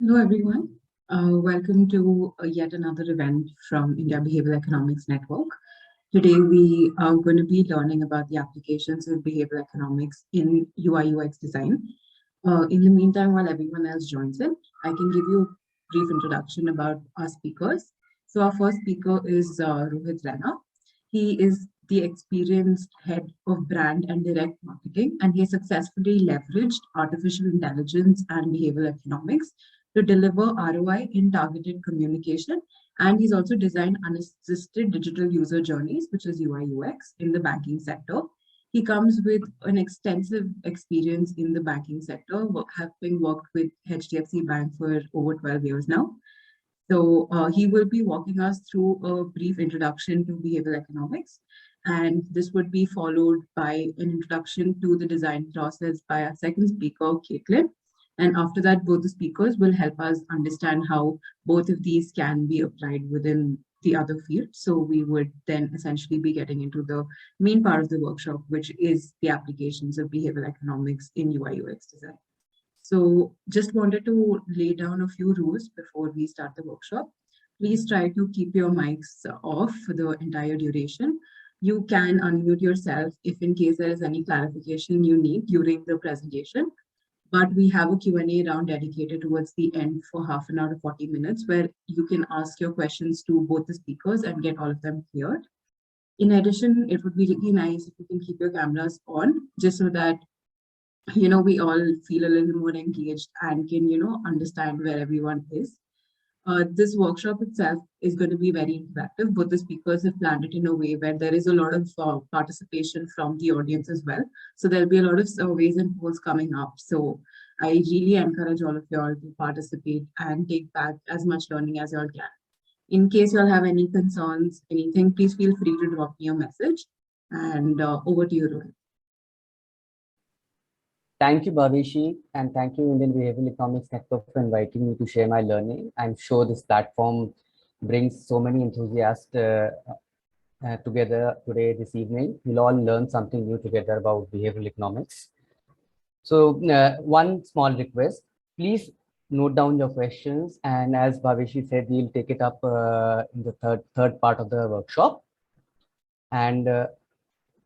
Hello, everyone. Welcome to yet another event from India Behavioural Economics Network. Today, we are going to be learning about the applications of behavioral economics in UI/UX design. In the meantime, while everyone else joins in, I can give you a brief introduction about our speakers. So our first speaker is Rohit Rana. He is the experienced head of brand and direct marketing, and he has successfully leveraged artificial intelligence and behavioral economics to deliver ROI in targeted communication. And he's also designed unassisted digital user journeys, which is UI/UX, in the banking sector. He comes with an extensive experience in the banking sector, having worked with HDFC Bank for over 12 years now. So he will be walking us through a brief introduction to behavioral economics. And this would be followed by an introduction to the design process by our second speaker, Caitlin. And after that, both the speakers will help us understand how both of these can be applied within the other field. So we would then essentially be getting into the main part of the workshop, which is the applications of behavioral economics in UI/UX design. So just wanted to lay down a few rules before we start the workshop. Please try to keep your mics off for the entire duration. You can unmute yourself if in case there is any clarification you need during the presentation. But we have a Q&A round dedicated towards the end for half an hour to 40 minutes, where you can ask your questions to both the speakers and get all of them cleared. In addition, it would be really nice if you can keep your cameras on, just so that we all feel a little more engaged and can, understand where everyone is. This workshop itself is going to be very interactive, but the speakers have planned it in a way where there is a lot of participation from the audience as well. So there'll be a lot of surveys and polls coming up. So I really encourage all of y'all to participate and take back as much learning as y'all can. In case y'all have any concerns, anything, please feel free to drop me a message. And over to you, Rohit. Thank you, Bhavishi, and thank you, Indian Behavioural Economics Network, for inviting me to share my learning. I'm sure this platform brings so many enthusiasts together today, this evening. We'll all learn something new together about behavioral economics. So one small request, please note down your questions. And as Bhavishi said, we'll take it up in the third part of the workshop. And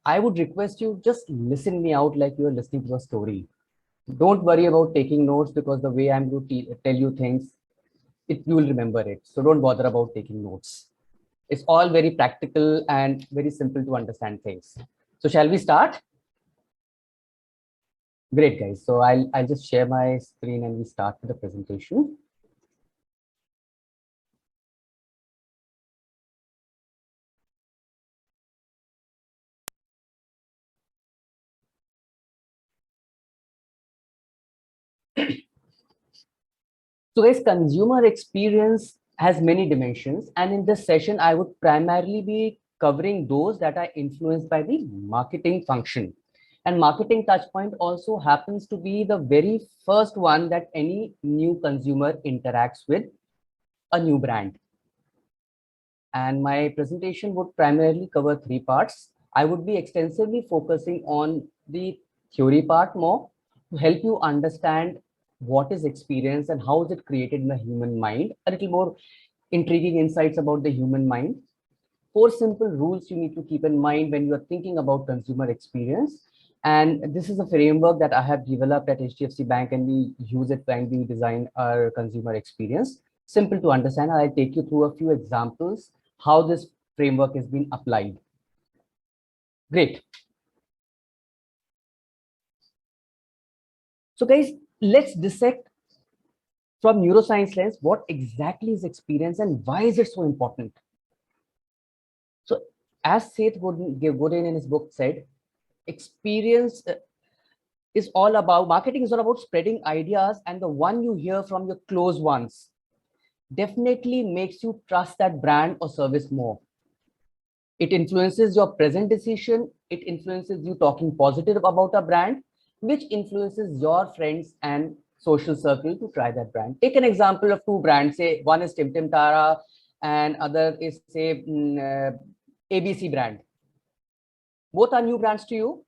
I would request you just listen me out like you're listening to a story. Don't worry about taking notes, because the way I'm going to tell you things, you will remember it. So don't bother about taking notes. It's all very practical and very simple to understand things. So shall we start? Great, guys. So I'll just share my screen and we start with the presentation. So guys, consumer experience has many dimensions, and in this session, I would primarily be covering those that are influenced by the marketing function. And marketing touchpoint also happens to be the very first one that any new consumer interacts with a new brand. And my presentation would primarily cover three parts. I would be extensively focusing on the theory part more to help you understand what is experience and how is it created in the human mind, a little more intriguing insights about the human mind. 4 simple rules you need to keep in mind when you are thinking about consumer experience. And this is a framework that I have developed at HDFC Bank, and we use it when we design our consumer experience. Simple to understand. I'll take you through a few examples how this framework has been applied. Great. So guys, let's dissect from neuroscience lens what exactly is experience and why is it so important. So as Seth Godin in his book said, experience is all about, marketing is all about spreading ideas, and the one you hear from your close ones definitely makes you trust that brand or service more. It influences your present decision. It influences you talking positive about a brand, which influences your friends and social circle to try that brand. Take an example of 2 brands. Say one is Tim Tim Tara and other is say ABC brand. Both are new brands to you.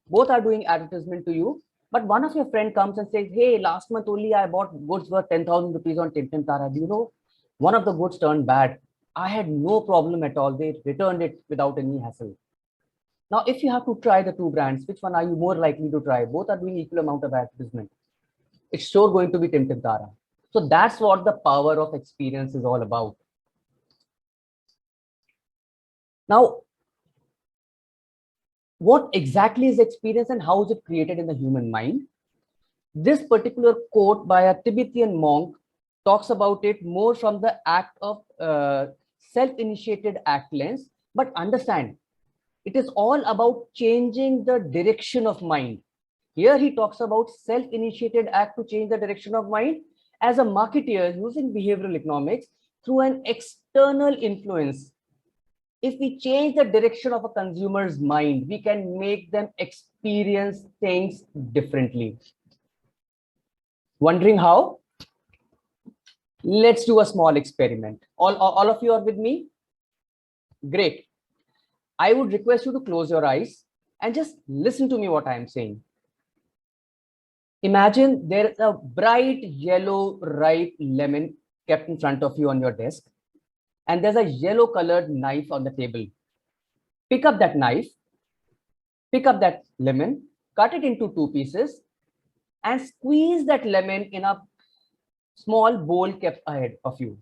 Both are doing advertisement to you. But one of your friend comes and says, hey, last month only I bought goods worth 10,000 rupees on Tintin Tara. Do you know, one of the goods turned bad. I had no problem at all. They returned it without any hassle. Now, if you have to try the two brands, which one are you more likely to try? Both are doing equal amount of advertisement. It's sure going to be Tintin Tara. So that's what the power of experience is all about. Now, what exactly is experience and how is it created in the human mind? This particular quote by a Tibetan monk talks about it more from the act of self-initiated act lens, but understand, it is all about changing the direction of mind. Here he talks about self-initiated act to change the direction of mind as a marketeer using behavioral economics through an external influence. If we change the direction of a consumer's mind, we can make them experience things differently. Wondering how? Let's do a small experiment. All of you are with me? Great. I would request you to close your eyes and just listen to me what I am saying. Imagine there is a bright yellow ripe lemon kept in front of you on your desk, and there's a yellow colored knife on the table. Pick up that knife, pick up that lemon, cut it into two pieces, and squeeze that lemon in a small bowl kept ahead of you.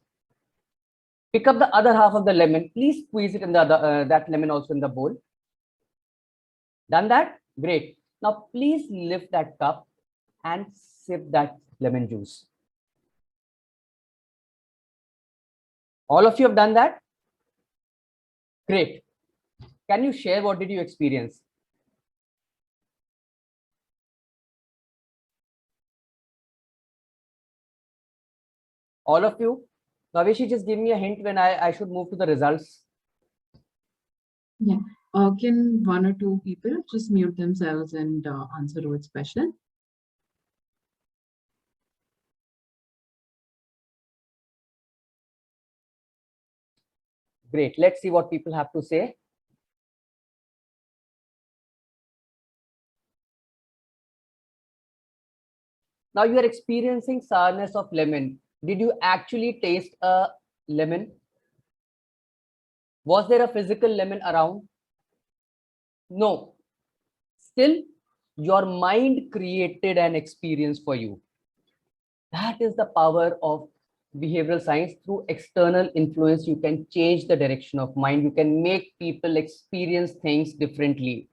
Pick up the other half of the lemon. Please squeeze it in the other, that lemon also in the bowl. Done that? Great. Now please lift that cup and sip that lemon juice. All of you have done that? Great. Can you share what did you experience? All of you? Kavishi, just give me a hint when I should move to the results. Yeah. Can one or two people just mute themselves and answer Rohit's question? Great. Let's see what people have to say. Now you are experiencing sourness of lemon. Did you actually taste a lemon? Was there a physical lemon around? No. Still, your mind created an experience for you. That is the power of behavioral science. Through external influence, you can change the direction of mind. You can make people experience things differently.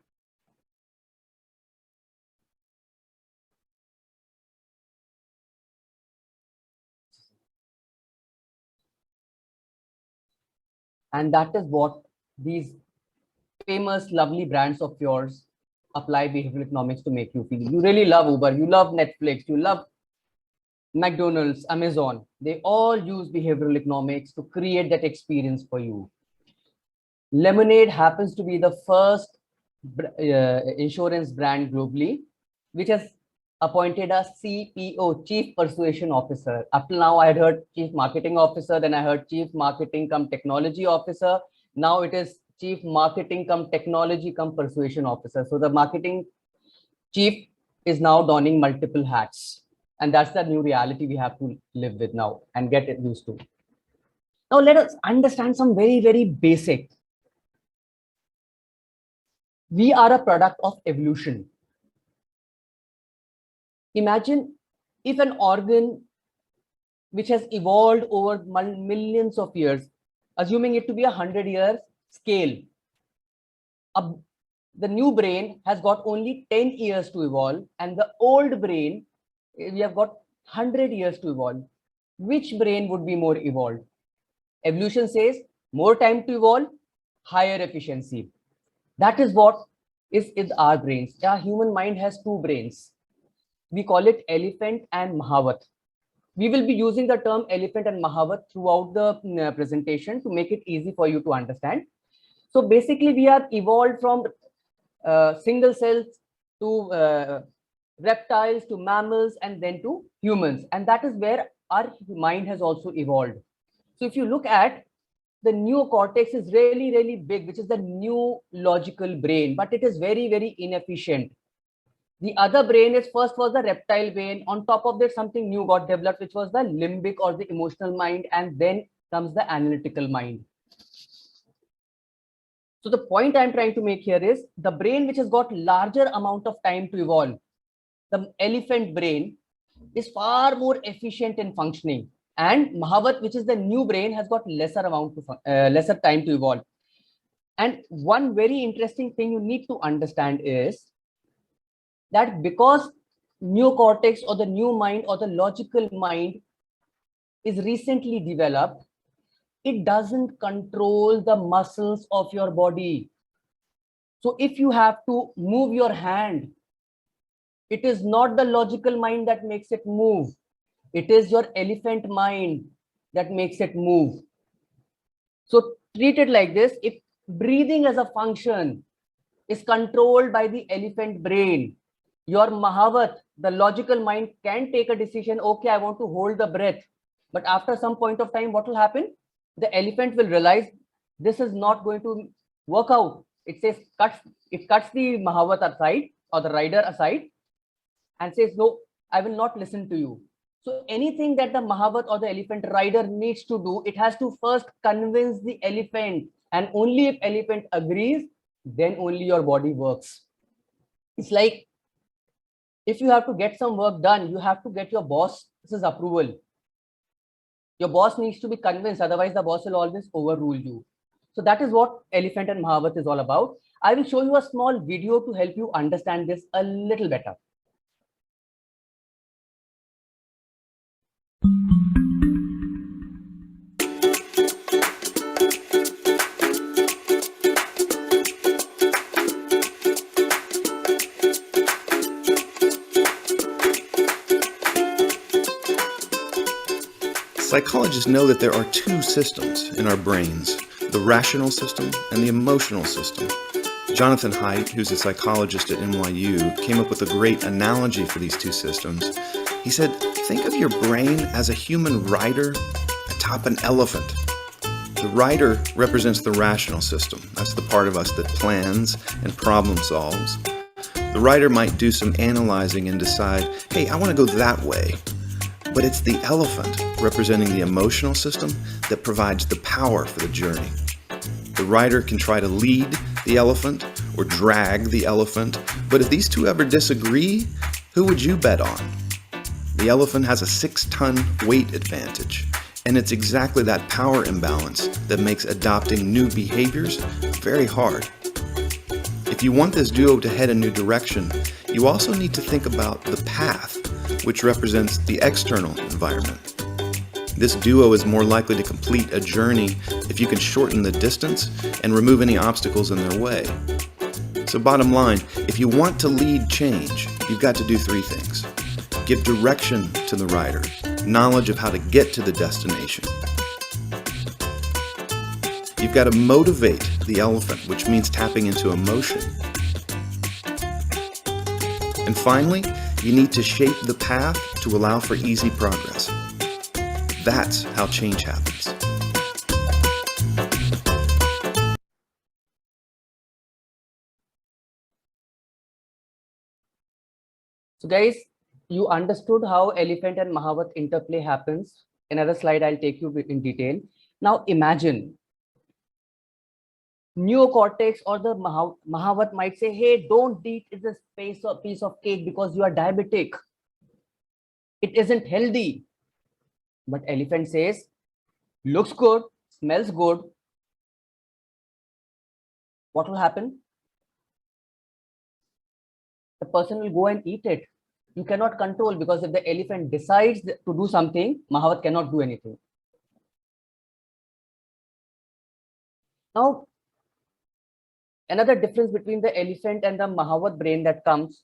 And that is what these famous, lovely brands of yours apply behavioral economics to make you feel. You really love Uber, you love Netflix, you love McDonald's, Amazon. They all use behavioral economics to create that experience for you. Lemonade happens to be the first insurance brand globally, which has appointed a CPO, Chief Persuasion Officer. Up till now, I had heard Chief Marketing Officer, then I heard Chief Marketing cum Technology Officer. Now it is Chief Marketing cum Technology cum Persuasion Officer. So the marketing chief is now donning multiple hats. And that's the new reality we have to live with now and get used to. Now let us understand some very, very basic. We are a product of evolution. Imagine if an organ which has evolved over millions of years, assuming it to be 100-year scale, the new brain has got only 10 years to evolve, and the old brain, we have got 100 years to evolve. Which brain would be more evolved? Evolution says more time to evolve, higher efficiency. That is what is in our brains. Our human mind has two brains. We call it elephant and Mahavat. We will be using the term elephant and Mahavat throughout the presentation to make it easy for you to understand. So basically, we are evolved from single cells to reptiles to mammals and then to humans. And that is where our mind has also evolved. So if you look at the neocortex is really, really big, which is the new logical brain, but it is very, very inefficient. The other brain is first was the reptile brain. On top of that, something new got developed, which was the limbic or the emotional mind, and then comes the analytical mind. So the point I'm trying to make here is the brain which has got larger amount of time to evolve, the elephant brain, is far more efficient in functioning, and Mahavat, which is the new brain, has got lesser time to evolve. And one very interesting thing you need to understand is that because neocortex or the new mind or the logical mind is recently developed, it doesn't control the muscles of your body. So if you have to move your hand, it is not the logical mind that makes it move. It is your elephant mind that makes it move. So treat it like this. If breathing as a function is controlled by the elephant brain, your Mahavat, the logical mind, can take a decision, okay, I want to hold the breath. But after some point of time, what will happen? The elephant will realize this is not going to work out. It says, it cuts the Mahavat aside or the rider aside and says, no, I will not listen to you. So anything that the Mahavat or the elephant rider needs to do, it has to first convince the elephant, and only if elephant agrees, then only your body works. It's like if you have to get some work done, you have to get your boss's approval. Your boss needs to be convinced, otherwise the boss will always overrule you. So that is what elephant and Mahavat is all about. I will show you a small video to help you understand this a little better. Psychologists know that there are two systems in our brains, the rational system and the emotional system. Jonathan Haidt, who's a psychologist at NYU, came up with a great analogy for these two systems. He said, think of your brain as a human rider atop an elephant. The rider represents the rational system. That's the part of us that plans and problem solves. The rider might do some analyzing and decide, hey, I want to go that way. But it's the elephant, representing the emotional system, that provides the power for the journey. The rider can try to lead the elephant or drag the elephant, but if these two ever disagree, who would you bet on? The elephant has a 6-ton weight advantage, and it's exactly that power imbalance that makes adopting new behaviors very hard. If you want this duo to head a new direction, you also need to think about the path, which represents the external environment. This duo is more likely to complete a journey if you can shorten the distance and remove any obstacles in their way. So bottom line, if you want to lead change, you've got to do 3 things. Give direction to the rider, knowledge of how to get to the destination. You've got to motivate the elephant, which means tapping into emotion. And finally, you need to shape the path to allow for easy progress. That's how change happens. So guys, you understood how elephant and Mahavat interplay happens. Another slide I'll take you in detail. Now imagine neocortex or the Mahavat might say, hey, don't eat this piece of cake because you are diabetic. It isn't healthy. But elephant says, looks good, smells good. What will happen? The person will go and eat it. You cannot control, because if the elephant decides to do something, Mahavat cannot do anything. Now, another difference between the elephant and the Mahavat brain that comes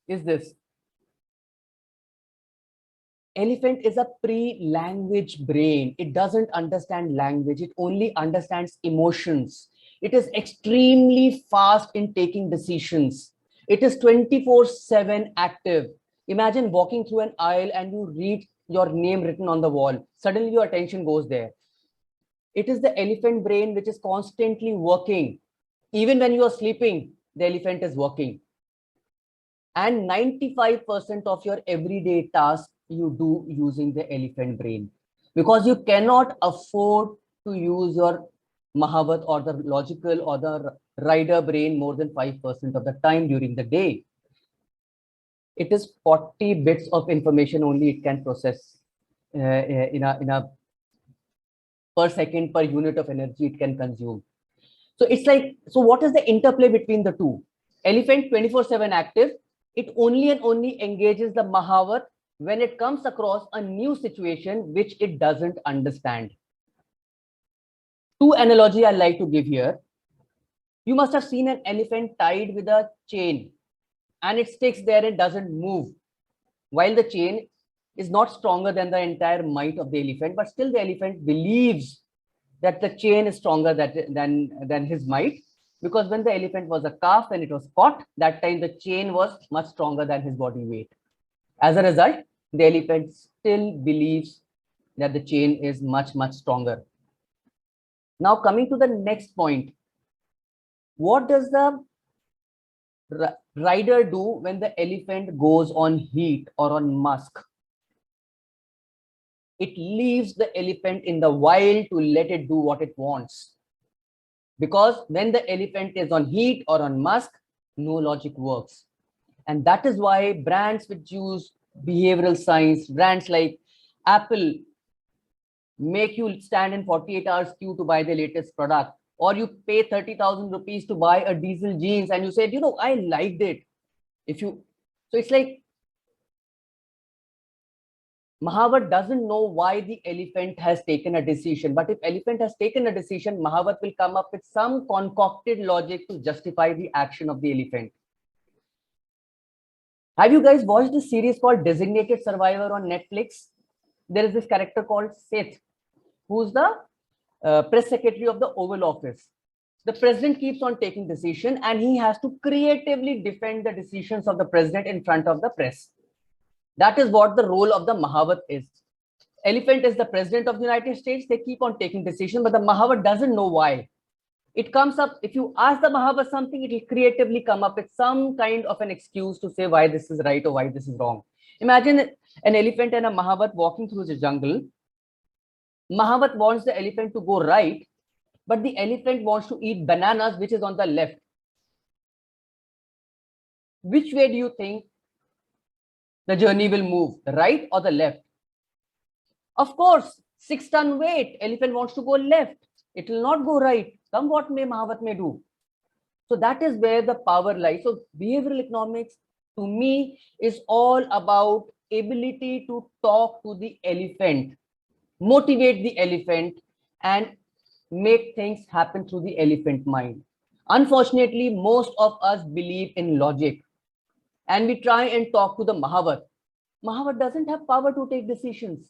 is this. Elephant is a pre-language brain. It doesn't understand language. It only understands emotions. It is extremely fast in taking decisions. It is 24/7 active. Imagine walking through an aisle and you read your name written on the wall. Suddenly your attention goes there. It is the elephant brain which is constantly working. Even when you are sleeping, the elephant is walking. And 95% of your everyday tasks you do using the elephant brain, because you cannot afford to use your Mahavat or the logical or the rider brain more than 5% of the time during the day. It is 40 bits of information only it can process in a per second per unit of energy it can consume. So it's like, so what is the interplay between the two? Elephant 24/7 active. It only and only engages the Mahavat when it comes across a new situation which it doesn't understand. Two analogy I like to give here. You must have seen an elephant tied with a chain and it sticks there and doesn't move. While the chain is not stronger than the entire might of the elephant, but still the elephant believes that the chain is stronger than his might. Because when the elephant was a calf and it was caught, that time the chain was much stronger than his body weight. As a result, the elephant still believes that the chain is much, much stronger. Now coming to the next point, what does the rider do when the elephant goes on heat or on musk? It leaves the elephant in the wild to let it do what it wants. Because when the elephant is on heat or on musk, no logic works. And that is why brands which use behavioral science, brands like Apple, make you stand in 48 hours queue to buy the latest product, or you pay 30,000 rupees to buy a diesel jeans and you said, you know, I liked it. So it's like Mahavat doesn't know why the elephant has taken a decision, but if elephant has taken a decision, Mahavat will come up with some concocted logic to justify the action of the elephant. Have you guys watched the series called Designated Survivor on Netflix? There is this character called Seth, who's the press secretary of the Oval Office. The president keeps on taking decision and he has to creatively defend the decisions of the president in front of the press. That is what the role of the Mahavat is. Elephant is the president of the United States. They keep on taking decisions, but the Mahavat doesn't know why. It comes up, if you ask the Mahavat something, it will creatively come up with some kind of an excuse to say why this is right or why this is wrong. Imagine an elephant and a Mahavat walking through the jungle. Mahavat wants the elephant to go right, but the elephant wants to eat bananas, which is on the left. Which way do you think the journey will move, the right or the left? Of course, 6-ton weight, elephant wants to go left. It will not go right. Come what may, Mahavat may do. So that is where the power lies. So behavioral economics to me is all about ability to talk to the elephant, motivate the elephant and make things happen through the elephant mind. Unfortunately, most of us believe in logic and we try and talk to the Mahavat. Mahavat doesn't have power to take decisions.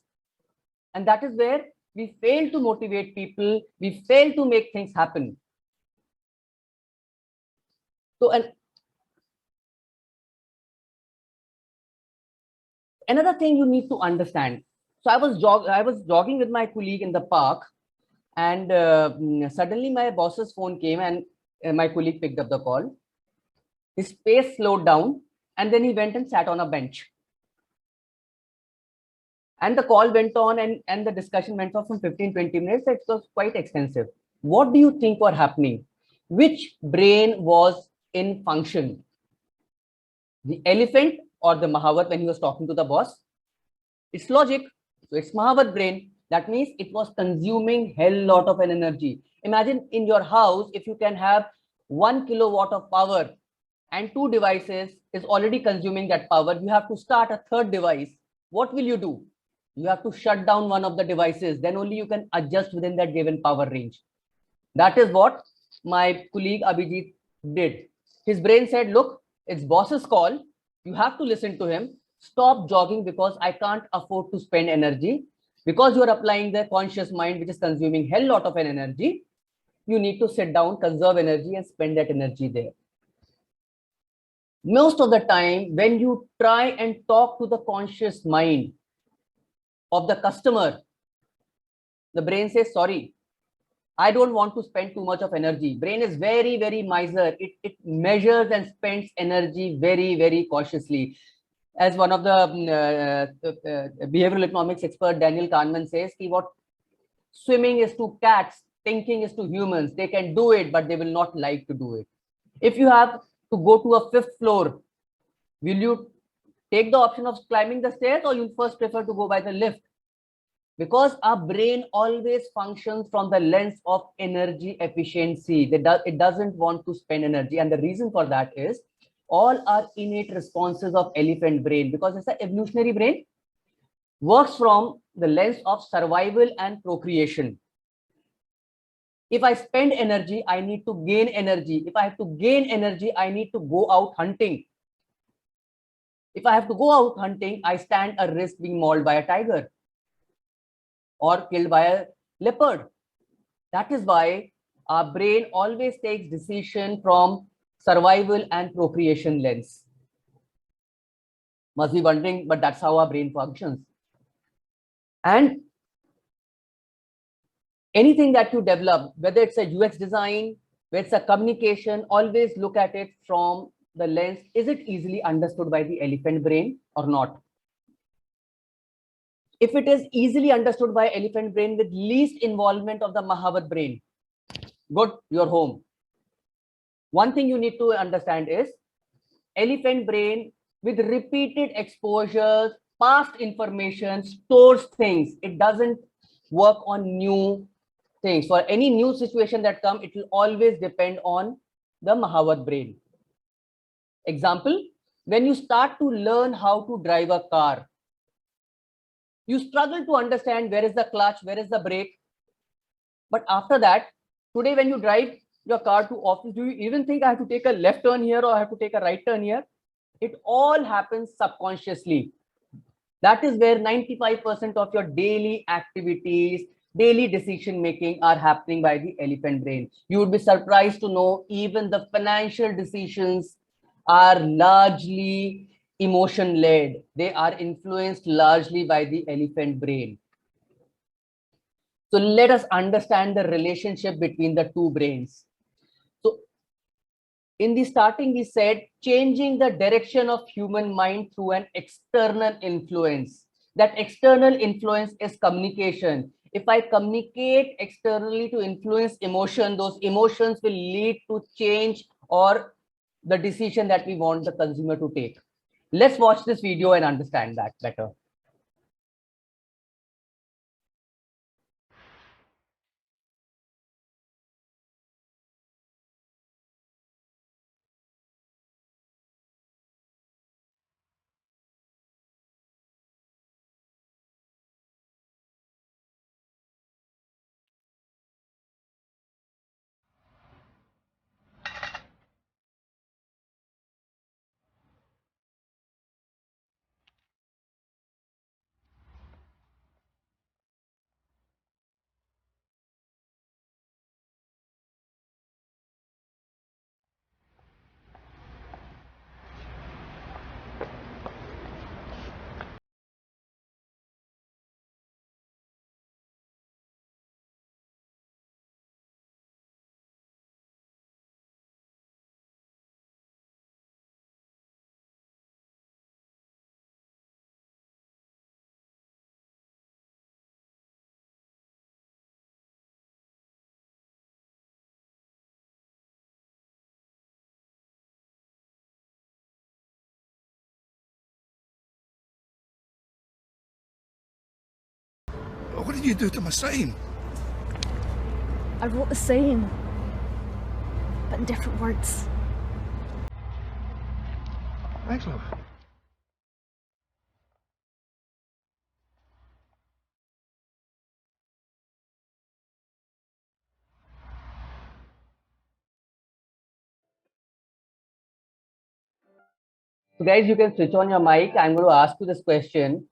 And that is where we fail to motivate people. We fail to make things happen. So another thing you need to understand. So I was jogging with my colleague in the park and suddenly my boss's phone came and my colleague picked up the call. His pace slowed down and then he went and sat on a bench. And the call went on and the discussion went on from 15-20 minutes. It was quite extensive. What do you think was happening? Which brain was in function? The elephant or the Mahavat when he was talking to the boss? It's logic. So it's Mahavat brain. That means it was consuming hell lot of an energy. Imagine in your house, if you can have 1 kilowatt of power and 2 devices is already consuming that power, you have to start a third device. What will you do? You have to shut down one of the devices. Then only you can adjust within that given power range. That is what my colleague Abhijit did. His brain said, look, it's boss's call. You have to listen to him. Stop jogging because I can't afford to spend energy. Because you are applying the conscious mind, which is consuming hell lot of an energy, you need to sit down, conserve energy and spend that energy there. Most of the time, when you try and talk to the conscious mind of the customer, the brain says, sorry, I don't want to spend too much of energy. Brain is very, very miser. It measures and spends energy very, very cautiously. As one of the behavioral economics expert, Daniel Kahneman, says, what swimming is to cats, thinking is to humans. They can do it, but they will not like to do it. If you have to go to a 5th floor, will you take the option of climbing the stairs, or you'll first prefer to go by the lift? Because our brain always functions from the lens of energy efficiency. It doesn't want to spend energy. And the reason for that is all our innate responses of elephant brain, because it's an evolutionary brain, works from the lens of survival and procreation. If I spend energy, I need to gain energy. If I have to gain energy, I need to go out hunting. If I have to go out hunting, I stand a risk being mauled by a tiger or killed by a leopard. That is why our brain always takes decision from survival and procreation lens. Must be wondering, but that's how our brain functions. And anything that you develop, whether it's a UX design, whether it's a communication, always look at it from the lens, is it easily understood by the elephant brain or not? If it is easily understood by elephant brain with least involvement of the Mahavat brain, good, you're home. One thing you need to understand is elephant brain with repeated exposures, past information, stores things. It doesn't work on new things. For any new situation that comes, it will always depend on the Mahavat brain. Example, when you start to learn how to drive a car, you struggle to understand where is the clutch, where is the brake. But after that, today when you drive your car to office, do you even think I have to take a left turn here or I have to take a right turn here? It all happens subconsciously. That is where 95% of your daily activities, daily decision making are happening by the elephant brain. You would be surprised to know even the financial decisions are largely emotion led. They are influenced largely by the elephant brain. So let us understand the relationship between the two brains. So in the starting, we said changing the direction of human mind through an external influence. That external influence is communication. If I communicate externally to influence emotion, those emotions will lead to change or the decision that we want the consumer to take. Let's watch this video and understand that better. What did you do to my sign? I wrote the same, but in different words. Thanks, love. So guys, you can switch on your mic. I'm going to ask you this question.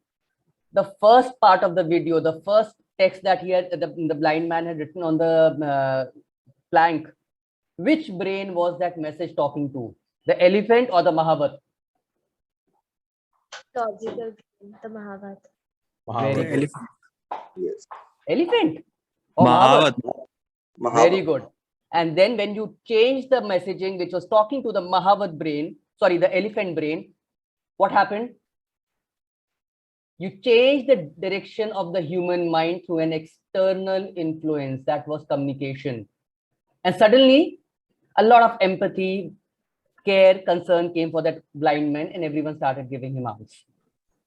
The first part of the video, the first text that the blind man had written on the plank, which brain was that message talking to? The elephant or the Mahavat? Logical, the Mahavat. Very good. Yes. Elephant or Mahavat. Very good. And then when you change the messaging, which was talking to the Mahavat brain, sorry, the elephant brain, what happened? You change the direction of the human mind through an external influence. That was communication. And suddenly, a lot of empathy, care, concern came for that blind man, and everyone started giving him arms.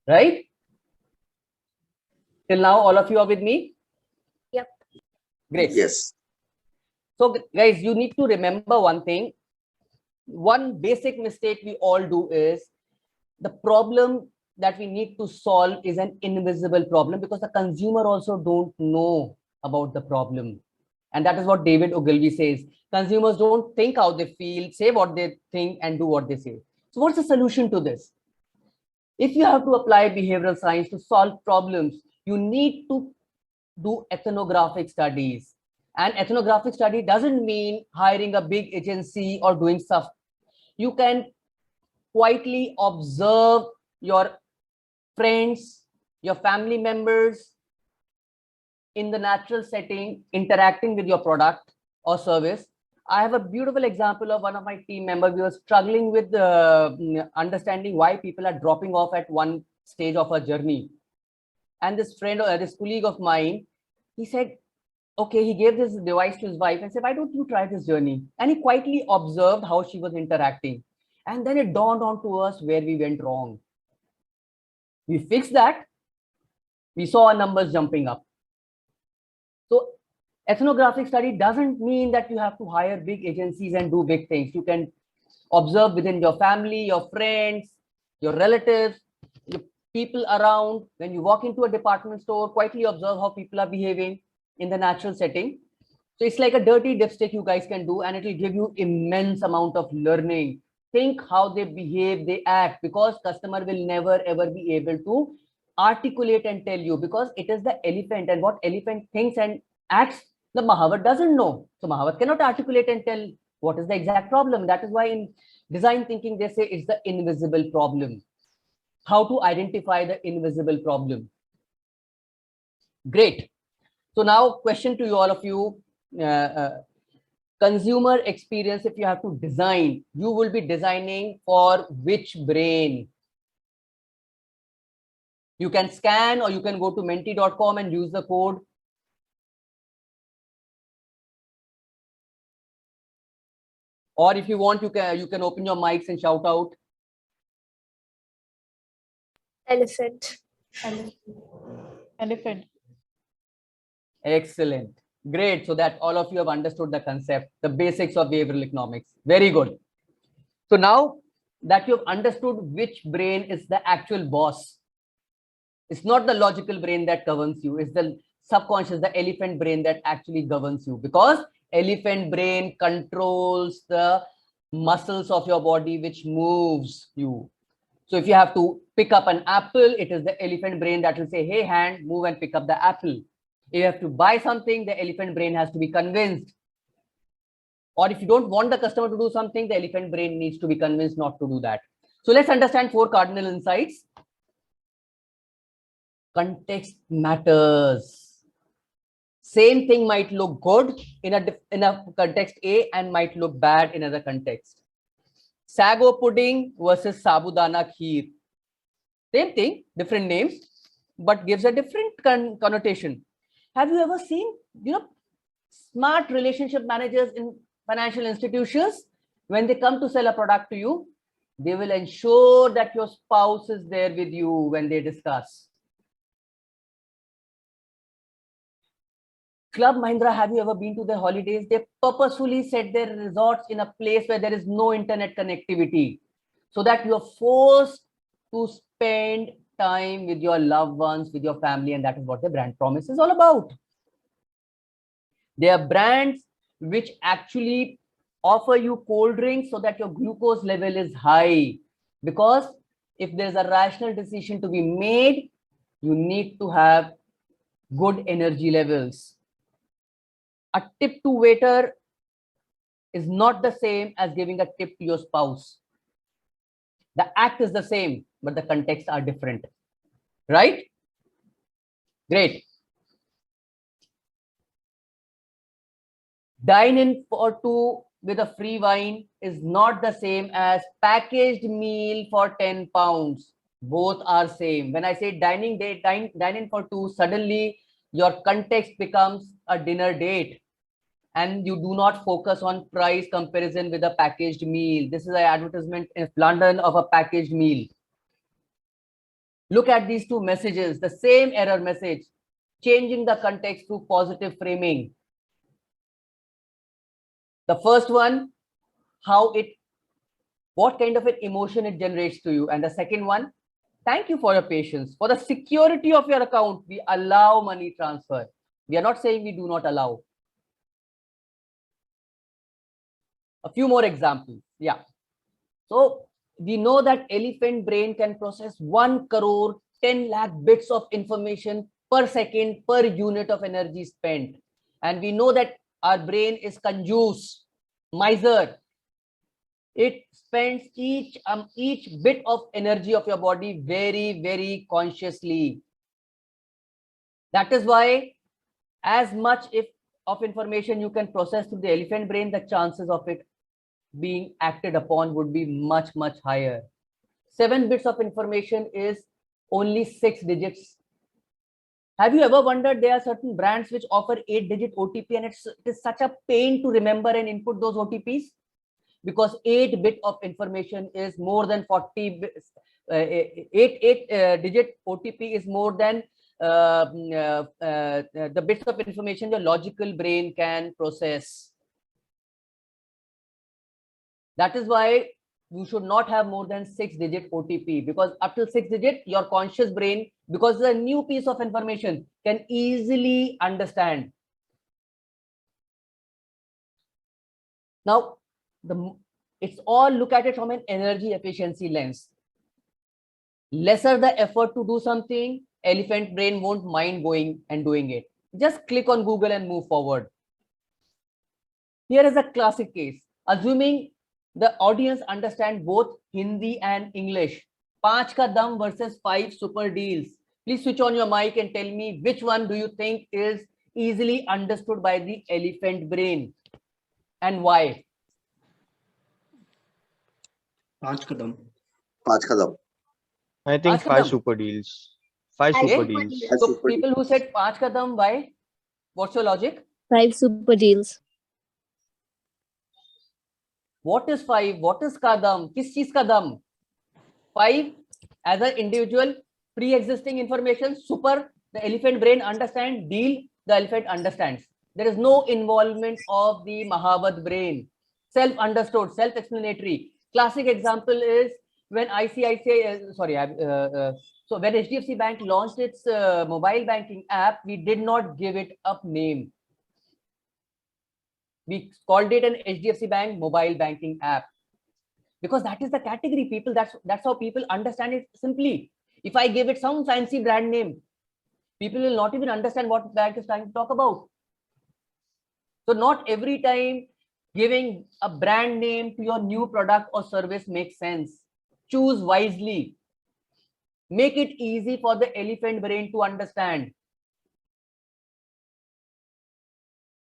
Right? Till now, all of you are with me? Yep. Great. Yes. So, guys, you need to remember one thing. One basic mistake we all do is the problem that we need to solve is an invisible problem, because the consumer also don't know about the problem. And that is what David Ogilvy says. Consumers don't think how they feel, say what they think, and do what they say. So what's the solution to this? If you have to apply behavioral science to solve problems, you need to do ethnographic studies. And ethnographic study doesn't mean hiring a big agency or doing stuff. You can quietly observe your friends, your family members in the natural setting, interacting with your product or service. I have a beautiful example of one of my team members. We were struggling with understanding why people are dropping off at one stage of a journey. And this friend or this colleague of mine, he said, okay, he gave this device to his wife and said, why don't you try this journey? And he quietly observed how she was interacting. And then it dawned on to us where we went wrong. We fixed that. We saw our numbers jumping up. So ethnographic study doesn't mean that you have to hire big agencies and do big things. You can observe within your family, your friends, your relatives, your people around. When you walk into a department store, quietly observe how people are behaving in the natural setting. So it's like a dirty dipstick you guys can do, and it will give you immense amount of learning. Think how they behave, they act, because customer will never ever be able to articulate and tell you, because it is the elephant, and what elephant thinks and acts, the Mahavat doesn't know. So Mahavat cannot articulate and tell what is the exact problem. That is why in design thinking, they say it's the invisible problem. How to identify the invisible problem. Great. So now question to you, all of you, consumer experience, if you have to design, you will be designing for which brain? You can scan, or you can go to menti.com and use the code. Or if you want, you can open your mics and shout out. Elephant. Elephant. Excellent. Great. So that all of you have understood the concept, the basics of behavioral economics. Very good. So now that you've understood which brain is the actual boss, it's not the logical brain that governs you, it's the subconscious, the elephant brain that actually governs you, because elephant brain controls the muscles of your body which moves you. So if you have to pick up an apple, it is the elephant brain that will say, hey, hand, move and pick up the apple. If you have to buy something, the elephant brain has to be convinced. Or if you don't want the customer to do something, the elephant brain needs to be convinced not to do that. So let's understand 4 cardinal insights. Context matters. Same thing might look good in a context A and might look bad in another context. Sago pudding versus sabudana kheer. Same thing, different names, but gives a different connotation. Have you ever seen, smart relationship managers in financial institutions? When they come to sell a product to you, they will ensure that your spouse is there with you when they discuss. Club Mahindra, have you ever been to their holidays? They purposefully set their resorts in a place where there is no internet connectivity, so that you're forced to spend time with your loved ones, with your family, and that is what the brand promise is all about. They are brands which actually offer you cold drinks so that your glucose level is high, because if there's a rational decision to be made, you need to have good energy levels. A tip to waiter is not the same as giving a tip to your spouse. The act is the same, but the contexts are different, right? Great. Dine in for two with a free wine is not the same as packaged meal for 10 pounds. Both are same. When I say dining date, dine in for two, suddenly your context becomes a dinner date and you do not focus on price comparison with a packaged meal. This is an advertisement in London of a packaged meal. Look at these two messages, the same error message, changing the context through positive framing. The first one, what kind of an emotion it generates to you. And the second one, thank you for your patience. For the security of your account, we allow money transfer. We are not saying we do not allow. A few more examples. Yeah. So we know that elephant brain can process 1 crore 10 lakh bits of information per second per unit of energy spent. And we know that our brain is conjuice, miser. It spends each bit of energy of your body very, very consciously. That is why as much of information you can process through the elephant brain, the chances of it being acted upon would be much, much higher. 7 bits of information is only 6 digits. Have you ever wondered there are certain brands which offer 8-digit OTP and it is such a pain to remember and input those OTPs? Because 8-bit of information is more than 40 bits. 8-digit OTP is more than the bits of information your logical brain can process. That is why you should not have more than 6-digit OTP, because up to 6-digit, your conscious brain, because it's a new piece of information, can easily understand. Now, it's all look at it from an energy efficiency lens. Lesser the effort to do something, elephant brain won't mind going and doing it. Just click on Google and move forward. Here is a classic case. Assuming the audience understand both Hindi and English. 5 ka dam versus 5 super deals. Please switch on your mic and tell me which one do you think is easily understood by the elephant brain and why? 5 kadam. 5 kadam. I think 5 super deals. 5 super deals. So people who said 5 kadam, why? What's your logic? 5 super deals. What is 5? What is kadam? Kis cheez kadam? 5 as an individual, pre-existing information, super, the elephant brain understands, deal, the elephant understands. There is no involvement of the Mahabad brain. Self-understood, self-explanatory. Classic example is when ICICI, so when HDFC Bank launched its mobile banking app, we did not give it a name. We called it an HDFC Bank mobile banking app because that is the category people. That's how people understand it simply. If I give it some fancy brand name, people will not even understand what bank is trying to talk about. So not every time giving a brand name to your new product or service makes sense. Choose wisely. Make it easy for the elephant brain to understand.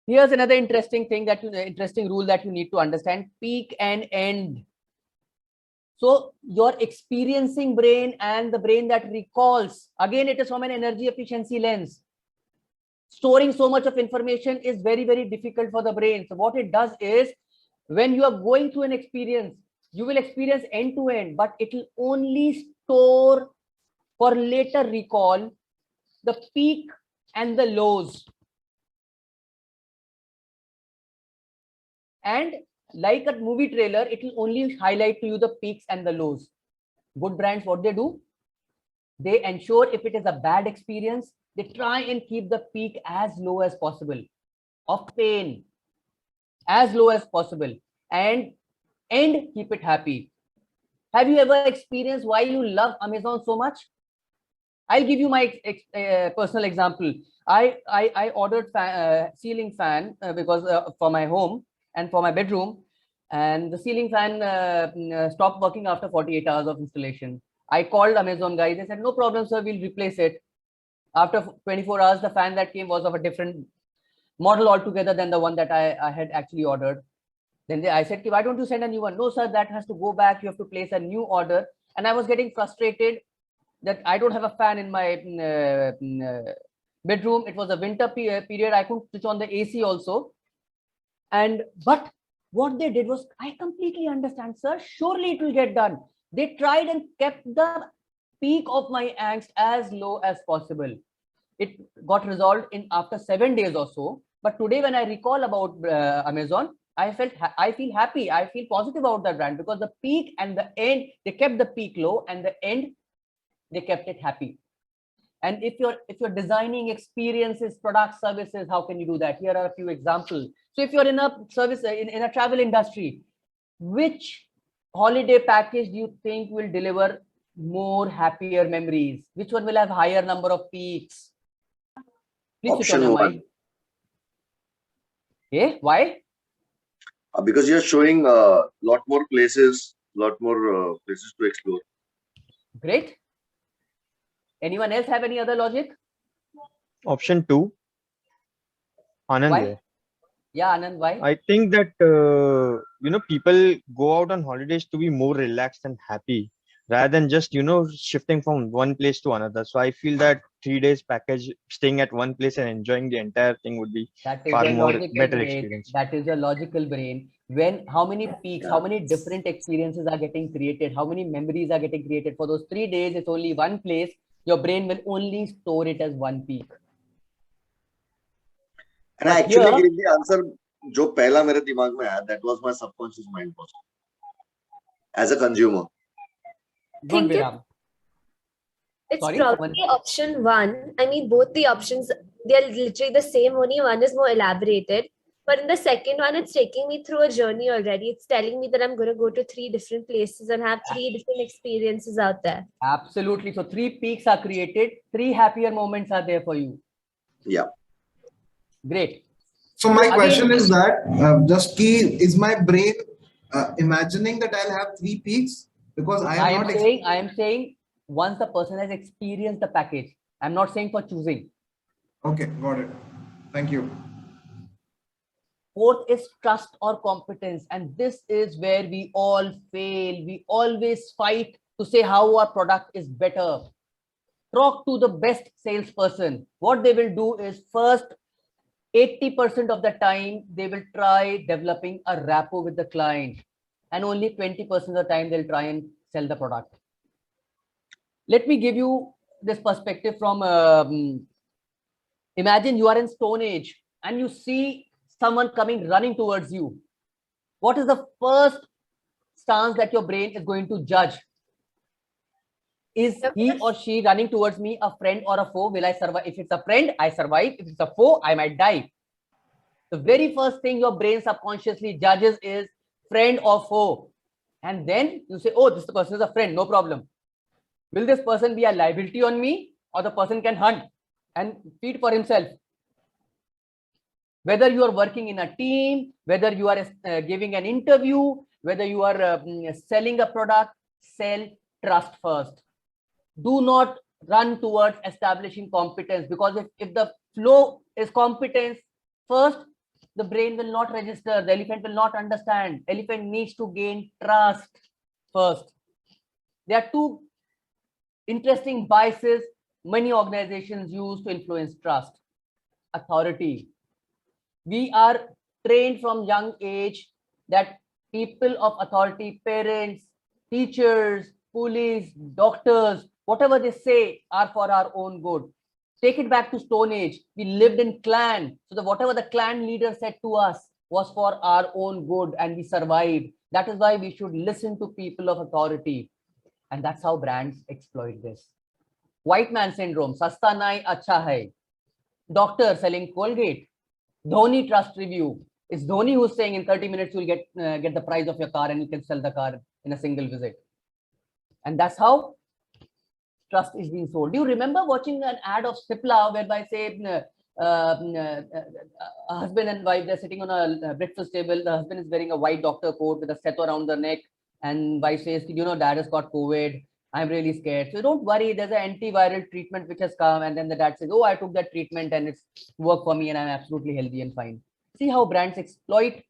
Here's another interesting thing interesting rule that you need to understand: peak and end. So your experiencing brain and the brain that recalls, again, it is from an energy efficiency lens. Storing so much of information is very, very difficult for the brain. So what it does is, when you are going through an experience, you will experience end to end, but it will only store for later recall the peak and the lows. And like a movie trailer, it will only highlight to you the peaks and the lows. Good brands, what they do? They ensure if it is a bad experience, they try and keep the peak as low as possible of pain, as low as possible, and keep it happy. Have you ever experienced why you love Amazon so much? I'll give you my personal example. I ordered ceiling fan because for my home and for my bedroom, and the ceiling fan stopped working after 48 hours of installation. I called Amazon guys. They said, no problem, sir, we'll replace it. After 24 hours, the fan that came was of a different model altogether than the one that I had actually ordered. Then I said, why don't you send a new one? No, sir, that has to go back. You have to place a new order. And I was getting frustrated that I don't have a fan in my bedroom. It was a winter period. I couldn't switch on the AC also. But what they did was, I completely understand, sir. Surely it will get done. They tried and kept the peak of my angst as low as possible. It got resolved in after 7 days or so. But today, when I recall about Amazon, I feel happy. I feel positive about that brand, because the peak and the end, they kept the peak low, and the end, they kept it happy. And if you're designing experiences, products, services, how can you do that? Here are a few examples. So if you're in a service, in a travel industry, which holiday package do you think will deliver more happier memories? Which one will have higher number of peaks? Please Option 1. Okay, why? Because you're showing a lot more places to explore. Great. Anyone else have any other logic? Option 2. Anand. Why? Yeah, Anand, why? I think that people go out on holidays to be more relaxed and happy, rather than just shifting from one place to another. So I feel that 3 days package, staying at one place and enjoying the entire thing, would be far more better experience. That is a logical brain. How many peaks, how many different experiences are getting created, how many memories are getting created for those 3 days? It's only one place. Your brain will only store it as one peak. And I actually gave the answer जो पहला मेरे दिमाग में आया, that was my subconscious mind also. As a consumer. Don't be Ram. It's probably option 1. I mean, both the options, they're literally the same, only one is more elaborated. But in the second one, it's taking me through a journey already. It's telling me that I'm going to go to 3 different places and have 3 different experiences out there. Absolutely. So 3 peaks are created. 3 happier moments are there for you. Yeah. Great. So my question is that, just key, is my brain imagining that I'll have 3 peaks? Because I am saying once the person has experienced the package. I'm not saying for choosing. Okay, got it. Thank you. Fourth is trust or competence. And this is where we all fail. We always fight to say how our product is better. Talk to the best salesperson. What they will do is, first, 80% of the time, they will try developing a rapport with the client. And only 20% of the time, they'll try and sell the product. Let me give you this perspective from, imagine you are in Stone Age and you see someone coming running towards you. What is the first stance that your brain is going to judge? Is he or she running towards me a friend or a foe? Will I survive? If it's a friend, I survive. If it's a foe, I might die. The very first thing your brain subconsciously judges is friend or foe. And then you say, oh, this person is a friend, no problem. Will this person be a liability on me, or the person can hunt and feed for himself? Whether you are working in a team, whether you are giving an interview, whether you are selling a product, sell trust first. Do not run towards establishing competence, because if the flow is competence first, the brain will not register. The elephant will not understand. Elephant needs to gain trust first. There are 2 interesting biases many organizations use to influence trust. Authority. We are trained from young age that people of authority, parents, teachers, police, doctors, whatever they say are for our own good. Take it back to Stone Age. We lived in clan. So whatever the clan leader said to us was for our own good, and we survived. That is why we should listen to people of authority. And that's how brands exploit this. White man syndrome. Sasta nahi, acha hai. Doctor selling Colgate. Dhoni trust review. It's Dhoni who's saying in 30 minutes you'll get the price of your car and you can sell the car in a single visit. And that's how trust is being sold. Do you remember watching an ad of Cipla whereby, say, a husband and wife, they're sitting on a breakfast table. The husband is wearing a white doctor coat with a set around the neck, and wife says, dad has got COVID. I'm really scared. So don't worry, there's an antiviral treatment which has come, and then the dad says, oh, I took that treatment and it's worked for me and I'm absolutely healthy and fine. See how brands exploit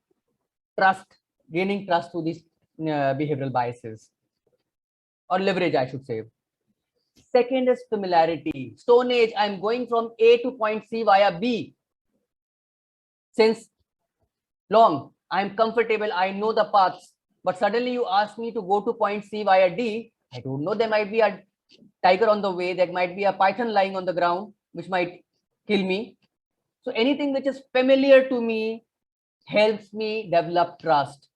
trust, gaining trust through these behavioral biases, or leverage, I should say. Second is familiarity. Stone Age, I'm going from A to point C via B. Since long, I'm comfortable, I know the paths, but suddenly you ask me to go to point C via D. I don't know, there might be a tiger on the way, there might be a python lying on the ground, which might kill me. So anything which is familiar to me helps me develop trust.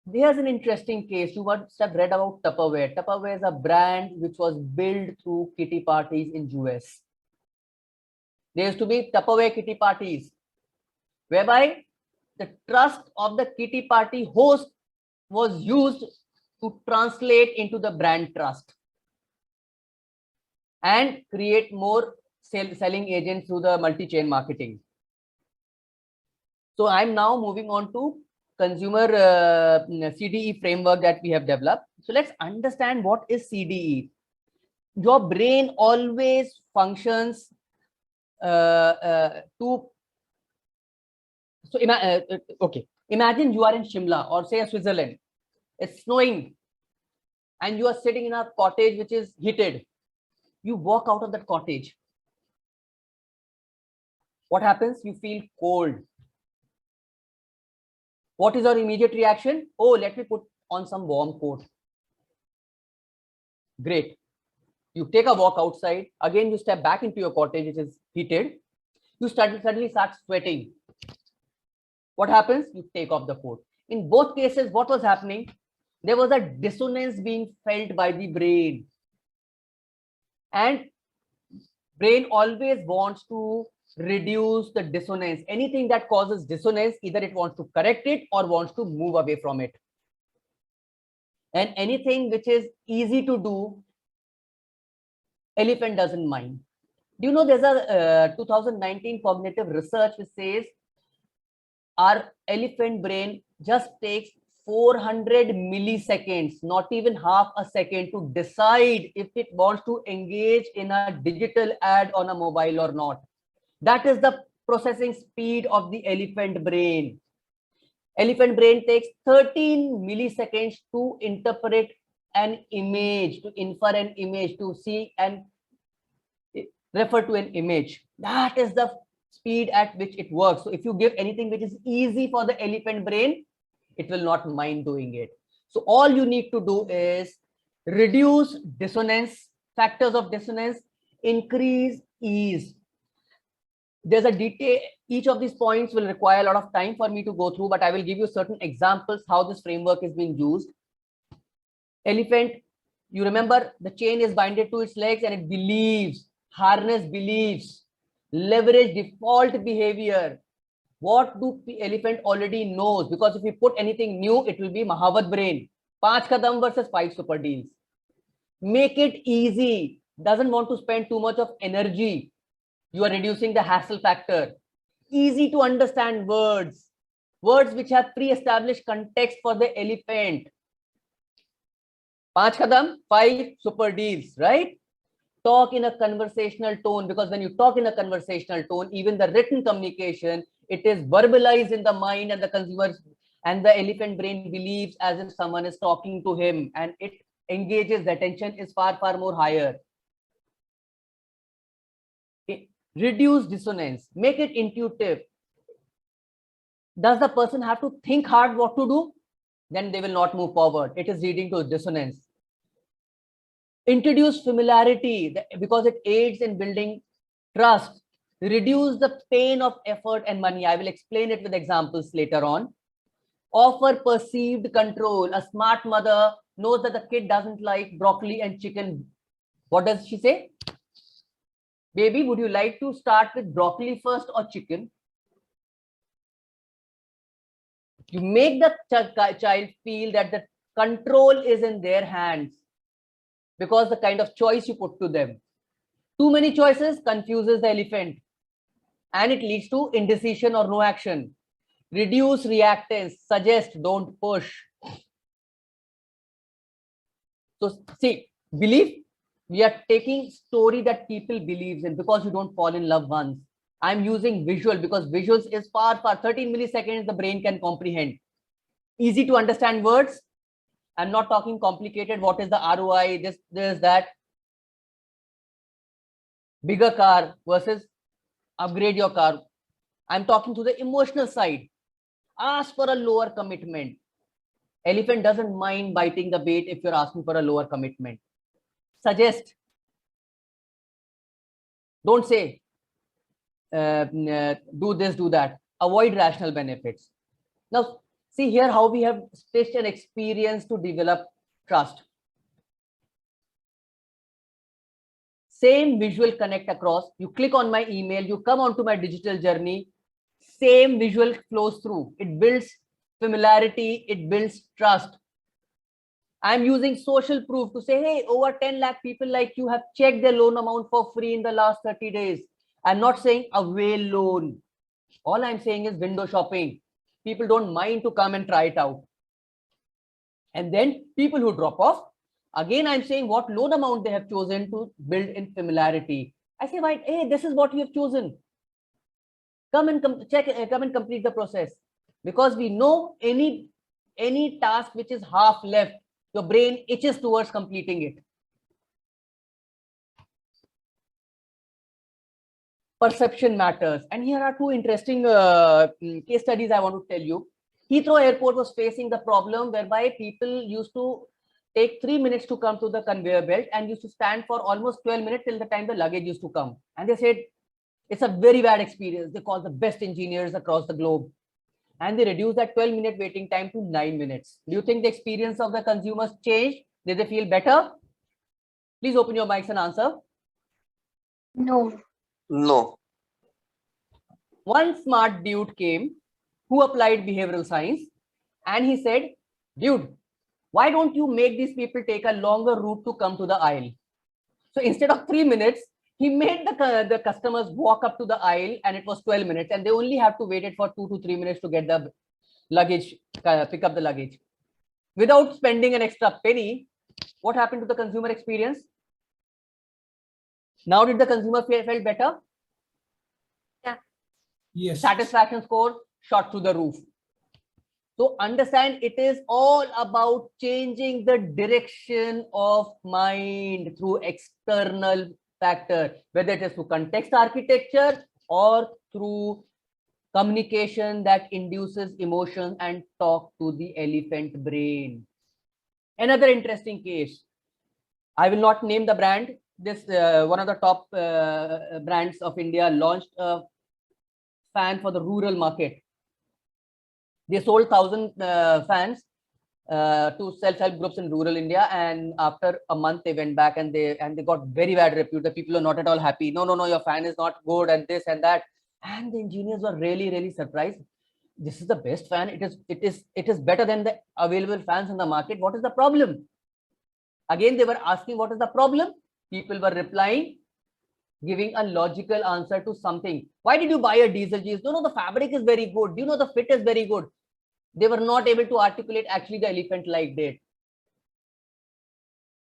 There's an interesting case. You must have read about Tupperware. Tupperware is a brand which was built through kitty parties in US. There used to be Tupperware kitty parties, whereby the trust of the kitty party host was used to translate into the brand trust and create more selling agents through the multi-chain marketing. So I'm now moving on to consumer Cde framework that we have developed. So let's understand what is Cde. Your brain always functions okay, imagine you are in Shimla or say Switzerland. It's snowing and you are sitting in a cottage which is heated. You walk out of that cottage. What happens? You feel cold. What is our immediate reaction? Oh, let me put on some warm coat. Great. You take a walk outside. Again, you step back into your cottage, which is heated. You suddenly start sweating. What happens? You take off the coat. In both cases, what was happening? There was a dissonance being felt by the brain. And brain always wants to reduce the dissonance. Anything that causes dissonance, either it wants to correct it or wants to move away from it. And anything which is easy to do, elephant doesn't mind. Do you know there's a 2019 cognitive research which says our elephant brain just takes 400 milliseconds, not even half a second, to decide if it wants to engage in a digital ad on a mobile or not. That is the processing speed of the elephant brain. Elephant brain takes 13 milliseconds to interpret an image, to infer an image, to see and refer to an image. That is the speed at which it works. So if you give anything which is easy for the elephant brain, it will not mind doing it. So all you need to do is reduce dissonance, factors of dissonance, increase ease. There's a detail, each of these points will require a lot of time for me to go through, but I will give you certain examples how this framework is being used. Elephant, you remember the chain is binded to its legs and it believes, harness beliefs, leverage default behavior. What do the elephant already knows? Because if we put anything new, it will be Mahavat brain. 5 kadam versus 5 super deals. Make it easy. Doesn't want to spend too much of energy. You are reducing the hassle factor. Easy to understand words. Words which have pre-established context for the elephant. 5 kadam, 5 super deals, right? Talk in a conversational tone, because when you talk in a conversational tone, even the written communication, it is verbalized in the mind, and the consumer and the elephant brain believes as if someone is talking to him, and it engages. The attention is far more higher. Reduce dissonance, make it intuitive. Does the person have to think hard what to do? Then they will not move forward. It is leading to dissonance. Introduce familiarity, because it aids in building trust. Reduce the pain of effort and money. I will explain it with examples later on. Offer perceived control. A smart mother knows that the kid doesn't like broccoli and chicken. What does she say? Baby, would you like to start with broccoli first or chicken? You make the child feel that the control is in their hands, because the kind of choice you put to them. Too many choices confuses the elephant and it leads to indecision or no action. Reduce reactance, suggest, don't push. So see, belief, we are taking story that people believes in because you don't fall in love once. I'm using visual because visuals is far 13 milliseconds the brain can comprehend. Easy to understand words. I'm not talking complicated. What is the ROI? This, that. Bigger car versus upgrade your car. I'm talking to the emotional side. Ask for a lower commitment. Elephant doesn't mind biting the bait if you're asking for a lower commitment. Suggest. Don't say, do this, do that. Avoid rational benefits. Now, see here how we have stitched an experience to develop trust. Same visual connect across. You click on my email, you come onto my digital journey, same visual flows through. It builds familiarity, it builds trust. I'm using social proof to say, hey, over 10 lakh people like you have checked their loan amount for free in the last 30 days. I'm not saying a whale loan. All I'm saying is window shopping. People don't mind to come and try it out. And then people who drop off, again, I'm saying what loan amount they have chosen to build in familiarity. I say, right, hey, this is what you have chosen. Come and come and complete the process. Because we know any task which is half left, your brain itches towards completing it. Perception matters. And here are two interesting case studies I want to tell you. Heathrow Airport was facing the problem whereby people used to take 3 minutes to come to the conveyor belt and used to stand for almost 12 minutes till the time the luggage used to come. And they said, it's a very bad experience. They called the best engineers across the globe. And they reduced that 12-minute waiting time to 9 minutes. Do you think the experience of the consumers changed? Did they feel better? Please open your mics and answer. No. No. One smart dude came who applied behavioral science, and he said, dude, why don't you make these people take a longer route to come to the aisle? So instead of 3 minutes, he made the customers walk up to the aisle, and it was 12 minutes, and they only have to wait it for 2 to 3 minutes to get the luggage, pick up the luggage. Without spending an extra penny, what happened to the consumer experience? Now did the consumer feel better? Yeah. Yes. Satisfaction score shot through the roof. So understand, it is all about changing the direction of mind through external factor, whether it is through context architecture or through communication that induces emotion and talk to the elephant brain. Another interesting case. I will not name the brand. This one of the top brands of India launched a fan for the rural market. They sold 1,000 fans to self-help groups in rural India, and after a month they went back and they got very bad repute. The people are not at all happy. No, your fan is not good, and this and that. And the engineers were really surprised. This is the best fan. It is better than the available fans in the market. What is the problem? Again, they were asking what is the problem. People were replying, giving a logical answer to something. Why did you buy a diesel jeans? No, the fabric is very good. Do you know the fit is very good? They were not able to articulate actually the elephant liked it.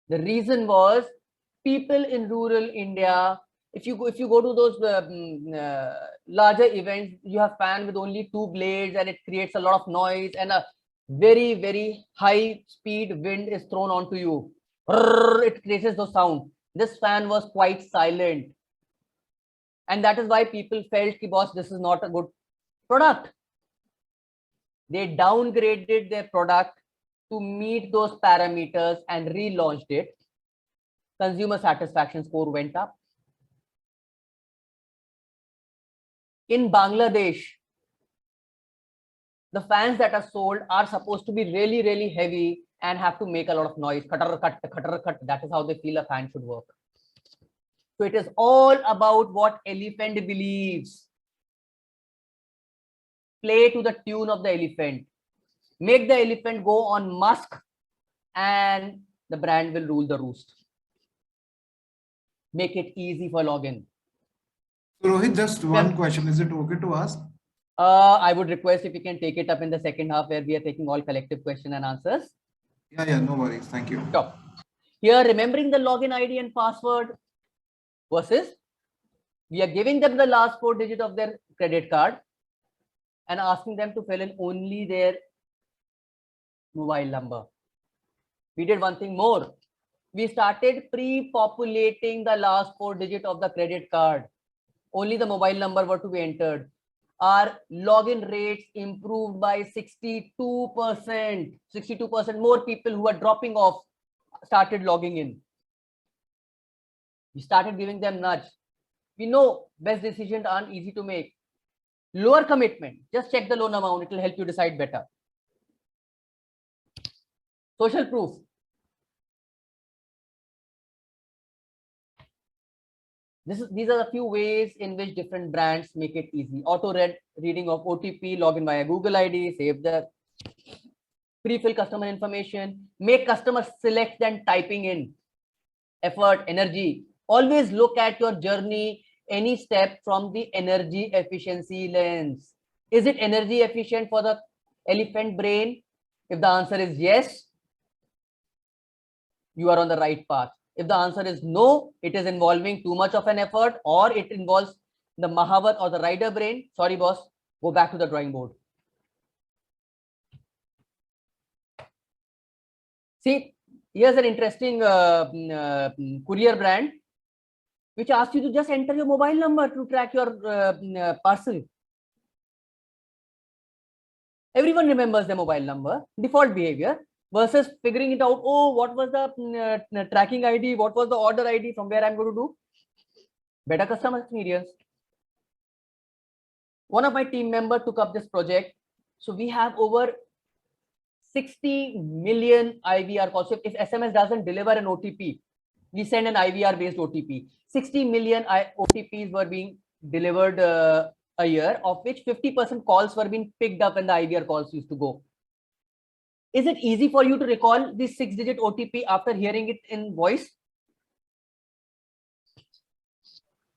The reason was people in rural India, if you go to those larger events, you have fan with only 2 blades and it creates a lot of noise and a very high speed wind is thrown onto you. It creates those sound. This fan was quite silent. And that is why people felt, boss, this is not a good product. They downgraded their product to meet those parameters and relaunched it. Consumer satisfaction score went up. In Bangladesh, the fans that are sold are supposed to be really heavy and have to make a lot of noise. Cut. That is how they feel a fan should work. So it is all about what elephant believes. Play to the tune of the elephant. Make the elephant go on musk and the brand will rule the roost. Make it easy for login. Rohit, just one question. Is it okay to ask? I would request if you can take it up in the second half where we are taking all collective question and answers. Yeah, no worries. Thank you. Sure. Here, remembering the login ID and password versus we are giving them the last 4 digits of their credit card and asking them to fill in only their mobile number. We did one thing more. We started pre-populating the last 4 digits of the credit card. Only the mobile number were to be entered. Our login rates improved by 62%. 62% more people who are dropping off started logging in. We started giving them nudge. We know best decisions aren't easy to make. Lower commitment. Just check the loan amount. It will help you decide better. Social proof. These are the few ways in which different brands make it easy. Auto reading of OTP, login via Google ID, save the pre-fill customer information, make customers select than typing in. Effort, energy. Always look at your journey, any step from the energy efficiency lens. Is it energy efficient for the elephant brain? If the answer is yes, you are on the right path. If the answer is no, it is involving too much of an effort, or it involves the Mahavat or the rider brain. Sorry, boss, go back to the drawing board. See, here's an interesting courier brand which asks you to just enter your mobile number to track your parcel. Everyone remembers the mobile number, default behavior, versus figuring it out. Oh, what was the tracking ID? What was the order ID from where I'm going to do? Better customer experience. One of my team members took up this project. So we have over 60 million IVR calls. So if SMS doesn't deliver an OTP, we send an IVR based OTP. 60 million OTPs were being delivered a year, of which 50% calls were being picked up when the IVR calls used to go. Is it easy for you to recall this 6-digit OTP after hearing it in voice?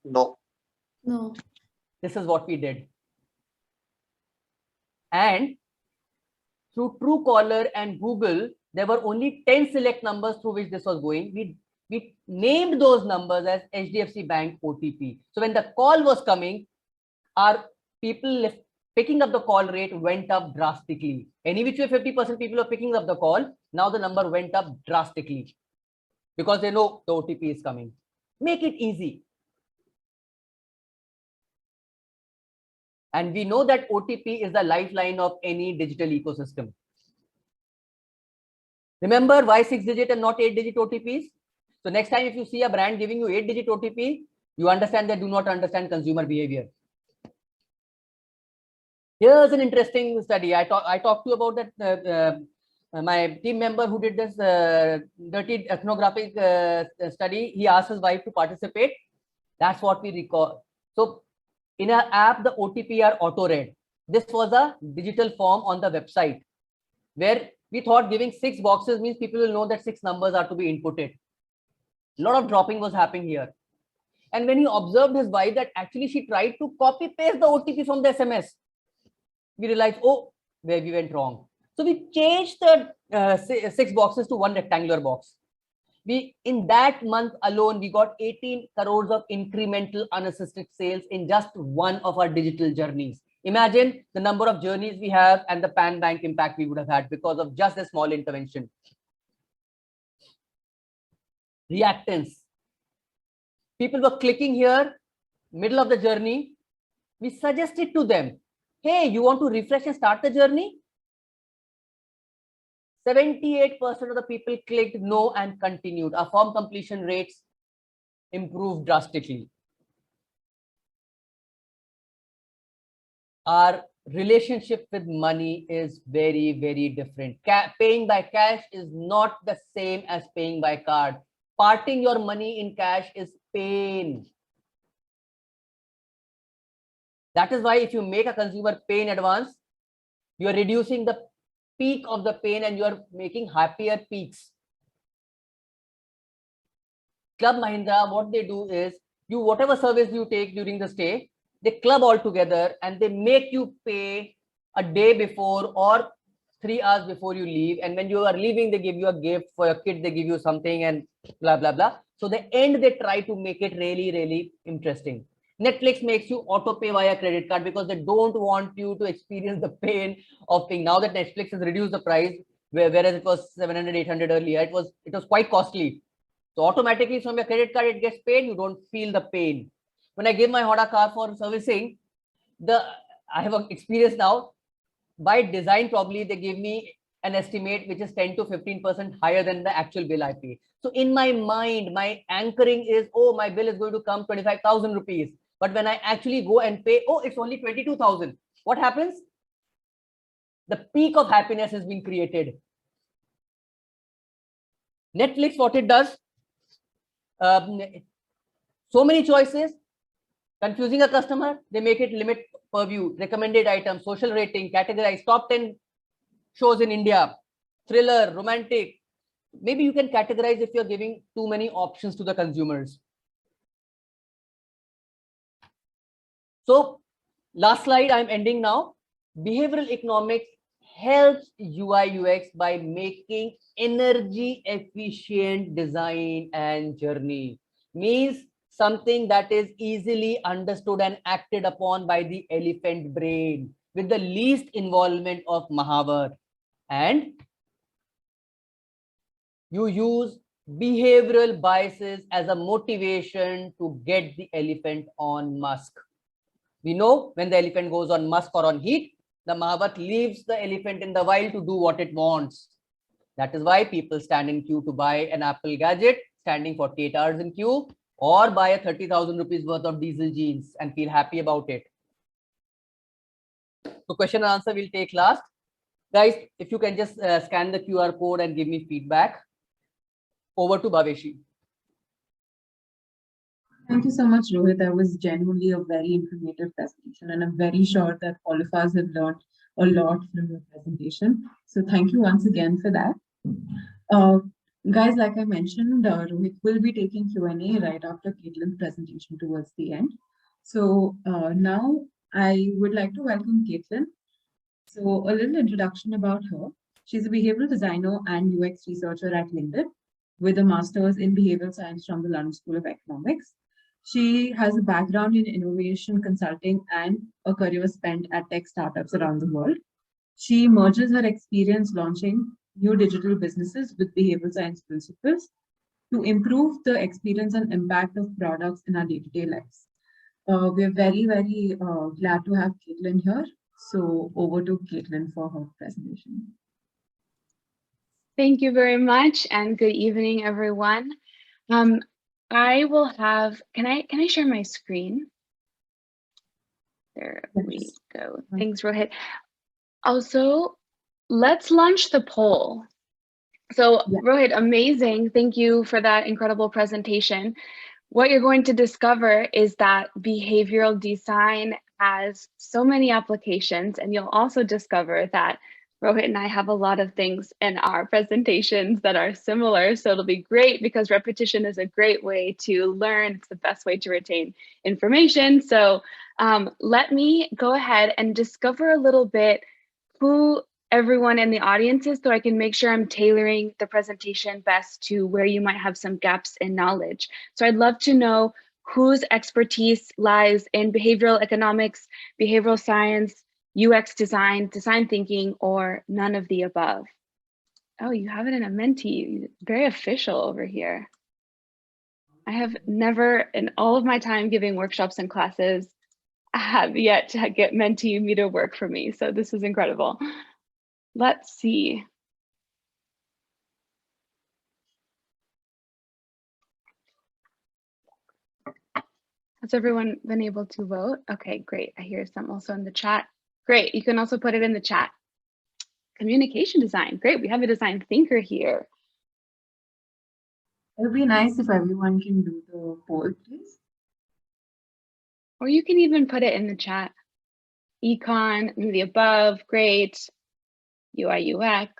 No. No. This is what we did. And through Truecaller and Google, there were only 10 select numbers through which this was going. We named those numbers as HDFC Bank OTP. So when the call was coming, our people picking up the call rate went up drastically. Any which way 50% people are picking up the call. Now the number went up drastically because they know the OTP is coming. Make it easy. And we know that OTP is the lifeline of any digital ecosystem. Remember why 6-digit and not 8-digit OTPs? So next time if you see a brand giving you 8-digit OTP, you understand they do not understand consumer behavior. Here's an interesting study. I talked to you about that. My team member who did this dirty ethnographic study, he asked his wife to participate. That's what we recall. So in our app, the OTP are auto-read. This was a digital form on the website where we thought giving 6 boxes means people will know that 6 numbers are to be inputted. A lot of dropping was happening here. And when he observed his wife that actually she tried to copy paste the OTP from the SMS, we realized, oh, where we went wrong. So we changed the 6 boxes to 1 rectangular box. In that month alone, we got 18 crores of incremental unassisted sales in just one of our digital journeys. Imagine the number of journeys we have and the pan bank impact we would have had because of just a small intervention. Reactance. People were clicking here, middle of the journey. We suggested to them, hey, you want to refresh and start the journey? 78% of the people clicked no and continued. Our form completion rates improved drastically. Our relationship with money is very, very different. Paying by cash is not the same as paying by card. Parting your money in cash is pain. That is why if you make a consumer pay in advance, you are reducing the peak of the pain and you are making happier peaks. Club Mahindra, what they do is, whatever service you take during the stay, they club all together and they make you pay a day before or 3 hours before you leave. And when you are leaving, they give you a gift. For your kid, they give you something and blah, blah, blah. So the end, they try to make it really, really interesting. Netflix makes you auto pay via credit card because they don't want you to experience the pain of paying. Now that Netflix has reduced the price, whereas it was 700, 800 earlier, it was quite costly. So automatically from your credit card, it gets paid. You don't feel the pain. When I give my Honda car for servicing, I have an experience now. By design, probably they give me an estimate which is 10 to 15% higher than the actual bill I pay. So in my mind, my anchoring is, oh, my bill is going to come 25,000 rupees. But when I actually go and pay, oh, it's only 22,000. What happens? The peak of happiness has been created. Netflix, what it does, so many choices, confusing a customer, they make it limit per view, recommended items, social rating, categorize, top 10 shows in India, thriller, romantic. Maybe you can categorize if you're giving too many options to the consumers. So last slide, I'm ending now. Behavioral economics helps UI UX by making energy efficient design and journey. Means something that is easily understood and acted upon by the elephant brain with the least involvement of Mahavar. And you use behavioral biases as a motivation to get the elephant on musk. We know when the elephant goes on musk or on heat, the Mahavat leaves the elephant in the wild to do what it wants. That is why people stand in queue to buy an Apple gadget, standing 48 hours in queue, or buy a 30,000 rupees worth of diesel jeans and feel happy about it. So question and answer we'll take last. Guys, if you can just scan the QR code and give me feedback. Over to Bhaveshi. Thank you so much, Rohit. That was genuinely a very informative presentation, and I'm very sure that all of us have learned a lot from your presentation. So thank you once again for that. Guys, like I mentioned, Rohit will be taking Q&A right after Caitlin's presentation towards the end. So now I would like to welcome Caitlin. So a little introduction about her. She's a behavioral designer and UX researcher at LinkedIn with a master's in behavioral science from the London School of Economics. She has a background in innovation consulting and a career spent at tech startups around the world. She merges her experience launching new digital businesses with behavioral science principles to improve the experience and impact of products in our day-to-day lives. We're very, very glad to have Caitlin here. So over to Caitlin for her presentation. Thank you very much, and good evening, everyone. I will have, can I share my screen? There we go. Thanks, Rohit. Also, let's launch the poll. So Rohit, amazing. Thank you for that incredible presentation. What you're going to discover is that behavioral design has so many applications, and you'll also discover that Rohit and I have a lot of things in our presentations that are similar. So it'll be great because repetition is a great way to learn. It's the best way to retain information. So let me go ahead and discover a little bit who everyone in the audience is, so I can make sure I'm tailoring the presentation best to where you might have some gaps in knowledge. So I'd love to know whose expertise lies in behavioral economics, behavioral science, UX design, design thinking, or none of the above. Oh, you have it in a Menti. Very official over here. I have never, in all of my time giving workshops and classes, have yet to get Menti to work for me. So this is incredible. Let's see. Has everyone been able to vote? Okay, great. I hear some also in the chat. Great, you can also put it in the chat. Communication design, great. We have a design thinker here. It would be nice if everyone can do the poll, please. Or you can even put it in the chat. Econ, the above, great. UI, UX,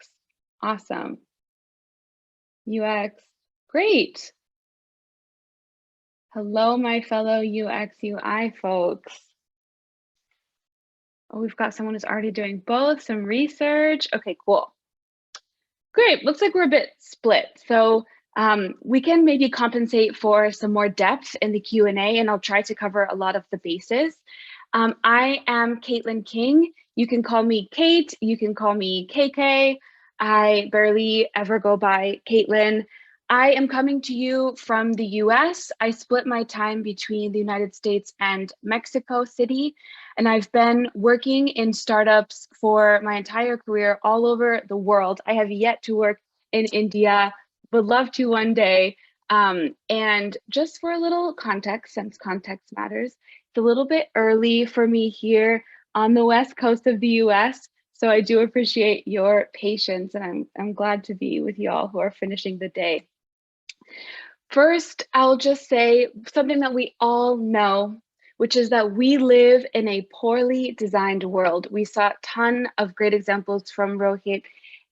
awesome. UX, great. Hello, my fellow UX, UI folks. Oh, we've got someone who's already doing both, some research. Okay, cool. Great, looks like we're a bit split. So we can maybe compensate for some more depth in the Q&A, and I'll try to cover a lot of the bases. I am Caitlin King. You can call me Kate, you can call me KK. I barely ever go by Caitlin. I am coming to you from the US. I split my time between the United States and Mexico City, and I've been working in startups for my entire career all over the world. I have yet to work in India, would love to one day. And just for a little context, since context matters, it's a little bit early for me here on the West Coast of the US. So I do appreciate your patience, and I'm glad to be with you all who are finishing the day. First, I'll just say something that we all know, which is that we live in a poorly designed world. We saw a ton of great examples from Rohit,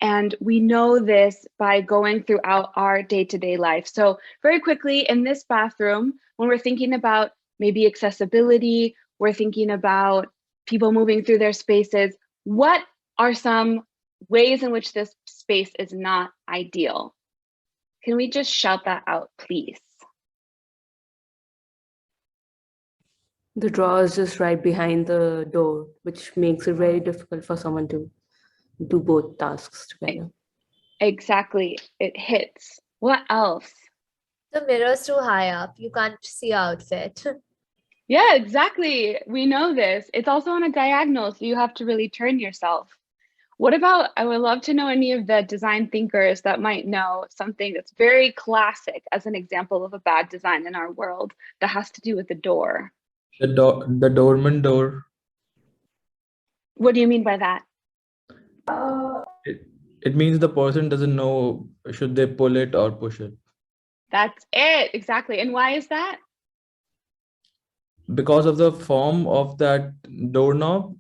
and we know this by going throughout our day-to-day life. So very quickly, in this bathroom, when we're thinking about maybe accessibility, we're thinking about people moving through their spaces, what are some ways in which this space is not ideal? Can we just shout that out, please? The drawer is just right behind the door, which makes it very difficult for someone to do both tasks together. Exactly, it hits. What else? The mirror's too high up. You can't see your outfit. Yeah, exactly. We know this. It's also on a diagonal, so you have to really turn yourself. What about, I would love to know any of the design thinkers that might know something that's very classic as an example of a bad design in our world that has to do with the door. The doorman door. What do you mean by that? It means the person doesn't know should they pull it or push it. That's it, exactly. And why is that? Because of the form of that doorknob,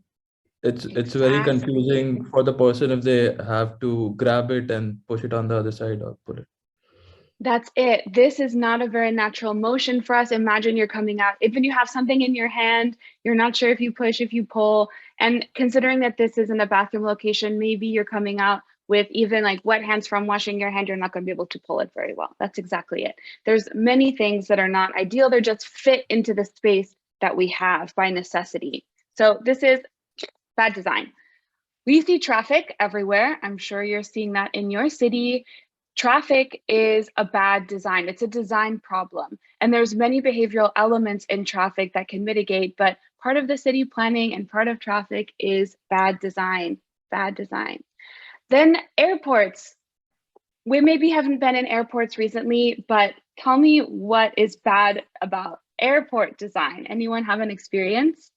it's very confusing for the person if they have to grab it and push it on the other side or pull it. That's it. This is not a very natural motion for us. Imagine you're coming out, even you have something in your hand, you're not sure if you push, if you pull. And considering that this isn't a bathroom location, maybe you're coming out with even like wet hands from washing your hand, you're not going to be able to pull it very well. That's exactly it. There's many things that are not ideal. They're just fit into the space that we have by necessity. So this is bad design. We see traffic everywhere. I'm sure you're seeing that in your city. Traffic is a bad design. It's a design problem. And there's many behavioral elements in traffic that can mitigate, but part of the city planning and part of traffic is bad design, bad design. Then airports. We maybe haven't been in airports recently, but tell me what is bad about airport design. Anyone have an experience?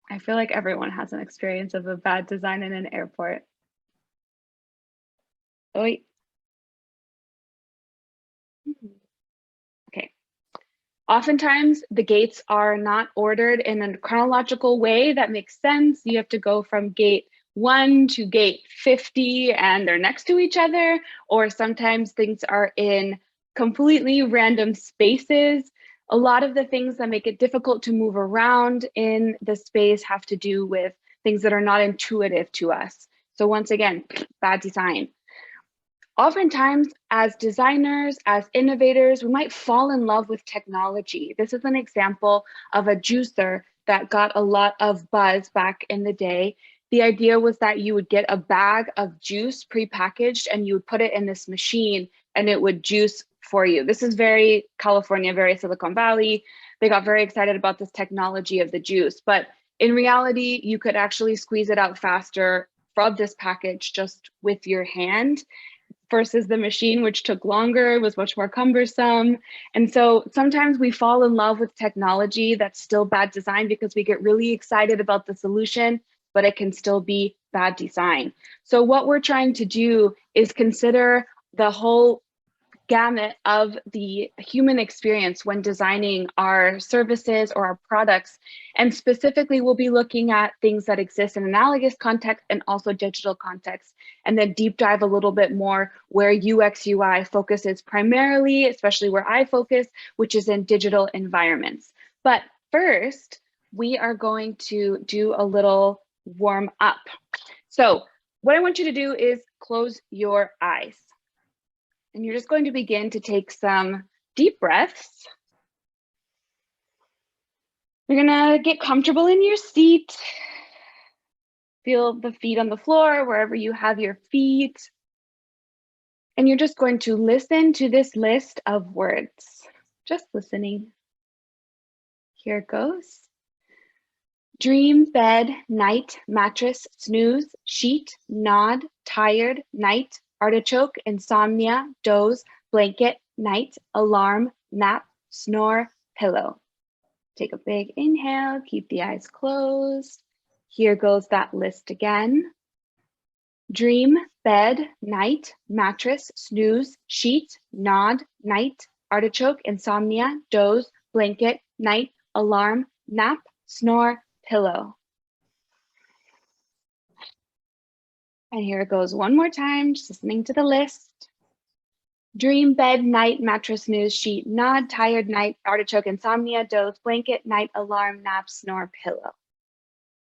I feel like everyone has an experience of a bad design in an airport. Oi. Okay. Oftentimes, the gates are not ordered in a chronological way that makes sense. You have to go from gate 1 to gate 50 and they're next to each other, or sometimes things are in completely random spaces. A lot of the things that make it difficult to move around in the space have to do with things that are not intuitive to us. So once again, bad design. Oftentimes, as designers, as innovators, we might fall in love with technology. This is an example of a juicer that got a lot of buzz back in the day. The idea was that you would get a bag of juice prepackaged and you would put it in this machine and it would juice for you. This is very California, very Silicon Valley. They got very excited about this technology of the juice, but in reality, you could actually squeeze it out faster from this package just with your hand versus the machine, which took longer, was much more cumbersome. And so sometimes we fall in love with technology that's still bad design because we get really excited about the solution, but it can still be bad design. So what we're trying to do is consider the whole gamut of the human experience when designing our services or our products. And specifically, we'll be looking at things that exist in analogous context and also digital context, and then deep dive a little bit more where UX UI focuses primarily, especially where I focus, which is in digital environments. But first, we are going to do a little warm up. So what I want you to do is close your eyes. And you're just going to begin to take some deep breaths. You're gonna get comfortable in your seat. Feel the feet on the floor, wherever you have your feet. And you're just going to listen to this list of words. Just listening. Here it goes. Dream, bed, night, mattress, snooze, sheet, nod, tired, night, artichoke, insomnia, doze, blanket, night, alarm, nap, snore, pillow. Take a big inhale, keep the eyes closed. Here goes that list again. Dream, bed, night, mattress, snooze, sheet, nod, night, artichoke, insomnia, doze, blanket, night, alarm, nap, snore, pillow. And here it goes one more time, just listening to the list. Dream, bed, night, mattress, snooze, sheet, nod, tired, night, artichoke, insomnia, doze, blanket, night, alarm, nap, snore, pillow.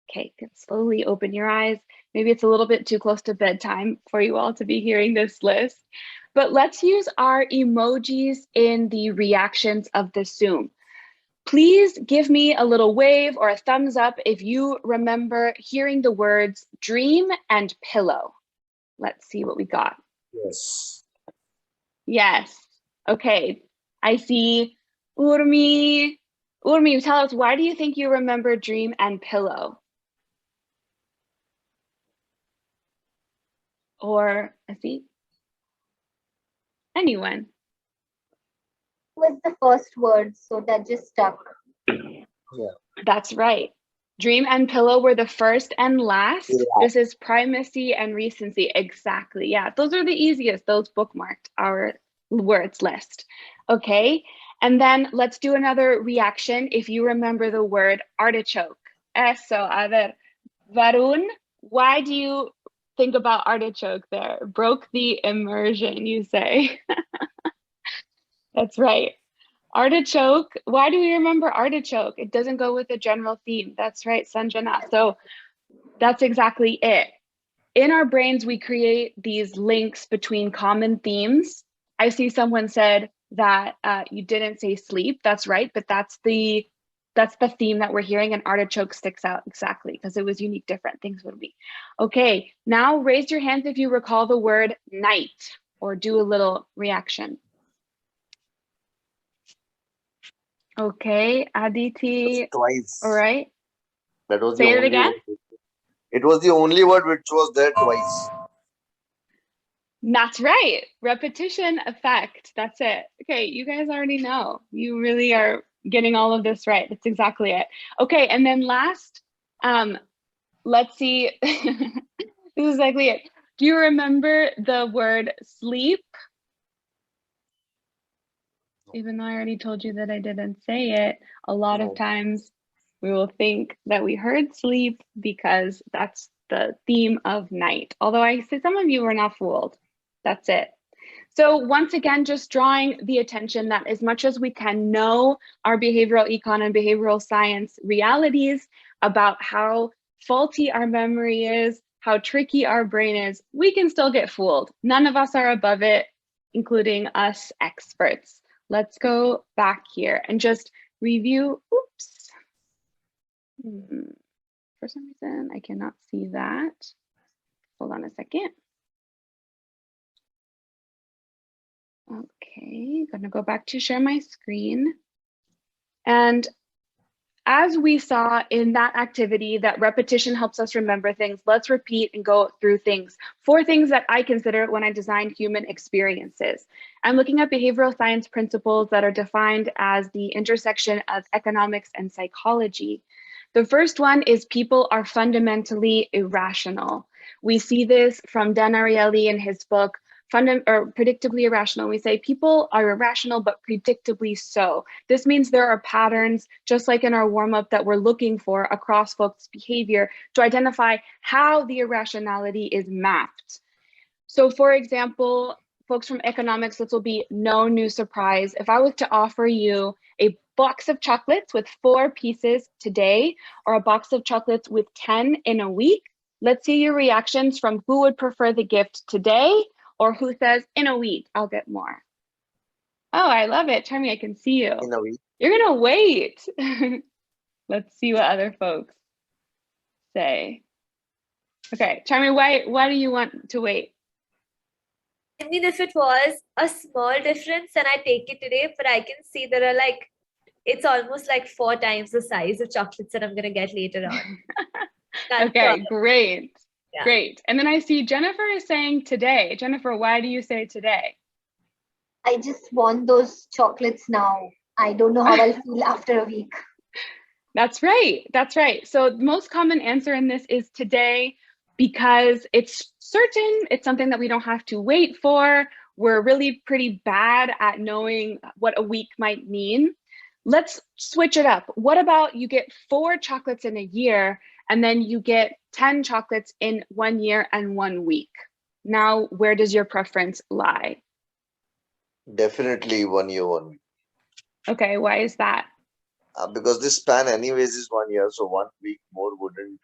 Okay, you can slowly open your eyes. Maybe it's a little bit too close to bedtime for you all to be hearing this list, but let's use our emojis in the reactions of the Zoom. Please give me a little wave or a thumbs up if you remember hearing the words dream and pillow. Let's see what we got. Yes. Yes. Okay. I see Urmi. Urmi, tell us, why do you think you remember dream and pillow? Or I see anyone? Was the first word, so that just stuck. Yeah. That's right. Dream and pillow were the first and last. Yeah. This is primacy and recency. Exactly. Yeah, those are the easiest. Those bookmarked our words list. Okay. And then let's do another reaction. If you remember the word artichoke. Eso, a ver. Varun, why do you think about artichoke there? Broke the immersion, you say. That's right. Artichoke. Why do we remember artichoke? It doesn't go with the general theme. That's right, Sanjana. So that's exactly it. In our brains, we create these links between common themes. I see someone said that you didn't say sleep. That's right, but that's the theme that we're hearing, and artichoke sticks out exactly because it was unique, different things would be. Okay, now raise your hands if you recall the word night or do a little reaction. Okay, Aditi. Twice. All right. That was Say it again. It was the only word which was there twice. That's right. Repetition effect. That's it. Okay, you guys already know. You really are getting all of this right. That's exactly it. Okay, and then last, let's see. This is exactly it. Do you remember the word sleep? Even though I already told you that I didn't say it, a lot of times we will think that we heard sleep because that's the theme of night. Although I say some of you were not fooled. That's it. So once again, just drawing the attention that as much as we can know our behavioral econ and behavioral science realities about how faulty our memory is, how tricky our brain is, we can still get fooled. None of us are above it, including us experts. Let's go back here and just review. Oops. For some reason, I cannot see that. Hold on a second. Okay, gonna go back to share my screen. And as we saw in that activity, that repetition helps us remember things. Let's repeat and go through things. 4 things that I consider when I design human experiences. I'm looking at behavioral science principles that are defined as the intersection of economics and psychology. The first one is people are fundamentally irrational. We see this from Dan Ariely in his book, predictably irrational. We say people are irrational, but predictably so. This means there are patterns, just like in our warm-up, that we're looking for across folks' behavior to identify how the irrationality is mapped. So for example, folks from economics, this will be no new surprise. If I was to offer you a box of chocolates with 4 pieces today, or a box of chocolates with 10 in a week, let's see your reactions from who would prefer the gift today, or who says, in a week, I'll get more. Oh, I love it. Charmy, I can see you. In a week. You're gonna wait. Let's see what other folks say. Okay, Charmy, why do you want to wait? I mean, if it was a small difference, then I take it today, but I can see there are like, it's almost like 4 times the size of chocolates that I'm gonna get later on. Okay, great. Yeah. Great. And then I see Jennifer is saying today. Jennifer, why do you say today? I just want those chocolates now. I don't know how I'll feel after a week. That's right. That's right. So the most common answer in this is today, because it's certain, it's something that we don't have to wait for. We're really pretty bad at knowing what a week might mean. Let's switch it up. What about you get 4 chocolates in a year, and then you get 10 chocolates in 1 year and 1 week? Now, where does your preference lie? Definitely 1 year, 1 week. Okay, why is that? Because this span anyways is 1 year, so 1 week more wouldn't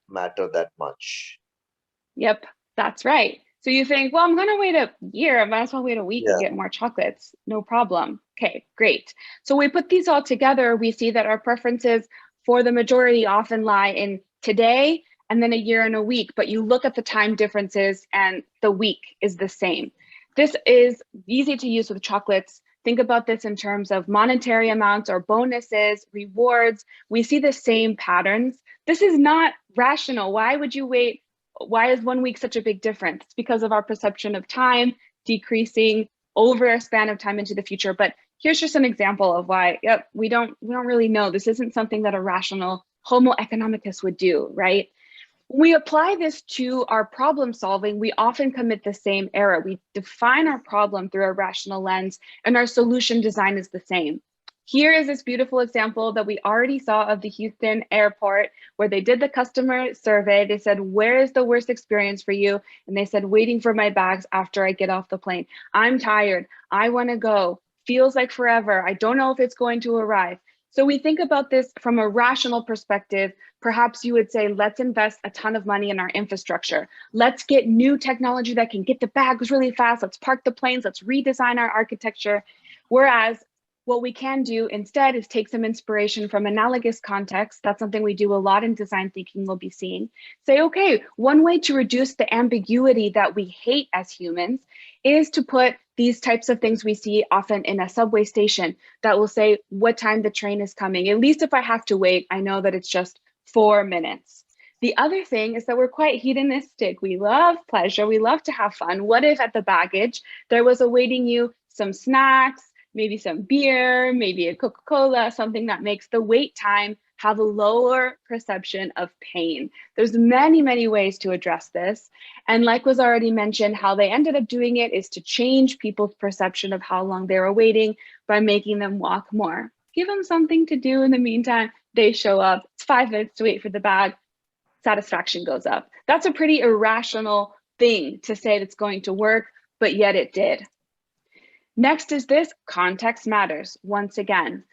matter that much. Yep, that's right. So you think, well, I'm gonna wait a year, I might as well wait a week and get more chocolates, no problem. Okay, great. So we put these all together, we see that our preferences for the majority often lie in today and then a year and a week, but you look at the time differences and the week is the same. This is easy to use with chocolates. Think about this in terms of monetary amounts or bonuses, rewards. We see the same patterns. This is not rational. Why would you wait? Why is 1 week such a big difference? It's because of our perception of time decreasing over a span of time into the future. But here's just an example of why, yep, we don't really know. This isn't something that a rational Homo economicus would do, right? When we apply this to our problem solving, we often commit the same error. We define our problem through a rational lens, and our solution design is the same. Here is this beautiful example that we already saw of the Houston airport, where they did the customer survey. They said, where is the worst experience for you? And they said, waiting for my bags after I get off the plane. I'm tired. I want to go. Feels like forever. I don't know if it's going to arrive. So we think about this from a rational perspective. Perhaps you would say, let's invest a ton of money in our infrastructure. Let's get new technology that can get the bags really fast. Let's park the planes. Let's redesign our architecture. Whereas what we can do instead is take some inspiration from analogous contexts. That's something we do a lot in design thinking, we'll be seeing. Say, okay, one way to reduce the ambiguity that we hate as humans is to put these types of things we see often in a subway station that will say what time the train is coming. At least if I have to wait, I know that it's just 4 minutes. The other thing is that we're quite hedonistic. We love pleasure. We love to have fun. What if at the baggage, there was awaiting you some snacks, maybe some beer, maybe a Coca-Cola, something that makes the wait time have a lower perception of pain. There's many, many ways to address this. And like was already mentioned, how they ended up doing it is to change people's perception of how long they were waiting by making them walk more. Give them something to do in the meantime. They show up, it's 5 minutes to wait for the bag, satisfaction goes up. That's a pretty irrational thing to say that's going to work, but yet it did. Next is this, context matters. Once again,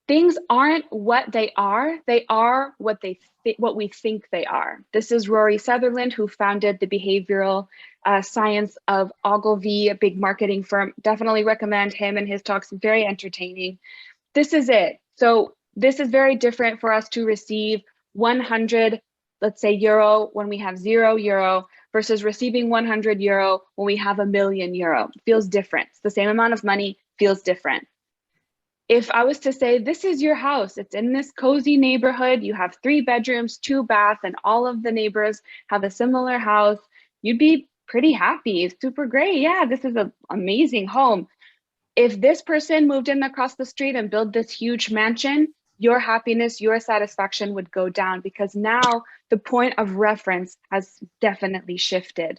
things aren't what they are what we think they are. This is Rory Sutherland, who founded the behavioral science of Ogilvy, a big marketing firm. Definitely recommend him and his talks, very entertaining. This is it. So this is very different for us to receive 100, let's say euro, when we have €0 versus receiving 100 euro when we have €1,000,000. It feels different. It's the same amount of money, feels different. If I was to say, this is your house, it's in this cozy neighborhood, you have 3 bedrooms, 2 baths, and all of the neighbors have a similar house, you'd be pretty happy. It's super great. Yeah, this is an amazing home. If this person moved in across the street and built this huge mansion, your happiness, your satisfaction would go down, because now the point of reference has definitely shifted.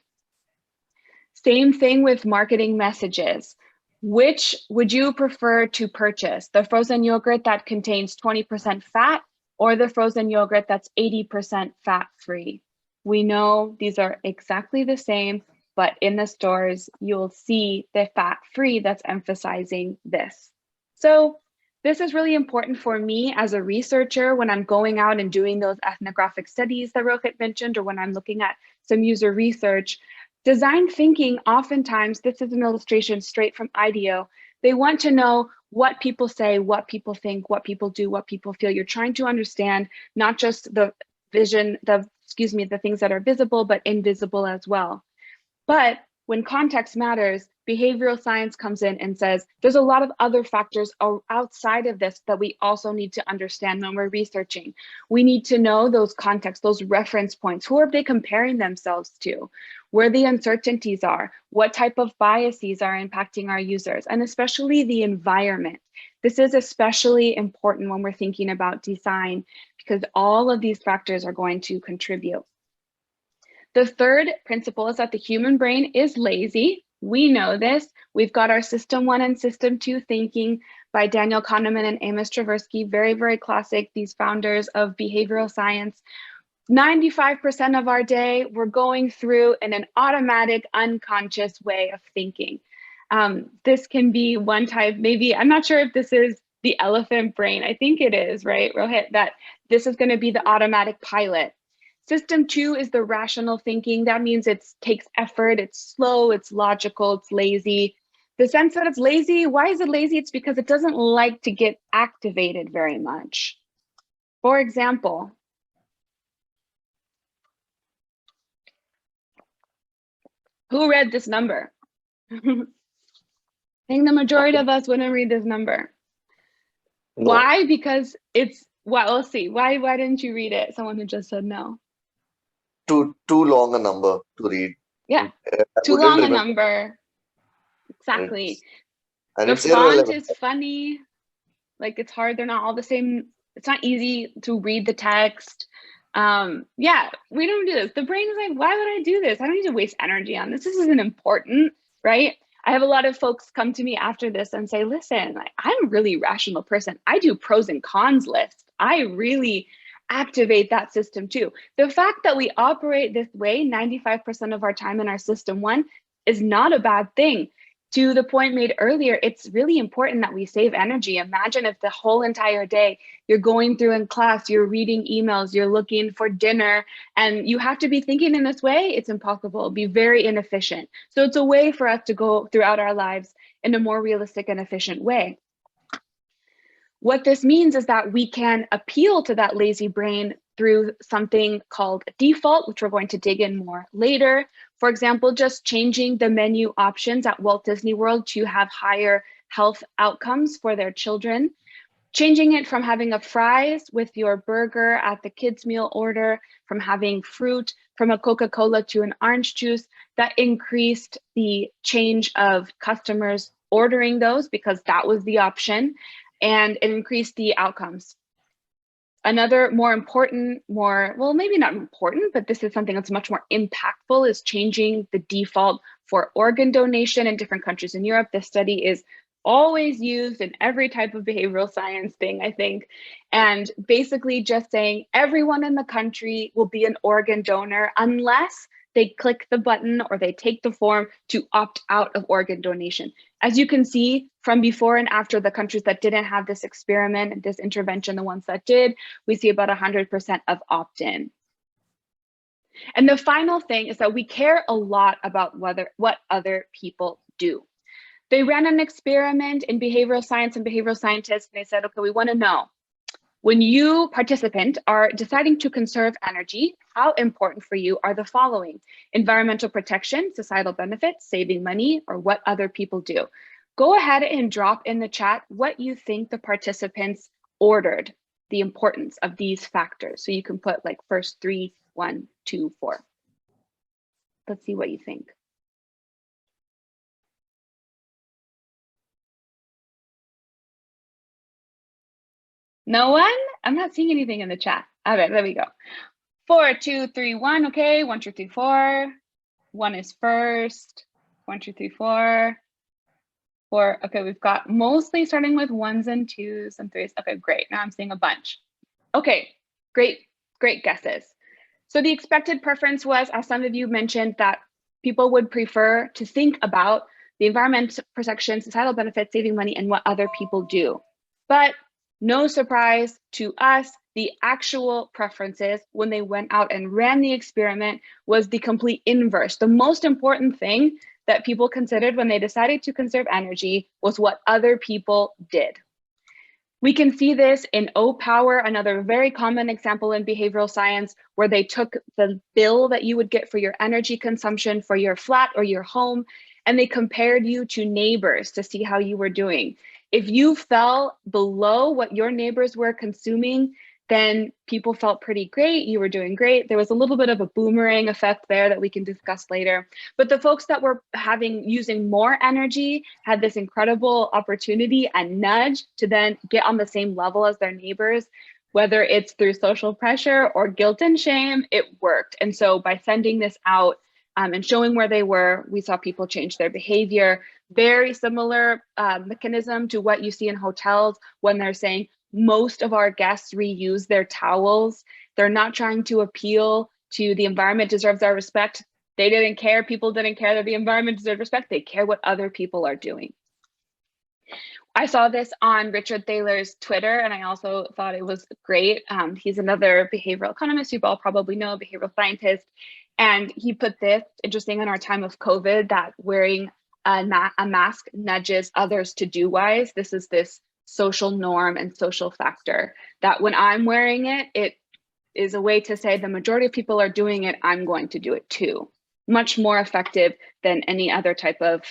Same thing with marketing messages. Which would you prefer to purchase? The frozen yogurt that contains 20% fat or the frozen yogurt that's 80% fat-free? We know these are exactly the same, but in the stores, you'll see the fat-free that's emphasizing this. So this is really important for me as a researcher when I'm going out and doing those ethnographic studies that Rohit mentioned, or when I'm looking at some user research. Design thinking, oftentimes, this is an illustration straight from IDEO. They want to know what people say, what people think, what people do, what people feel. You're trying to understand not just the vision, the things that are visible, but invisible as well. But when context matters, behavioral science comes in and says, there's a lot of other factors outside of this that we also need to understand when we're researching. We need to know those contexts, those reference points. Who are they comparing themselves to? Where the uncertainties are, what type of biases are impacting our users, and especially the environment. This is especially important when we're thinking about design, because all of these factors are going to contribute. The third principle is that the human brain is lazy. We know this. We've got our System 1 and System 2 thinking by Daniel Kahneman and Amos Tversky, very, very classic, these founders of behavioral science. 95% of our day, we're going through in an automatic, unconscious way of thinking. This can be one type, maybe, I'm not sure if this is the elephant brain. I think it is, right, Rohit, that this is going to be the automatic pilot. System 2 is the rational thinking. That means it takes effort, it's slow, it's logical, it's lazy. The sense that it's lazy, why is it lazy? It's because it doesn't like to get activated very much. For example, who read this number? I think the majority of us wouldn't read this number. No. Why? Because it's, well, let's see. Why didn't you read it? Someone who just said no. Too long a number to read. Yeah, too long a number. Exactly. The font is funny. Like, it's hard. They're not all the same. It's not easy to read the text. Yeah, we don't do this. The brain is like, why would I do this? I don't need to waste energy on this. This isn't important, right? I have a lot of folks come to me after this and say, listen, I'm a really rational person. I do pros and cons lists. I really activate that system too. The fact that we operate this way 95% of our time in our System 1 is not a bad thing. To the point made earlier, it's really important that we save energy. Imagine if the whole entire day you're going through in class, you're reading emails, you're looking for dinner, and you have to be thinking in this way. It's impossible. It'll be very inefficient. So it's a way for us to go throughout our lives in a more realistic and efficient way. What this means is that we can appeal to that lazy brain through something called default, which we're going to dig in more later. For example, just changing the menu options at Walt Disney World to have higher health outcomes for their children. Changing it from having a fries with your burger at the kids' meal order, from having fruit, from a Coca-Cola to an orange juice, that increased the change of customers ordering those because that was the option, and it increased the outcomes. Another more important, well, maybe not important, but this is something that's much more impactful, is changing the default for organ donation in different countries in Europe. This study is always used in every type of behavioral science thing, I think. And basically just saying everyone in the country will be an organ donor unless they click the button or they take the form to opt out of organ donation. As you can see from before and after, the countries that didn't have this experiment, this intervention, the ones that did, we see about 100% of opt-in. And the final thing is that we care a lot about what other people do. They ran an experiment in behavioral science and behavioral scientists, and they said, okay, we want to know, when you, participant, are deciding to conserve energy, how important for you are the following: environmental protection, societal benefits, saving money, or what other people do? Go ahead and drop in the chat what you think the participants ordered, the importance of these factors. So you can put like first 3, 1, 2, 4. Let's see what you think. No one? I'm not seeing anything in the chat. All right, there we go. 4, 2, 3, 1. Okay, 1, 2, 3, 4. 1 is first. 1, 2, 3, 4. 4. Okay, we've got mostly starting with 1s and 2s and 3s. Okay, great. Now I'm seeing a bunch. Okay, great guesses. So the expected preference was, as some of you mentioned, that people would prefer to think about the environment protection, societal benefits, saving money, and what other people do. But no surprise to us, the actual preferences when they went out and ran the experiment was the complete inverse. The most important thing that people considered when they decided to conserve energy was what other people did. We can see this in O-Power, another very common example in behavioral science, where they took the bill that you would get for your energy consumption for your flat or your home, and they compared you to neighbors to see how you were doing. If you fell below what your neighbors were consuming, then people felt pretty great, you were doing great. There was a little bit of a boomerang effect there that we can discuss later. But the folks that were using more energy had this incredible opportunity and nudge to then get on the same level as their neighbors, whether it's through social pressure or guilt and shame, it worked. And so by sending this out and showing where they were, we saw people change their behavior. Very similar mechanism to what you see in hotels when they're saying, most of our guests reuse their towels. They're not trying to appeal to the environment deserves our respect. They didn't care, people didn't care that the environment deserved respect. They care what other people are doing. I saw this on Richard Thaler's Twitter, and I also thought it was great. He's another behavioral economist you all probably know, behavioral scientist. And he put this, interesting in our time of COVID, that wearing a mask nudges others to do wise. This is this social norm and social factor that when I'm wearing it, it is a way to say the majority of people are doing it, I'm going to do it too. Much more effective than any other type of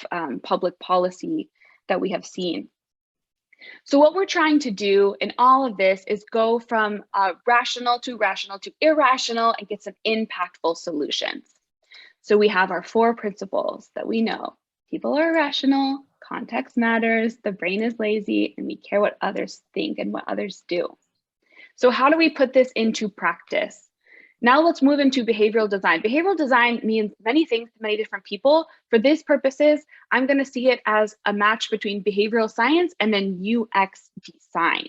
public policy that we have seen. So what we're trying to do in all of this is go from rational to irrational and get some impactful solutions. So we have our 4 principles that we know. People are irrational, context matters, the brain is lazy, and we care what others think and what others do. So how do we put this into practice? Now let's move into behavioral design. Behavioral design means many things to many different people. For these purposes, I'm going to see it as a match between behavioral science and then UX design.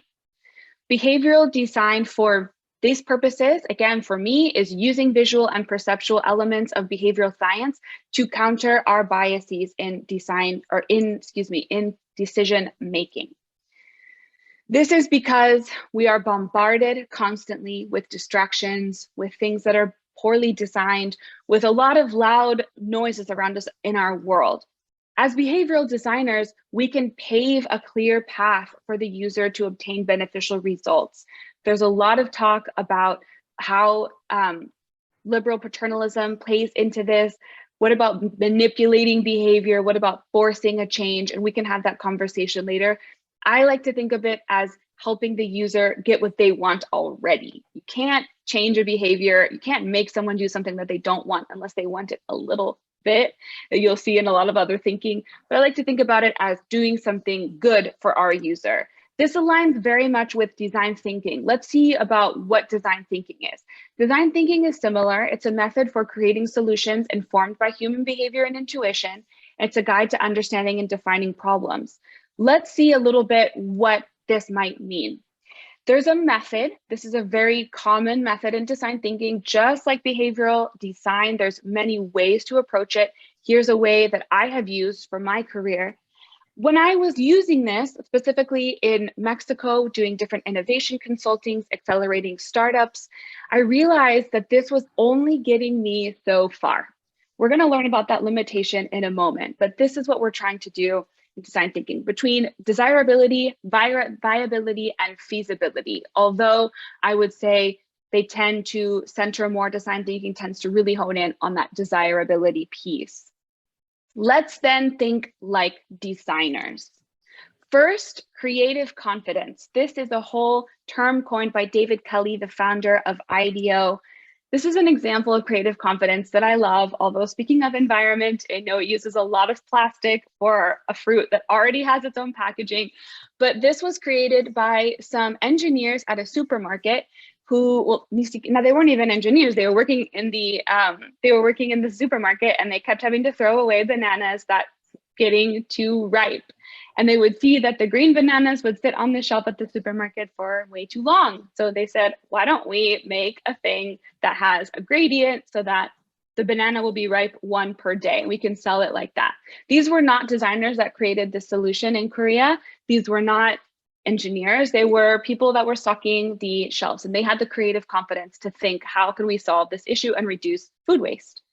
Behavioral design for these purposes, again, for me, is using visual and perceptual elements of behavioral science to counter our biases in design or in decision making. This is because we are bombarded constantly with distractions, with things that are poorly designed, with a lot of loud noises around us in our world. As behavioral designers, we can pave a clear path for the user to obtain beneficial results. There's a lot of talk about how liberal paternalism plays into this. What about manipulating behavior? What about forcing a change? And we can have that conversation later. I like to think of it as helping the user get what they want already. You can't change a behavior. You can't make someone do something that they don't want unless they want it a little bit, that you'll see in a lot of other thinking. But I like to think about it as doing something good for our user. This aligns very much with design thinking. Let's see about what design thinking is. Design thinking is similar. It's a method for creating solutions informed by human behavior and intuition. It's a guide to understanding and defining problems. Let's see a little bit what this might mean. There's a method. This is a very common method in design thinking. Just like behavioral design, there's many ways to approach it. Here's a way that I have used for my career. When I was using this, specifically in Mexico, doing different innovation consultings, accelerating startups, I realized that this was only getting me so far. We're going to learn about that limitation in a moment, but this is what we're trying to do in design thinking, between desirability, viability, and feasibility. Although I would say they tend to center more, design thinking tends to really hone in on that desirability piece. Let's then think like designers. First, creative confidence. This is a whole term coined by David Kelly, the founder of IDEO. This is an example of creative confidence that I love, although speaking of environment, I know it uses a lot of plastic for a fruit that already has its own packaging, but this was created by some engineers at a supermarket who, well, now they weren't even engineers. They were working in the supermarket, and they kept having to throw away bananas that getting too ripe. And they would see that the green bananas would sit on the shelf at the supermarket for way too long. So they said, why don't we make a thing that has a gradient so that the banana will be ripe 1 per day. We can sell it like that. These were not designers that created this solution in Korea. These were not engineers. They were people that were stocking the shelves, and they had the creative competence to think, how can we solve this issue and reduce food waste?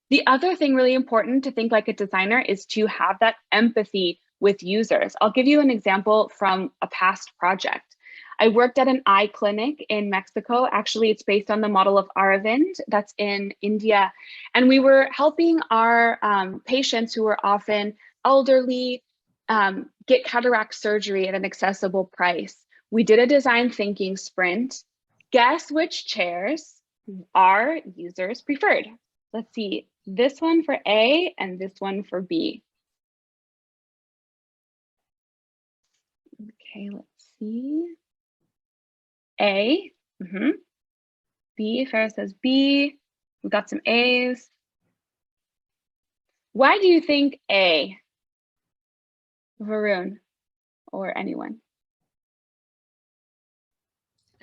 The other thing really important to think like a designer is to have that empathy with users. I'll give you an example from a past project. I worked at an eye clinic in Mexico. Actually, it's based on the model of IBEN that's in India. And we were helping our patients who were often elderly get cataract surgery at an accessible price. We did a design thinking sprint. Guess which chairs our users preferred? Let's see, this one for A and this one for B. Okay, let's see. A, B, Farah says B. We got some A's. Why do you think A? Varun or anyone?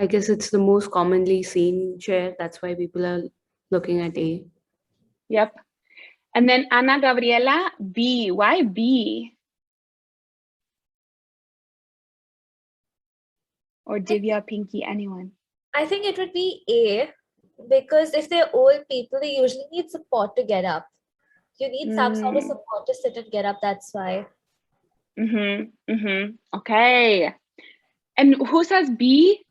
I guess it's the most commonly seen chair. That's why people are looking at A. Yep. And then Ana Gabriela, B. Why B? Or Divya, Pinky, anyone? I think it would be A, because if they're old people, they usually need support to get up. You need some sort of support to sit and get up, that's why. Okay. And who says B?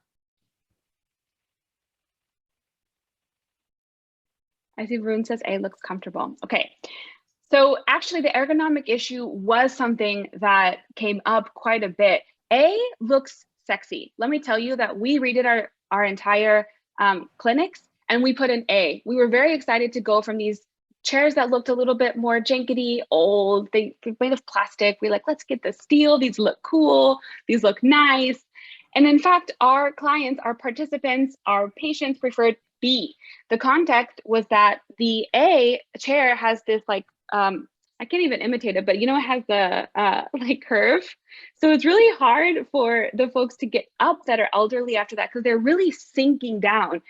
I see Varun says A looks comfortable. Okay. So actually the ergonomic issue was something that came up quite a bit. A looks sexy. Let me tell you that we redid our entire clinics and we put an A. We were very excited to go from these chairs that looked a little bit more jankety, old, they made of plastic. We let's get the steel. These look cool. These look nice. And in fact, our clients, our participants, our patients preferred B. The context was that the A chair has this I can't even imitate it, but you know, it has the curve. So it's really hard for the folks to get up that are elderly after that because they're really sinking down.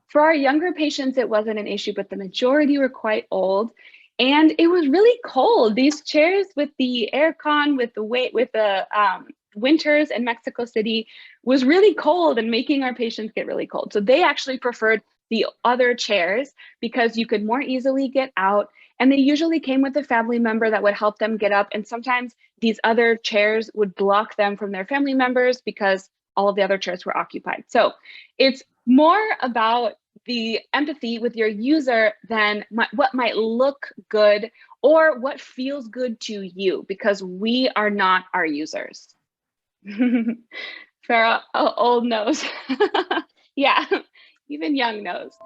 For our younger patients, it wasn't an issue, but the majority were quite old. And it was really cold. These chairs with the aircon, with the winters in Mexico City was really cold and making our patients get really cold. So they actually preferred the other chairs because you could more easily get out. And they usually came with a family member that would help them get up. And sometimes these other chairs would block them from their family members because all of the other chairs were occupied. So it's more about the empathy with your user than what might look good or what feels good to you, because we are not our users. Farah, old knows. Yeah, even young knows.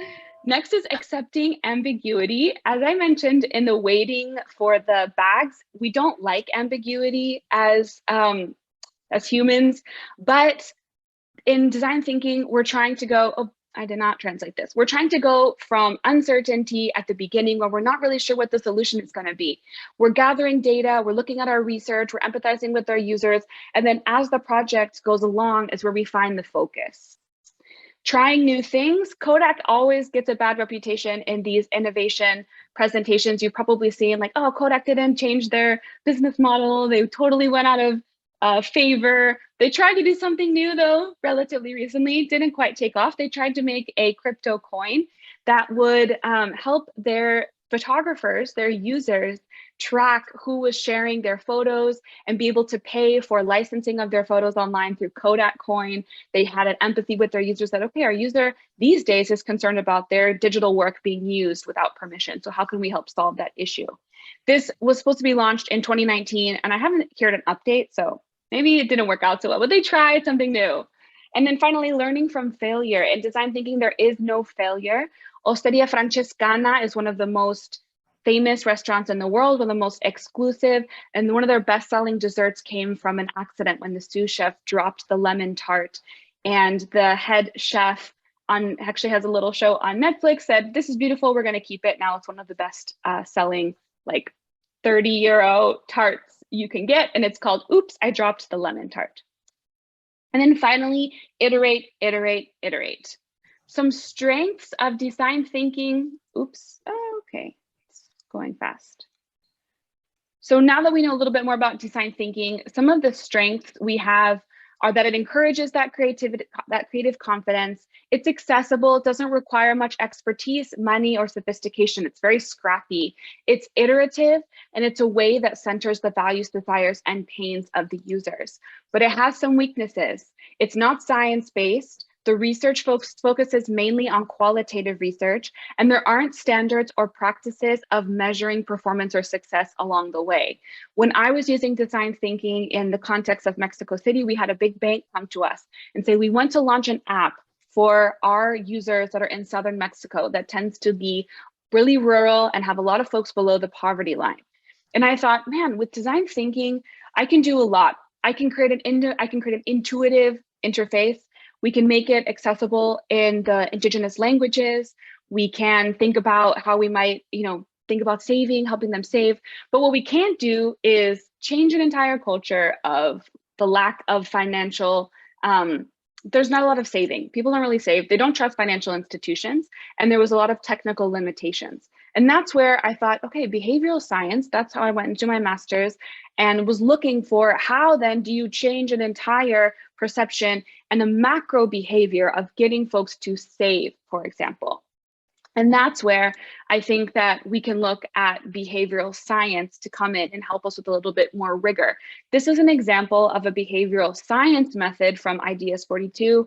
Next is accepting ambiguity. As I mentioned in the waiting for the bags, we don't like ambiguity as humans, but in design thinking, we're trying to go, oh, I did not translate this. We're trying to go from uncertainty at the beginning where we're not really sure what the solution is going to be. We're gathering data, we're looking at our research, we're empathizing with our users, and then as the project goes along is where we find the focus. Trying new things. Kodak always gets a bad reputation in these innovation presentations. You've probably seen oh, Kodak didn't change their business model. They totally went out of favor. They tried to do something new though, relatively recently, didn't quite take off. They tried to make a crypto coin that would help their photographers, their users, track who was sharing their photos and be able to pay for licensing of their photos online through Kodak coin. They had an empathy with their users that, okay, our user these days is concerned about their digital work being used without permission. So how can we help solve that issue? This was supposed to be launched in 2019 and I haven't heard an update. So maybe it didn't work out so well, but they tried something new. And then finally, learning from failure. In design thinking, there is no failure. Osteria Francescana is one of the most famous restaurants in the world, one of the most exclusive, and one of their best-selling desserts came from an accident when the sous chef dropped the lemon tart and the head chef actually has a little show on Netflix, said, this is beautiful, we're going to keep it. Now it's one of the best selling like 30 € tarts you can get. And it's called, Oops, I Dropped the Lemon Tart. And then finally, iterate, iterate, iterate. Some strengths of design thinking. Oops, okay, it's going fast. So now that we know a little bit more about design thinking, some of the strengths we have are that it encourages that creativity, that creative confidence. It's accessible, it doesn't require much expertise, money, or sophistication. It's very scrappy. It's iterative, and it's a way that centers the values, desires, and pains of the users. But it has some weaknesses. It's not science-based. The research focuses mainly on qualitative research, and there aren't standards or practices of measuring performance or success along the way. When I was using design thinking in the context of Mexico City, we had a big bank come to us and say, we want to launch an app for our users that are in southern Mexico that tends to be really rural and have a lot of folks below the poverty line. And I thought, man, with design thinking, I can do a lot. I can create an intuitive interface. We can make it accessible in the indigenous languages. We can think about how we might, think about saving, helping them save. But what we can't do is change an entire culture of the lack of financial, there's not a lot of saving. People don't really save. They don't trust financial institutions. And there was a lot of technical limitations. And that's where I thought, okay, behavioral science, that's how I went into my master's and was looking for how then do you change an entire perception and the macro behavior of getting folks to save, for example. And that's where I think that we can look at behavioral science to come in and help us with a little bit more rigor. This is an example of a behavioral science method from Ideas 42.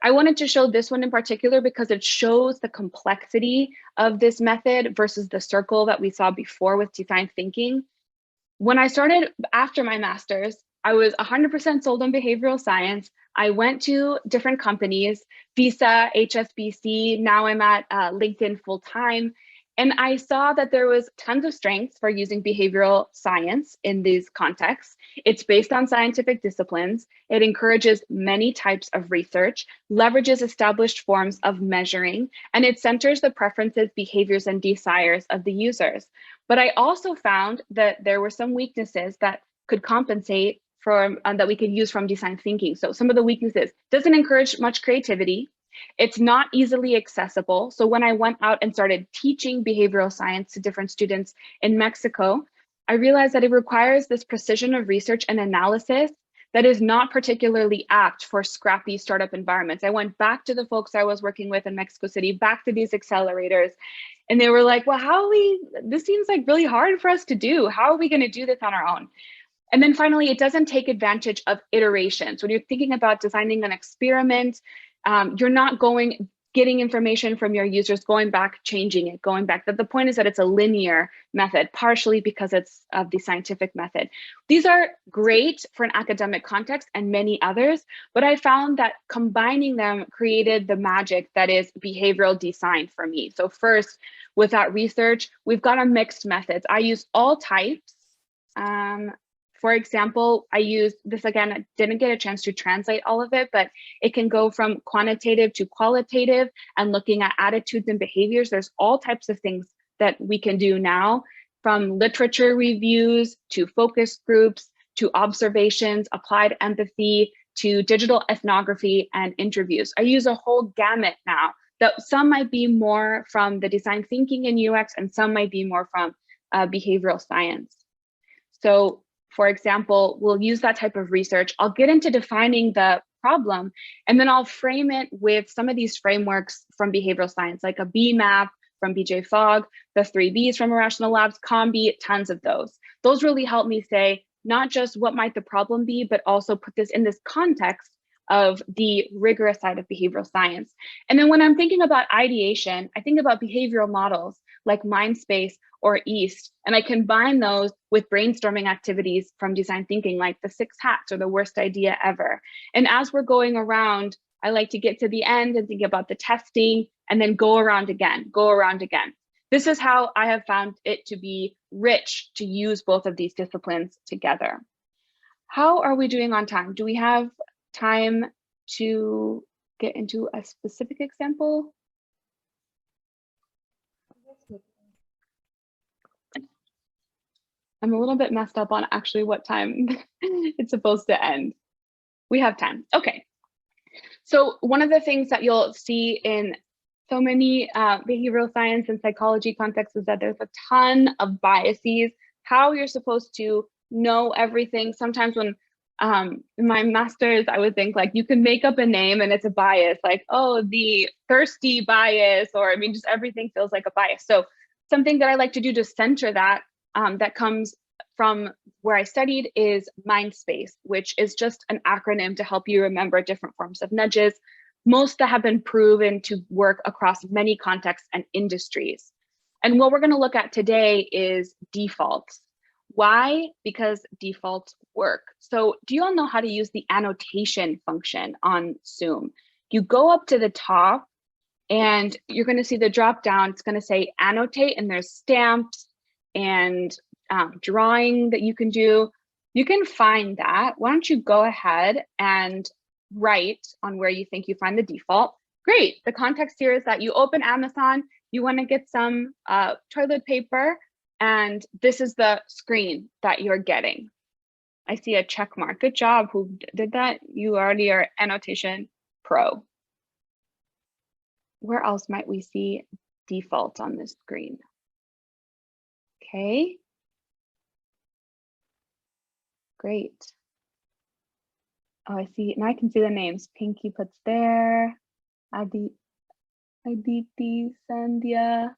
I wanted to show this one in particular because it shows the complexity of this method versus the circle that we saw before with design thinking. When I started after my master's, I was 100% sold on behavioral science. I went to different companies, Visa, HSBC, now I'm at LinkedIn full-time. And I saw that there was tons of strengths for using behavioral science in these contexts. It's based on scientific disciplines. It encourages many types of research, leverages established forms of measuring, and it centers the preferences, behaviors, and desires of the users. But I also found that there were some weaknesses that could compensate for that we could use from design thinking. So some of the weaknesses, doesn't encourage much creativity. It's not easily accessible. So when I went out and started teaching behavioral science to different students in Mexico, I realized that it requires this precision of research and analysis that is not particularly apt for scrappy startup environments. I went back to the folks I was working with in Mexico City, back to these accelerators, and they were like, well, this seems like really hard for us to do. How are we gonna do this on our own? And then finally, it doesn't take advantage of iterations. When you're thinking about designing an experiment, you're not getting information from your users, going back, changing it, going back. The point is that it's a linear method, partially because it's of the scientific method. These are great for an academic context and many others, but I found that combining them created the magic that is behavioral design for me. So first, with that research, we've got a mixed methods. I use all types. For example, I used this again, I didn't get a chance to translate all of it, but it can go from quantitative to qualitative and looking at attitudes and behaviors. There's all types of things that we can do now, from literature reviews to focus groups, to observations, applied empathy, to digital ethnography and interviews. I use a whole gamut now that some might be more from the design thinking in UX and some might be more from behavioral science. So for example, we'll use that type of research. I'll get into defining the problem, and then I'll frame it with some of these frameworks from behavioral science, like a B-map from BJ Fogg, the 3 Bs from Irrational Labs, COMBI, tons of those. Those really help me say, not just what might the problem be, but also put this in this context of the rigorous side of behavioral science. And then when I'm thinking about ideation, I think about behavioral models like Mindspace or East, and I combine those with brainstorming activities from design thinking, like the 6 hacks or the worst idea ever. And as we're going around, I like to get to the end and think about the testing and then go around again, go around again. This is how I have found it to be rich to use both of these disciplines together. How are we doing on time? Do we have time to get into a specific example. I'm a little bit messed up on actually what time it's supposed to end. We have time. Okay. So one of the things that you'll see in so many behavioral science and psychology contexts is that there's a ton of biases, how you're supposed to know everything. Sometimes when in my master's, I would think like you can make up a name and it's a bias, like, oh, the thirsty bias, or I mean, just everything feels like a bias. So something that I like to do to center that, that comes from where I studied is MindSpace, which is just an acronym to help you remember different forms of nudges, most that have been proven to work across many contexts and industries. And what we're going to look at today is defaults. Why? Because defaults work. So do you all know how to use the annotation function on Zoom? You go up to the top and you're going to see the drop down. It's going to say annotate, and there's stamps and drawing that you can do. You can find that. Why don't you go ahead and write on where you think you find the default. Great. The context here is that you open Amazon, you want to get some toilet paper, and this is the screen that you're getting. I see a check mark. Good job. Who did that? You already are annotation pro. Where else might we see default on this screen? Okay. Great. Oh, I see. Now I can see the names. Pinky puts there. Aditi, Sandhya.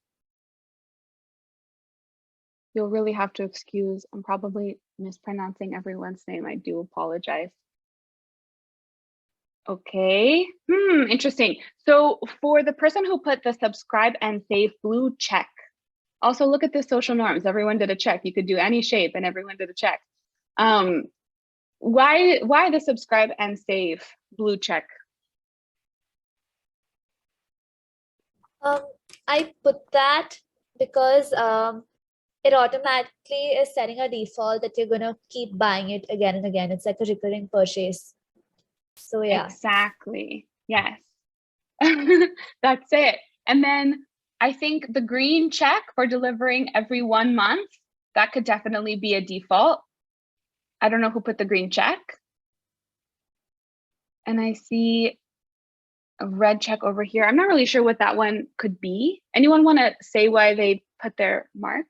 You'll really have to excuse. I'm probably mispronouncing everyone's name. I do apologize. Okay. Interesting. So for the person who put the subscribe and save blue check, also look at the social norms. Everyone did a check. You could do any shape and everyone did a check. Why the subscribe and save blue check? I put that because it automatically is setting a default that you're going to keep buying it again and again. It's like a recurring purchase. So yeah. Exactly. Yes. That's it. And then I think the green check for delivering every 1 month, that could definitely be a default. I don't know who put the green check. And I see a red check over here. I'm not really sure what that one could be. Anyone want to say why they put their mark?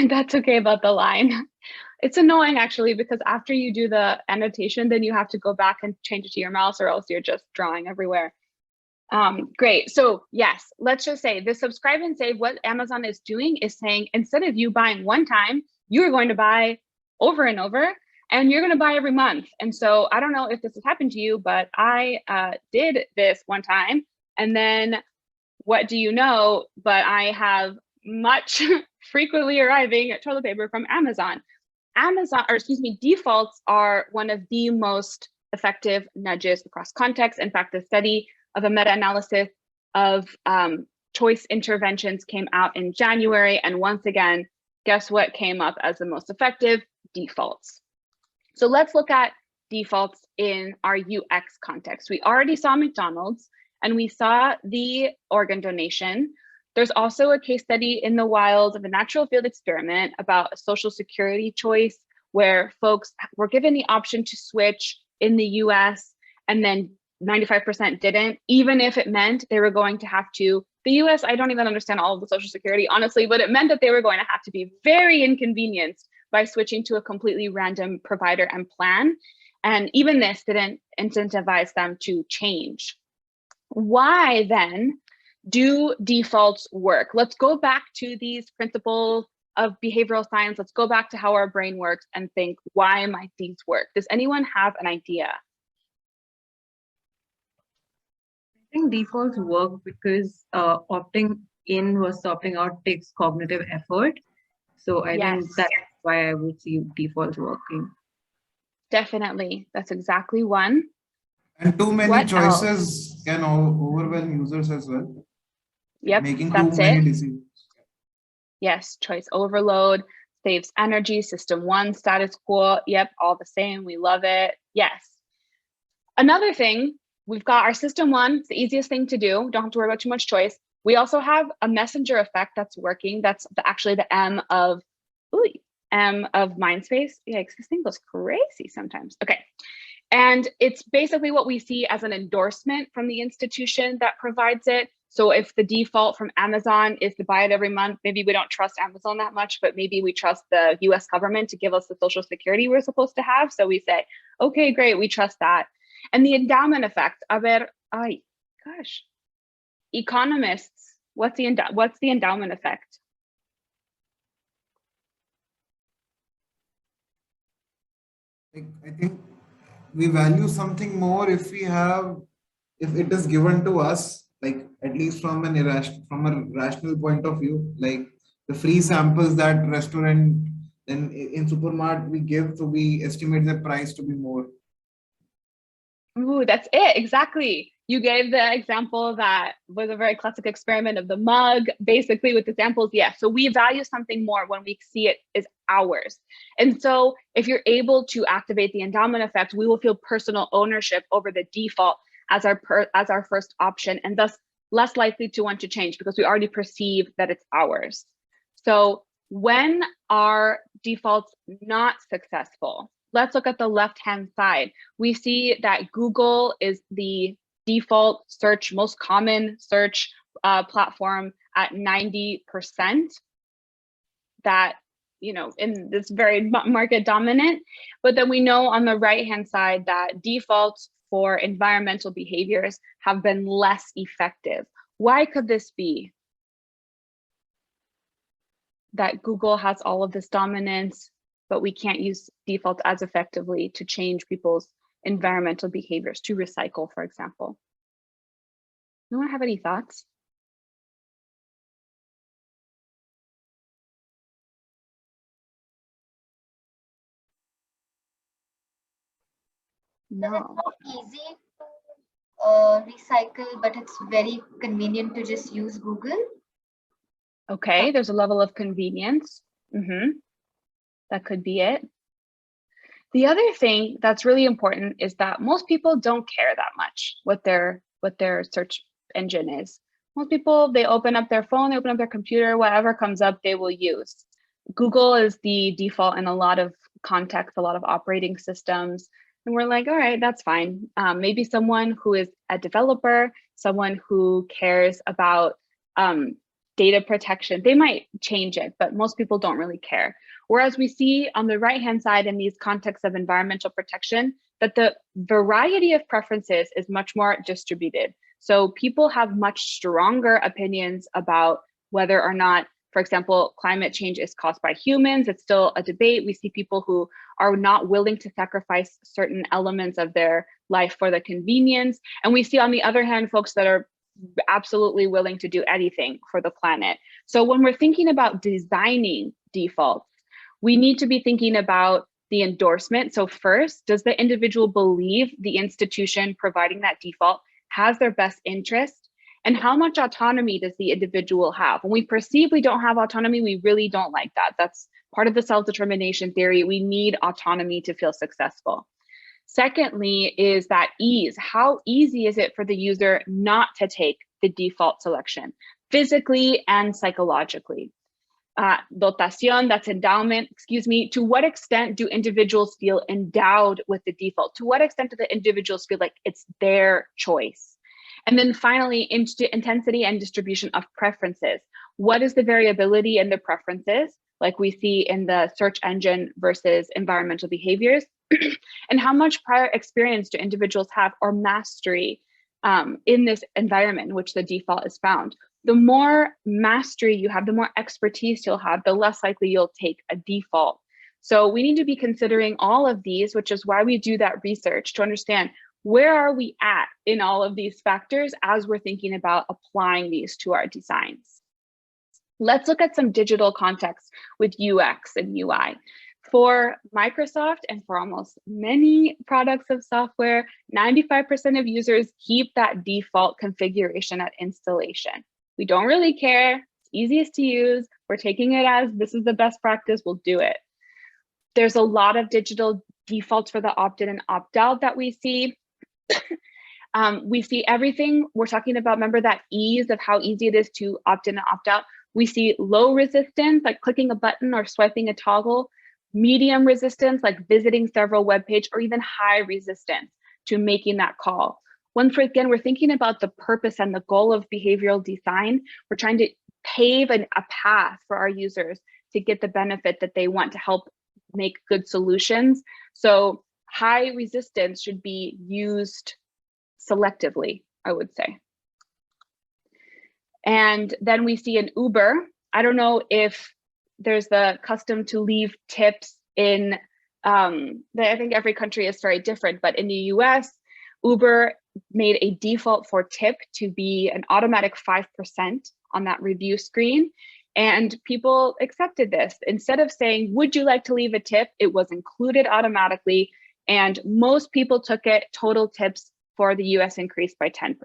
That's okay about the line. It's annoying actually, because after you do the annotation, then you have to go back and change it to your mouse, or else you're just drawing everywhere. Great. So yes, let's just say the subscribe and save, what Amazon is doing is saying, instead of you buying one time, you're going to buy over and over, and you're going to buy every month. And so I don't know if this has happened to you, but I did this one time, and then what do you know, but I have much frequently arriving toilet paper from Amazon. Defaults are one of the most effective nudges across contexts. In fact, the study of a meta-analysis of choice interventions came out in January. And once again, guess what came up as the most effective? Defaults. So let's look at defaults in our UX context. We already saw McDonald's and we saw the organ donation. There's also a case study in the wild of a natural field experiment about a social security choice where folks were given the option to switch in the US, and then 95% didn't, even if it meant they were going to have to, the US, I don't even understand all of the social security, honestly, but it meant that they were going to have to be very inconvenienced by switching to a completely random provider and plan. And even this didn't incentivize them to change. Why then do defaults work? Let's go back to these principles of behavioral science. Let's go back to how our brain works and think, why might these work? Does anyone have an idea? I think defaults work because opting in versus opting out takes cognitive effort. So I think that's why I would see defaults working. Definitely. That's exactly one. And too many choices can overwhelm users as well. Yep, Making that's too many it. decisions. Yes, choice overload, saves energy, system 1, status quo. Yep, all the same. We love it. Yes. Another thing, we've got our system 1. It's the easiest thing to do. Don't have to worry about too much choice. We also have a messenger effect that's working. That's actually the M of Mindspace. Yikes, this thing goes crazy sometimes. Okay. And it's basically what we see as an endorsement from the institution that provides it. So if the default from Amazon is to buy it every month, maybe we don't trust Amazon that much, but maybe we trust the US government to give us the social security we're supposed to have. So we say, okay, great, we trust that. And the endowment effect, economists, what's the endowment effect? I think we value something more if it is given to us, like at least from a rational point of view, like the free samples that restaurant and in supermarket we give, so we estimate the price to be more. Ooh, that's it, exactly. You gave the example that was a very classic experiment of the mug, basically with the samples. Yeah, so we value something more when we see it as ours. And so if you're able to activate the endowment effect, we will feel personal ownership over the default as our first option, and thus less likely to want to change because we already perceive that it's ours. So when are defaults not successful? Let's look at the left-hand side. We see that Google is the default search, most common search platform at 90%. That, in this very market dominant. But then we know on the right-hand side that defaults for environmental behaviors have been less effective. Why could this be? That Google has all of this dominance, but we can't use defaults as effectively to change people's environmental behaviors, to recycle, for example. No one have any thoughts? No. It's not easy to recycle, but it's very convenient to just use Google. Okay, there's a level of convenience. That could be it. The other thing that's really important is that most people don't care that much what their search engine is. Most people, they open up their phone, they open up their computer, whatever comes up, they will use. Google is the default in a lot of contexts, a lot of operating systems. And we're like, all right, that's fine. Maybe someone who is a developer, someone who cares about data protection, they might change it, but most people don't really care. Whereas we see on the right-hand side in these contexts of environmental protection, that the variety of preferences is much more distributed. So people have much stronger opinions about whether or not, for example, climate change is caused by humans. It's still a debate. We see people who are not willing to sacrifice certain elements of their life for the convenience. And we see on the other hand, folks that are absolutely willing to do anything for the planet. So when we're thinking about designing defaults, we need to be thinking about the endorsement. So first, does the individual believe the institution providing that default has their best interest? And how much autonomy does the individual have? When we perceive we don't have autonomy, we really don't like that. That's part of the self-determination theory. We need autonomy to feel successful. Secondly, is that ease. How easy is it for the user not to take the default selection, physically and psychologically? Dotación, that's endowment, excuse me. To what extent do individuals feel endowed with the default? To what extent do the individuals feel like it's their choice? And then finally, intensity and distribution of preferences. What is the variability in the preferences, like we see in the search engine versus environmental behaviors? And how much prior experience do individuals have or mastery in this environment in which the default is found? The more mastery you have, the more expertise you'll have, the less likely you'll take a default. So we need to be considering all of these, which is why we do that research, to understand where are we at in all of these factors as we're thinking about applying these to our designs. Let's look at some digital context with UX and UI. For Microsoft and for almost many products of software, 95% of users keep that default configuration at installation. We don't really care. It's easiest to use. We're taking it as this is the best practice, we'll do it. There's a lot of digital defaults for the opt-in and opt-out that we see. We see everything. We're talking about, remember that ease of how easy it is to opt in and opt out. We see low resistance, like clicking a button or swiping a toggle, medium resistance, like visiting several web pages, or even high resistance to making that call. Once again, we're thinking about the purpose and the goal of behavioral design. We're trying to pave a path for our users to get the benefit that they want to help make good solutions. So high resistance should be used selectively, I would say. And then we see an Uber. I don't know if there's the custom to leave tips in, I think every country is very different, but in the US, Uber made a default for tip to be an automatic 5% on that review screen. And people accepted this. Instead of saying, would you like to leave a tip? It was included automatically. And most people took it. Total tips for the US increased by 10%.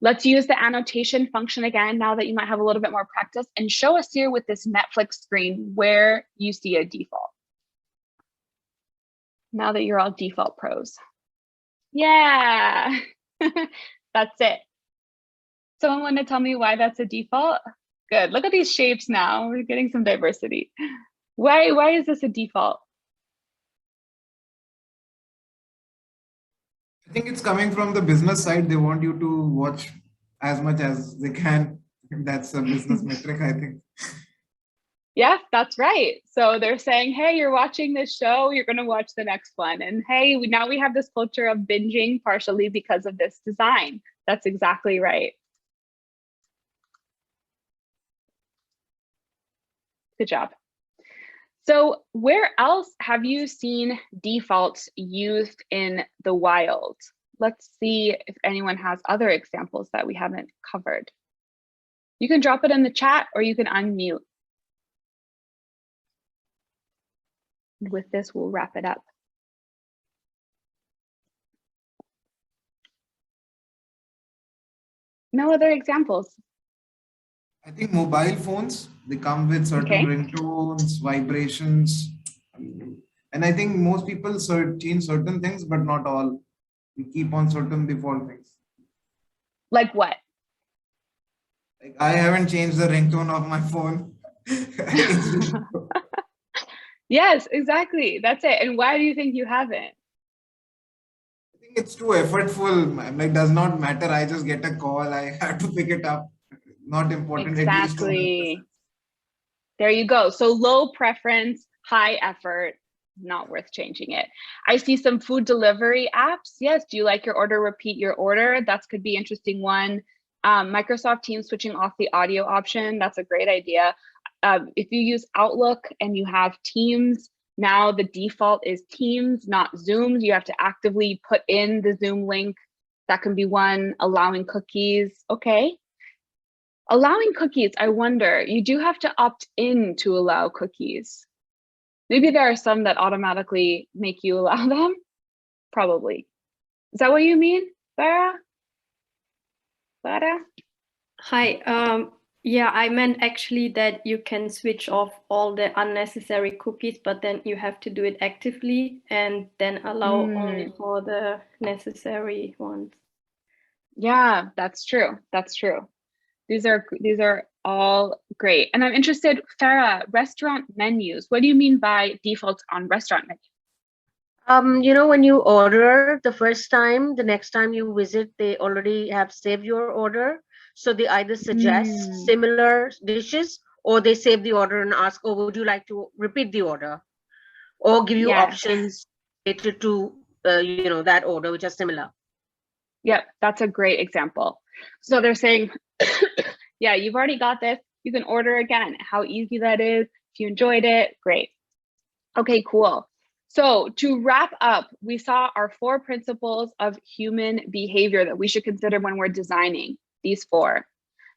Let's use the annotation function again, now that you might have a little bit more practice, and show us here with this Netflix screen where you see a default. Now that you're all default pros. Yeah, that's it. Someone want to tell me why that's a default? Good, look at these shapes now. We're getting some diversity. Why is this a default? I think it's coming from the business side. They want you to watch as much as they can. That's a business metric, I think. Yes, that's right. So they're saying, hey, you're watching this show, you're going to watch the next one. And hey, now we have this culture of binging partially because of this design. That's exactly right. Good job. So where else have you seen defaults used in the wild? Let's see if anyone has other examples that we haven't covered. You can drop it in the chat or you can unmute. With this, we'll wrap it up. No other examples. I think mobile phones, they come with certain ringtones, vibrations. And I think most people change certain things, but not all. We keep on certain default things. Like what? Like I haven't changed the ringtone of my phone. Yes, exactly. That's it. And why do you think you haven't? I think it's too effortful. Like, does not matter. I just get a call. I have to pick it up. Not important. Exactly. There you go. So low preference, high effort, not worth changing it. I see some food delivery apps. Yes. Do you like your order? Repeat your order. That could be an interesting one. Microsoft Teams switching off the audio option. That's a great idea. If you use Outlook and you have Teams, now the default is Teams, not Zoom. You have to actively put in the Zoom link. That can be one. Allowing cookies. Okay. Allowing cookies, I wonder, you do have to opt in to allow cookies. Maybe there are some that automatically make you allow them. Probably. Is that what you mean, Farah? Farah? Hi. Yeah, I meant actually that you can switch off all the unnecessary cookies, but then you have to do it actively and then allow only for the necessary ones. Yeah, that's true. That's true. These are all great. And I'm interested, Farah, restaurant menus. What do you mean by defaults on restaurant menus? You know, when you order the first time, the next time you visit, they already have saved your order. So they either suggest similar dishes or they save the order and ask, oh, would you like to repeat the order? Or give you options related to, you know, that order, which are similar. Yep, that's a great example. So they're saying, yeah, you've already got this. You can order again. How easy that is. If you enjoyed it, great. Okay, cool. So to wrap up, we saw our 4 principles of human behavior that we should consider when we're designing, these 4.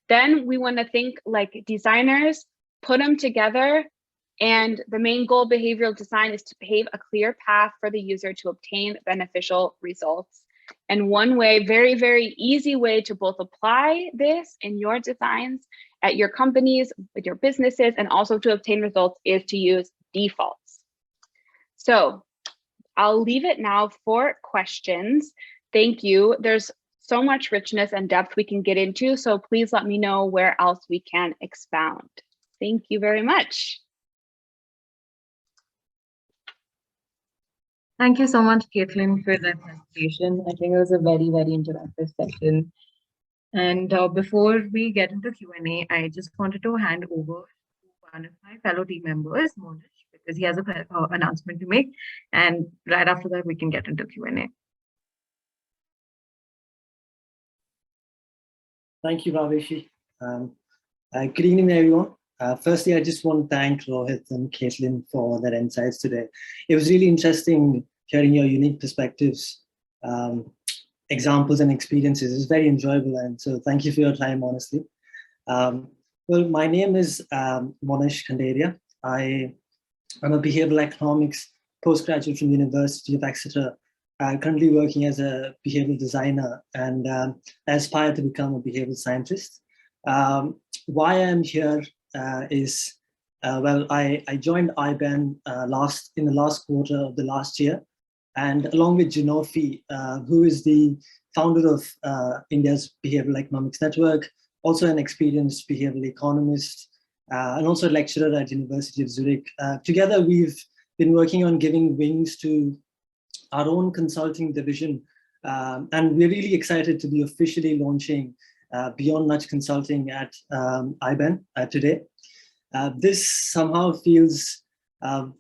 Then we want to think like designers, put them together. And the main goal of behavioral design is to pave a clear path for the user to obtain beneficial results. And one way, very, very easy way to both apply this in your designs at your companies, with your businesses, and also to obtain results is to use defaults. So I'll leave it now for questions. Thank you. There's so much richness and depth we can get into, so please let me know where else we can expound. Thank you very much. Thank you so much, Caitlin, for that presentation. I think it was a very, very interactive session. And before we get into Q&A, I just wanted to hand over to one of my fellow team members, Monish, because he has an announcement to make. And right after that, we can get into Q&A. Thank you, Bhaveshi. Good evening, everyone. Firstly, I just want to thank Rohit and Caitlin for their insights today. It was really interesting hearing your unique perspectives, examples and experiences. It was very enjoyable, and so thank you for your time, honestly. Well, my name is Monish Khanderia. I'm a behavioral economics postgraduate from University of Exeter. I'm currently working as a behavioral designer, and I aspire to become a behavioral scientist. Why I'm here is, well, I joined IBEN in the last quarter of the last year, and along with Jinofi, who is the founder of India's Behavioural Economics Network, also an experienced behavioural economist, and also a lecturer at University of Zurich. Together, we've been working on giving wings to our own consulting division, and we're really excited to be officially launching Beyond Nudge Consulting at IBEN today. This somehow feels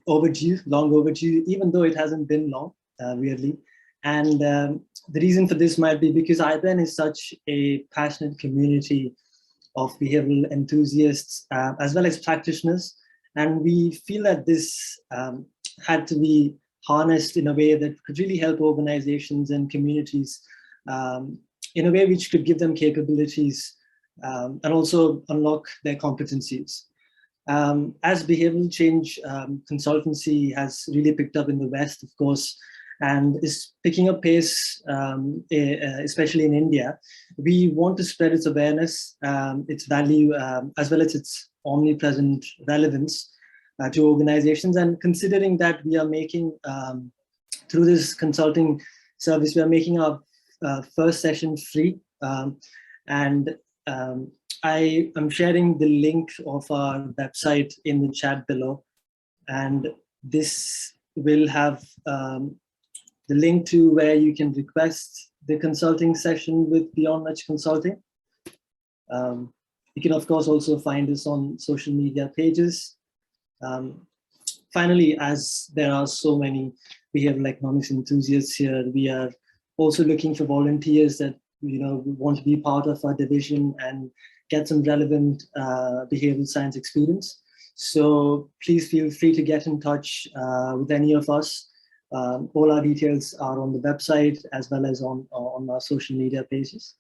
overdue, long overdue, even though it hasn't been long, weirdly. And the reason for this might be because IBEN is such a passionate community of behavioral enthusiasts, as well as practitioners. And we feel that this had to be harnessed in a way that could really help organizations and communities in a way which could give them capabilities and also unlock their competencies. As behavioral change consultancy has really picked up in the West, of course, and is picking up pace, especially in India, we want to spread its awareness, its value, as well as its omnipresent relevance to organizations. And considering that we are making, through this consulting service, we are making our first session free. And I am sharing the link of our website in the chat below. And this will have the link to where you can request the consulting session with Beyond Nudge Consulting. You can, of course, also find us on social media pages. Finally, as there are so many behavioral economics enthusiasts here, we are also looking for volunteers that want to be part of our division and get some relevant behavioral science experience. So please feel free to get in touch with any of us. All our details are on the website as well as on our social media pages.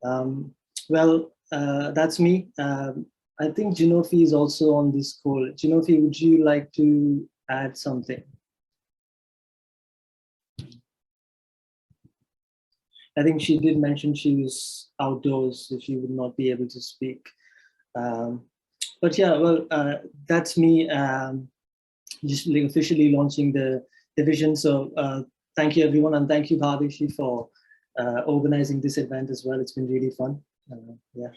Well, that's me. I think Jinofi is also on this call. Jinofi, would you like to add something? I think she did mention she was outdoors, so she would not be able to speak. But yeah, well, that's me just officially launching the division. So thank you, everyone, and thank you, Bhaveshi, for organizing this event as well. It's been really fun. Yeah.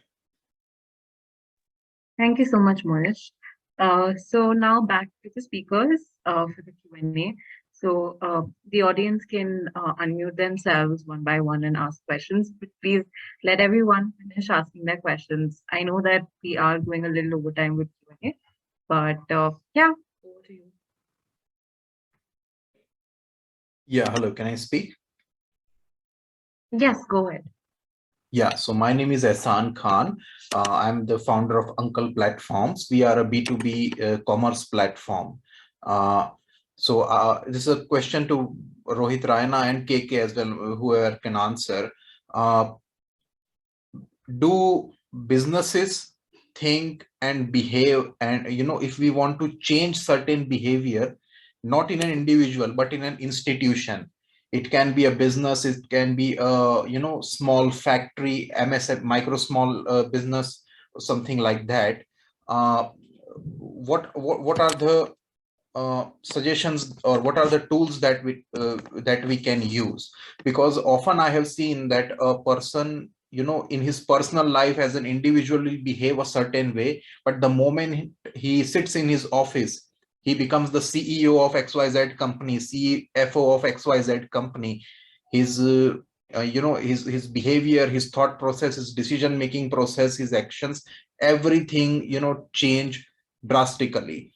Thank you so much, Monish. So now back to the speakers for the Q&A. So the audience can unmute themselves one by one and ask questions, but please let everyone finish asking their questions. I know that we are going a little over time with Q&A, but yeah, over to you. Yeah, hello, can I speak? Yes, go ahead. Yeah, so my name is Ehsan Khan. I'm the founder of Uncle Platforms. We are a B2B commerce platform. So this is a question to Rohit Raina and KK as well, whoever can answer. Do businesses think and behave, and if we want to change certain behavior, not in an individual, but in an institution, It can be a business, it can be a small factory, MSF, micro small business, or something like that. What are the suggestions, or what are the tools that we can use? Because often I have seen that a person, in his personal life as an individual will behave a certain way, but the moment he sits in his office, he becomes the CEO of XYZ company, CFO of XYZ company. His his behavior, his thought process, his decision making process, his actions, everything change drastically.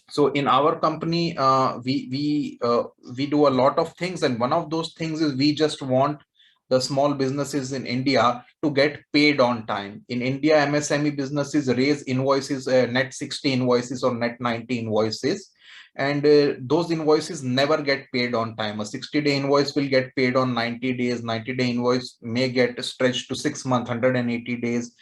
So in our company, we do a lot of things, and one of those things is we just want the small businesses in India to get paid on time. In India, MSME businesses raise invoices, net 60 invoices or net 90 invoices, and those invoices never get paid on time. A 60-day invoice will get paid on 90 days. 90-day invoice may get stretched to 6 months, 180 days.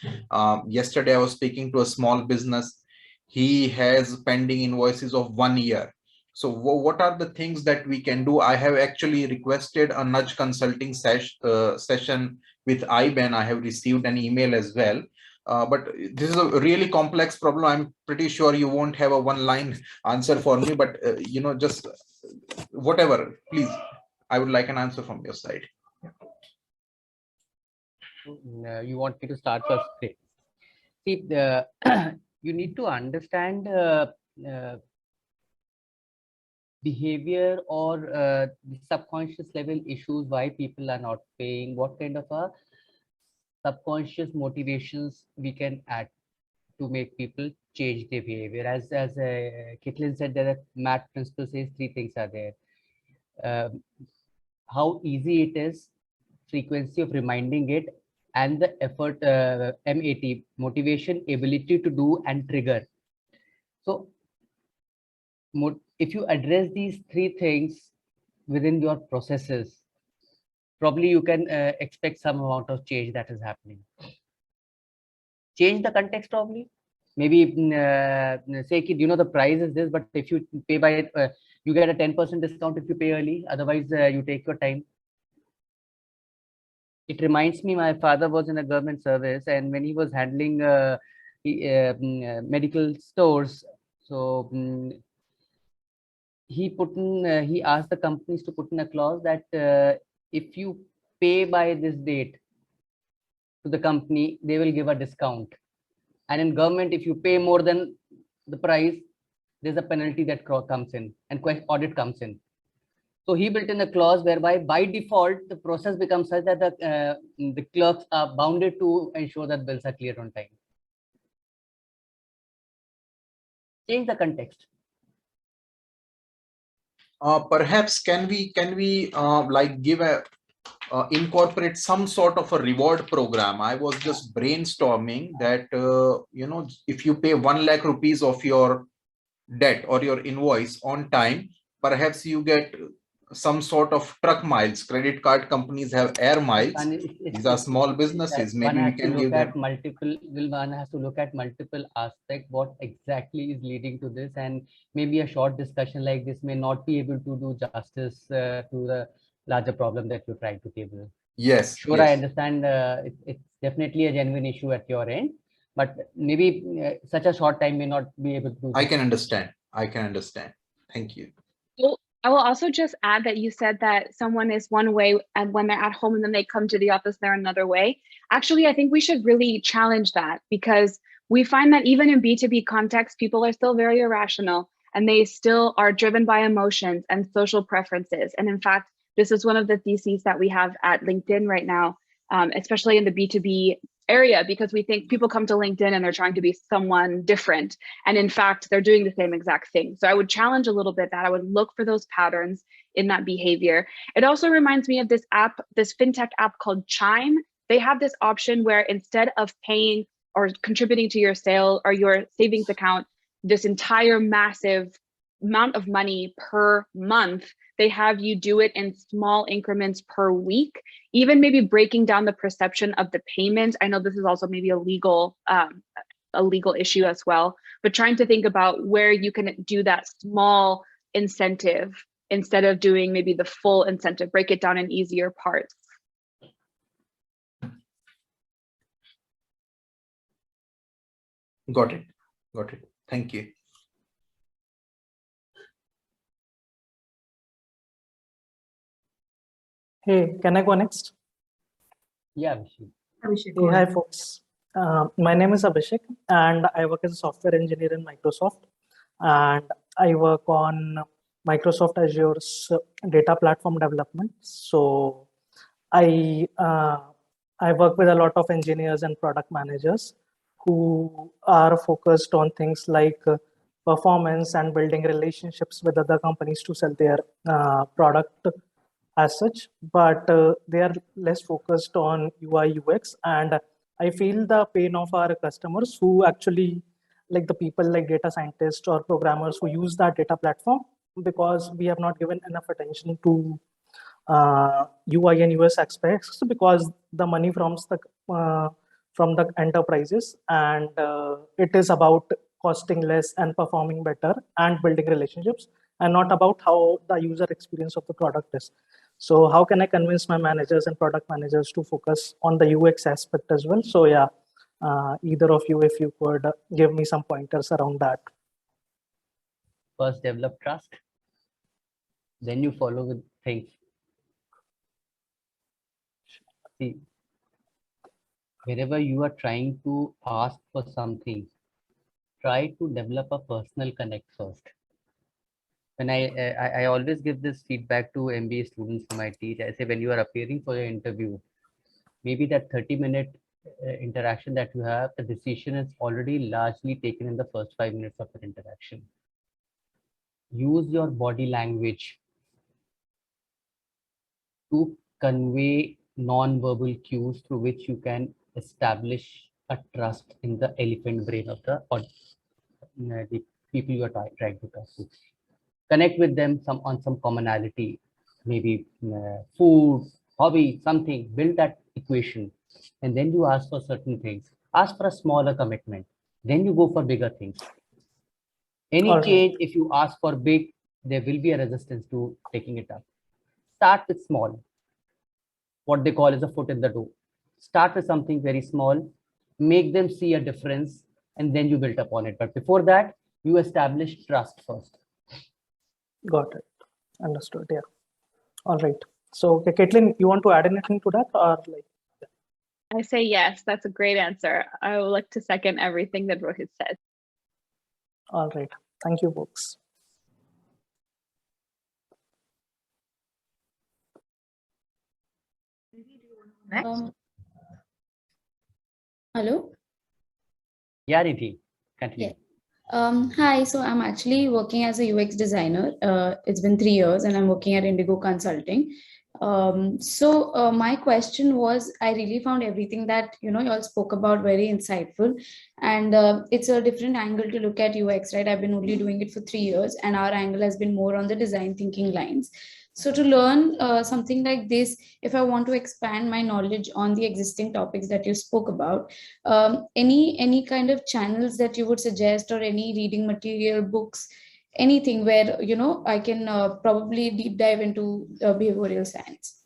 Yesterday, I was speaking to a small business. He has pending invoices of 1 year. So what are the things that we can do? I have actually requested a nudge consulting session with IBEN. I have received an email as well. But this is a really complex problem. I'm pretty sure you won't have a one-line answer for me, but just whatever, please. I would like an answer from your side. You want me to start first? See, you need to understand behavior or the subconscious level issues, why people are not paying, what kind of a subconscious motivations we can add to make people change their behavior. As Caitlin said, there are math principle says 3 things are there. How easy it is, frequency of reminding it, and the effort, MAT, motivation, ability to do, and trigger. So if you address these 3 things within your processes, probably you can expect some amount of change that is happening. Change the context probably. Maybe say, the price is this, but if you pay by, you get a 10% discount if you pay early. Otherwise, you take your time. It reminds me, my father was in a government service, and when he was handling medical stores, so he asked the companies to put in a clause that if you pay by this date to the company, they will give a discount. And in government, if you pay more than the price, there's a penalty that comes in and audit comes in. So he built in a clause whereby by default, the process becomes such that the clerks are bounded to ensure that bills are cleared on time. Change the context. Perhaps can we like give a incorporate some sort of a reward program? I was just brainstorming that if you pay 1 lakh rupees of your debt or your invoice on time, perhaps you get some sort of truck miles. Credit card companies have air miles. These are small businesses. Maybe we can give them. One has to look at multiple aspects, what exactly is leading to this, and maybe a short discussion like this may not be able to do justice to the larger problem that you're trying to table. Yes. Sure, yes. I understand it's definitely a genuine issue at your end, but maybe such a short time may not be able to do. I can understand. I can understand. Thank you. Well, I will also just add that you said that someone is one way and when they're at home and then they come to the office, they're another way. Actually, I think we should really challenge that, because we find that even in B2B context, people are still very irrational and they still are driven by emotions and social preferences. And in fact, this is one of the theses that we have at LinkedIn right now, especially in the B2B area, because we think people come to LinkedIn and they're trying to be someone different. And in fact, they're doing the same exact thing. So I would challenge a little bit that I would look for those patterns in that behavior. It also reminds me of this app, this fintech app called Chime. They have this option where instead of paying or contributing to your sale or your savings account, this entire massive amount of money per month, they have you do it in small increments per week, even maybe breaking down the perception of the payment. I know this is also maybe a legal issue as well, but trying to think about where you can do that small incentive instead of doing maybe the full incentive, break it down in easier parts. Got it. Got it. Thank you. Hey, can I go next? Yeah, Abhishek. Hey, hi, folks. My name is Abhishek, and I work as a software engineer in Microsoft. And I work on Microsoft Azure's data platform development. So I work with a lot of engineers and product managers who are focused on things like performance and building relationships with other companies to sell their product as such, but they are less focused on UI UX. And I feel the pain of our customers who actually, like the people like data scientists or programmers who use that data platform, because we have not given enough attention to UI and US aspects, because the money from the enterprises, and it is about costing less and performing better and building relationships, and not about how the user experience of the product is. So how can I convince my managers and product managers to focus on the UX aspect as well? So yeah, either of you, if you could give me some pointers around that. First, develop trust. Then you follow with things. See, wherever you are trying to ask for something, try to develop a personal connect first. When I always give this feedback to MBA students whom I teach. I say, when you are appearing for your interview, maybe that 30-minute interaction that you have, the decision is already largely taken in the first 5 minutes of the interaction. Use your body language to convey non-verbal cues through which you can establish a trust in the elephant brain of the people you are trying to talk to. Connect with them on some commonality, maybe food, hobby, something. Build that equation, and then you ask for certain things. Ask for a smaller commitment, then you go for bigger things. Any change, if you ask for big, there will be a resistance to taking it up. Start with small. What they call is a foot in the door. Start with something very small, make them see a difference, and then you build upon it. But before that, you establish trust first. Got it. Understood. Yeah. All right. So, okay, Caitlin, you want to add anything to that, or like? I say yes. That's a great answer. I would like to second everything that Rohit said. All right. Thank you, folks. Hello? Yeah, Nidhi, continue. Yeah. Hi, so I'm actually working as a UX designer. It's been 3 years and I'm working at Indigo Consulting. My question was, I really found everything that you all spoke about very insightful, and it's a different angle to look at UX, right? I've been only doing it for 3 years, and our angle has been more on the design thinking lines. So to learn something like this, if I want to expand my knowledge on the existing topics that you spoke about, any kind of channels that you would suggest, or any reading material, books, anything where I can probably deep dive into behavioral science?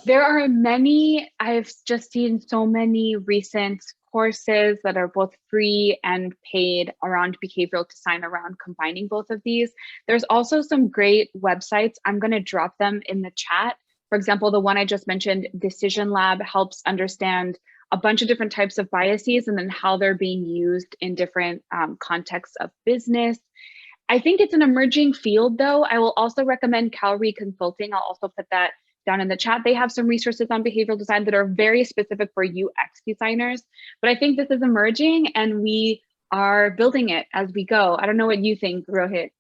There are many. I've just seen so many recent courses that are both free and paid around behavioral design, around combining both of these. There's also some great websites. I'm going to drop them in the chat. For example, the one I just mentioned, Decision Lab, helps understand a bunch of different types of biases and then how they're being used in different contexts of business. I think it's an emerging field, though. I will also recommend Cowrie Consulting. I'll also put that down in the chat. They have some resources on behavioral design that are very specific for UX designers. But I think this is emerging and we are building it as we go. I don't know what you think, Rohit.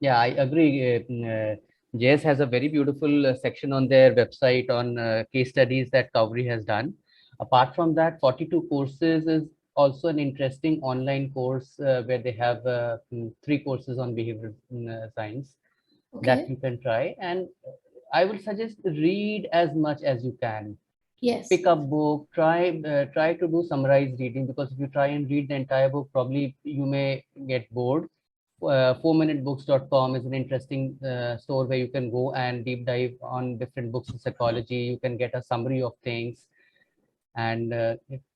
Yeah, I agree. JS has a very beautiful section on their website on case studies that Cowrie has done. Apart from that, 42 courses is also an interesting online course where they have 3 courses on behavioral science that you can try. And I would suggest read as much as you can. Yes. Pick up book, try to do summarized reading, because if you try and read the entire book, probably you may get bored. 4minutebooks.com is an interesting store where you can go and deep dive on different books in psychology. You can get a summary of things, and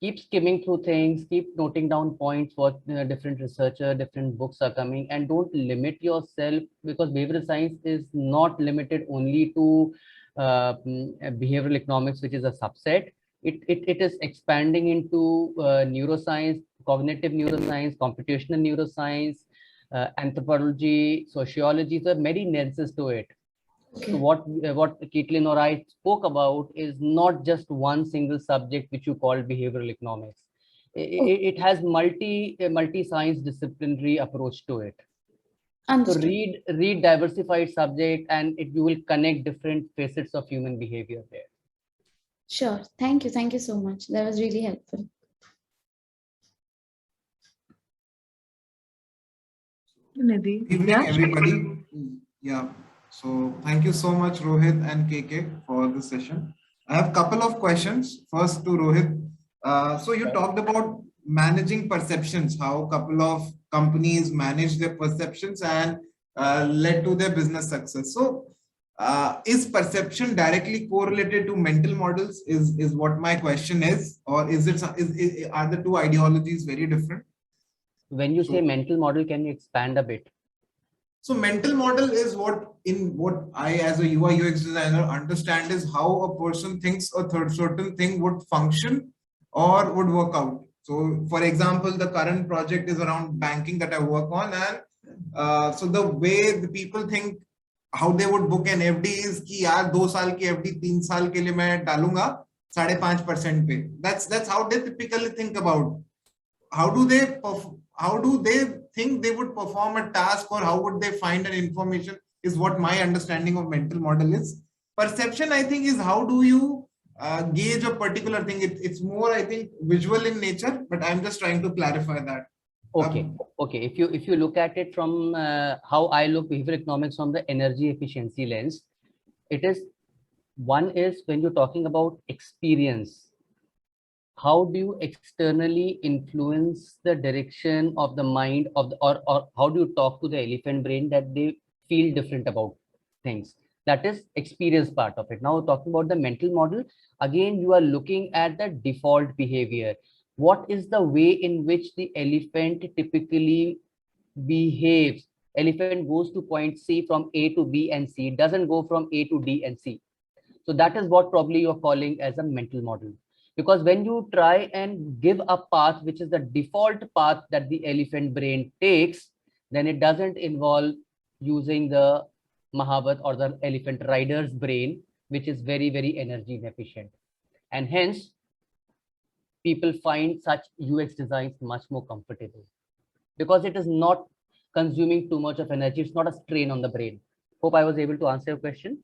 keep skimming through things, keep noting down points, what different researcher, different books are coming, and don't limit yourself, because behavioral science is not limited only to behavioral economics, which is a subset. It is expanding into neuroscience, cognitive neuroscience, computational neuroscience, anthropology, sociology. There are many nuances to it. So what Caitlin or I spoke about is not just one single subject which you call behavioral economics. It has multi-science disciplinary approach to it. So read diversified subject, and you will connect different facets of human behavior there. Sure. Thank you. Thank you so much. That was really helpful. Evening, everybody. Yeah. So thank you so much, Rohit and KK, for this session. I have a couple of questions. First to Rohit. So you talked about managing perceptions, how a couple of companies manage their perceptions and led to their business success. So is perception directly correlated to mental models is what my question is, or are the two ideologies very different? When you say mental model, can you expand a bit? So mental model is what I as a UI UX designer understand is how a person thinks a certain thing would function or would work out. So for example, the current project is around banking that I work on, and so the way the people think how they would book an FD is कि यार 2 साल की FD 3 साल के लिए मैं डालूंगा 5.5% पे. That's how they typically think about. How do they think they would perform a task, or how would they find an information is what my understanding of mental model is. Perception, I think, is how do you gauge a particular thing. It's more, I think, visual in nature, but I'm just trying to clarify that. Okay. If you look at it from how I look behavioral economics from the energy efficiency lens, one is when you're talking about experience. How do you externally influence the direction of the mind of the, or how do you talk to the elephant brain that they feel different about things? That is experience part of it. Now talking about the mental model, again, you are looking at the default behavior. What is the way in which the elephant typically behaves? Elephant goes to point C from A to B and C. It doesn't go from A to D and C. So that is what probably you're calling as a mental model. Because when you try and give a path, which is the default path that the elephant brain takes, then it doesn't involve using the Mahabhat or the elephant rider's brain, which is very, very energy inefficient. And hence, people find such UX designs much more comfortable because it is not consuming too much of energy. It's not a strain on the brain. Hope I was able to answer your question.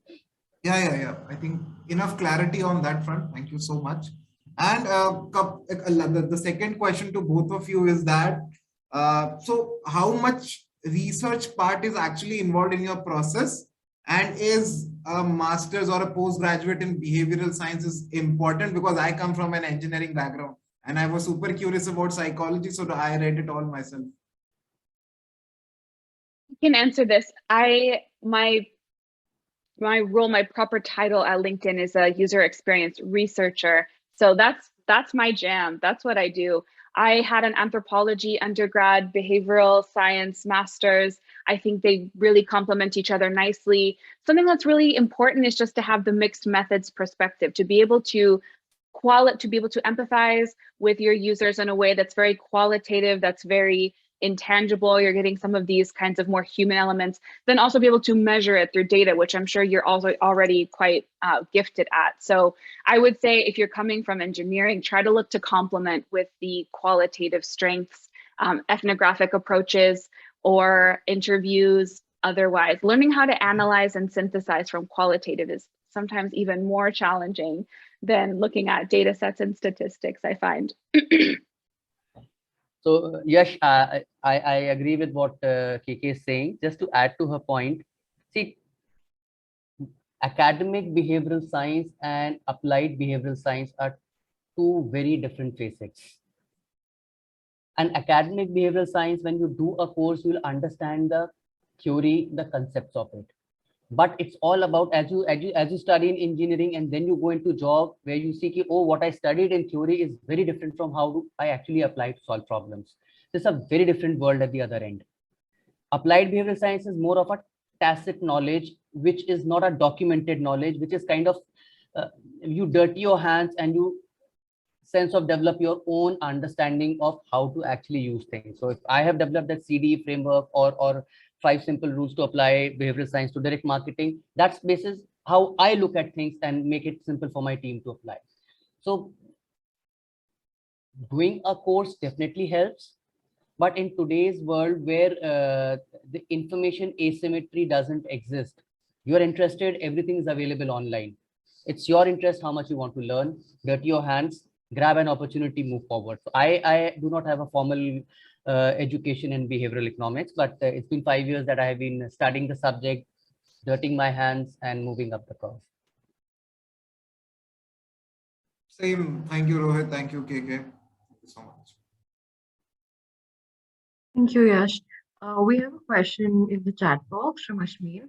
Yeah. I think enough clarity on that front. Thank you so much. And the second question to both of you is that, so how much research part is actually involved in your process, and is a master's or a postgraduate in behavioral sciences important? Because I come from an engineering background and I was super curious about psychology, so I read it all myself. I can answer this. My role, my proper title at LinkedIn is a user experience researcher. So that's my jam. That's what I do. I had an anthropology undergrad, behavioral science master's. I think they really complement each other nicely. Something that's really important is just to have the mixed methods perspective, to be able to empathize with your users in a way that's very qualitative, that's very intangible. You're getting some of these kinds of more human elements, then also be able to measure it through data, which I'm sure you're also already quite gifted at. So I would say if you're coming from engineering, try to look to complement with the qualitative strengths, ethnographic approaches, or interviews. Otherwise, learning how to analyze and synthesize from qualitative is sometimes even more challenging than looking at data sets and statistics, I find. So Yash, I agree with what KK is saying. Just to add to her point, see, academic behavioral science and applied behavioral science are two very different facets. And academic behavioral science, when you do a course, you'll understand the theory, the concepts of it. But it's all about as you study in engineering and then you go into job where you see, oh, what I studied in theory is very different from how I actually apply to solve problems. This is a very different world at the other end. Applied behavioral science is more of a tacit knowledge, which is not a documented knowledge, which is kind of you dirty your hands and you sense of develop your own understanding of how to actually use things. So if I have developed that Cde framework or 5 simple rules to apply behavioral science to direct marketing, that's basis how I look at things and make it simple for my team to apply. So doing a course definitely helps, but in today's world where the information asymmetry doesn't exist, you are interested, everything is available online. It's your interest how much you want to learn, dirty your hands, grab an opportunity, move forward. So I do not have a formal education in behavioral economics, but it's been 5 years that I have been studying the subject, dirtying my hands and moving up the curve. Same. Thank you, Rohit. Thank you, KK. Thank you so much. Thank you, Yash. We have a question in the chat box from Ashmir.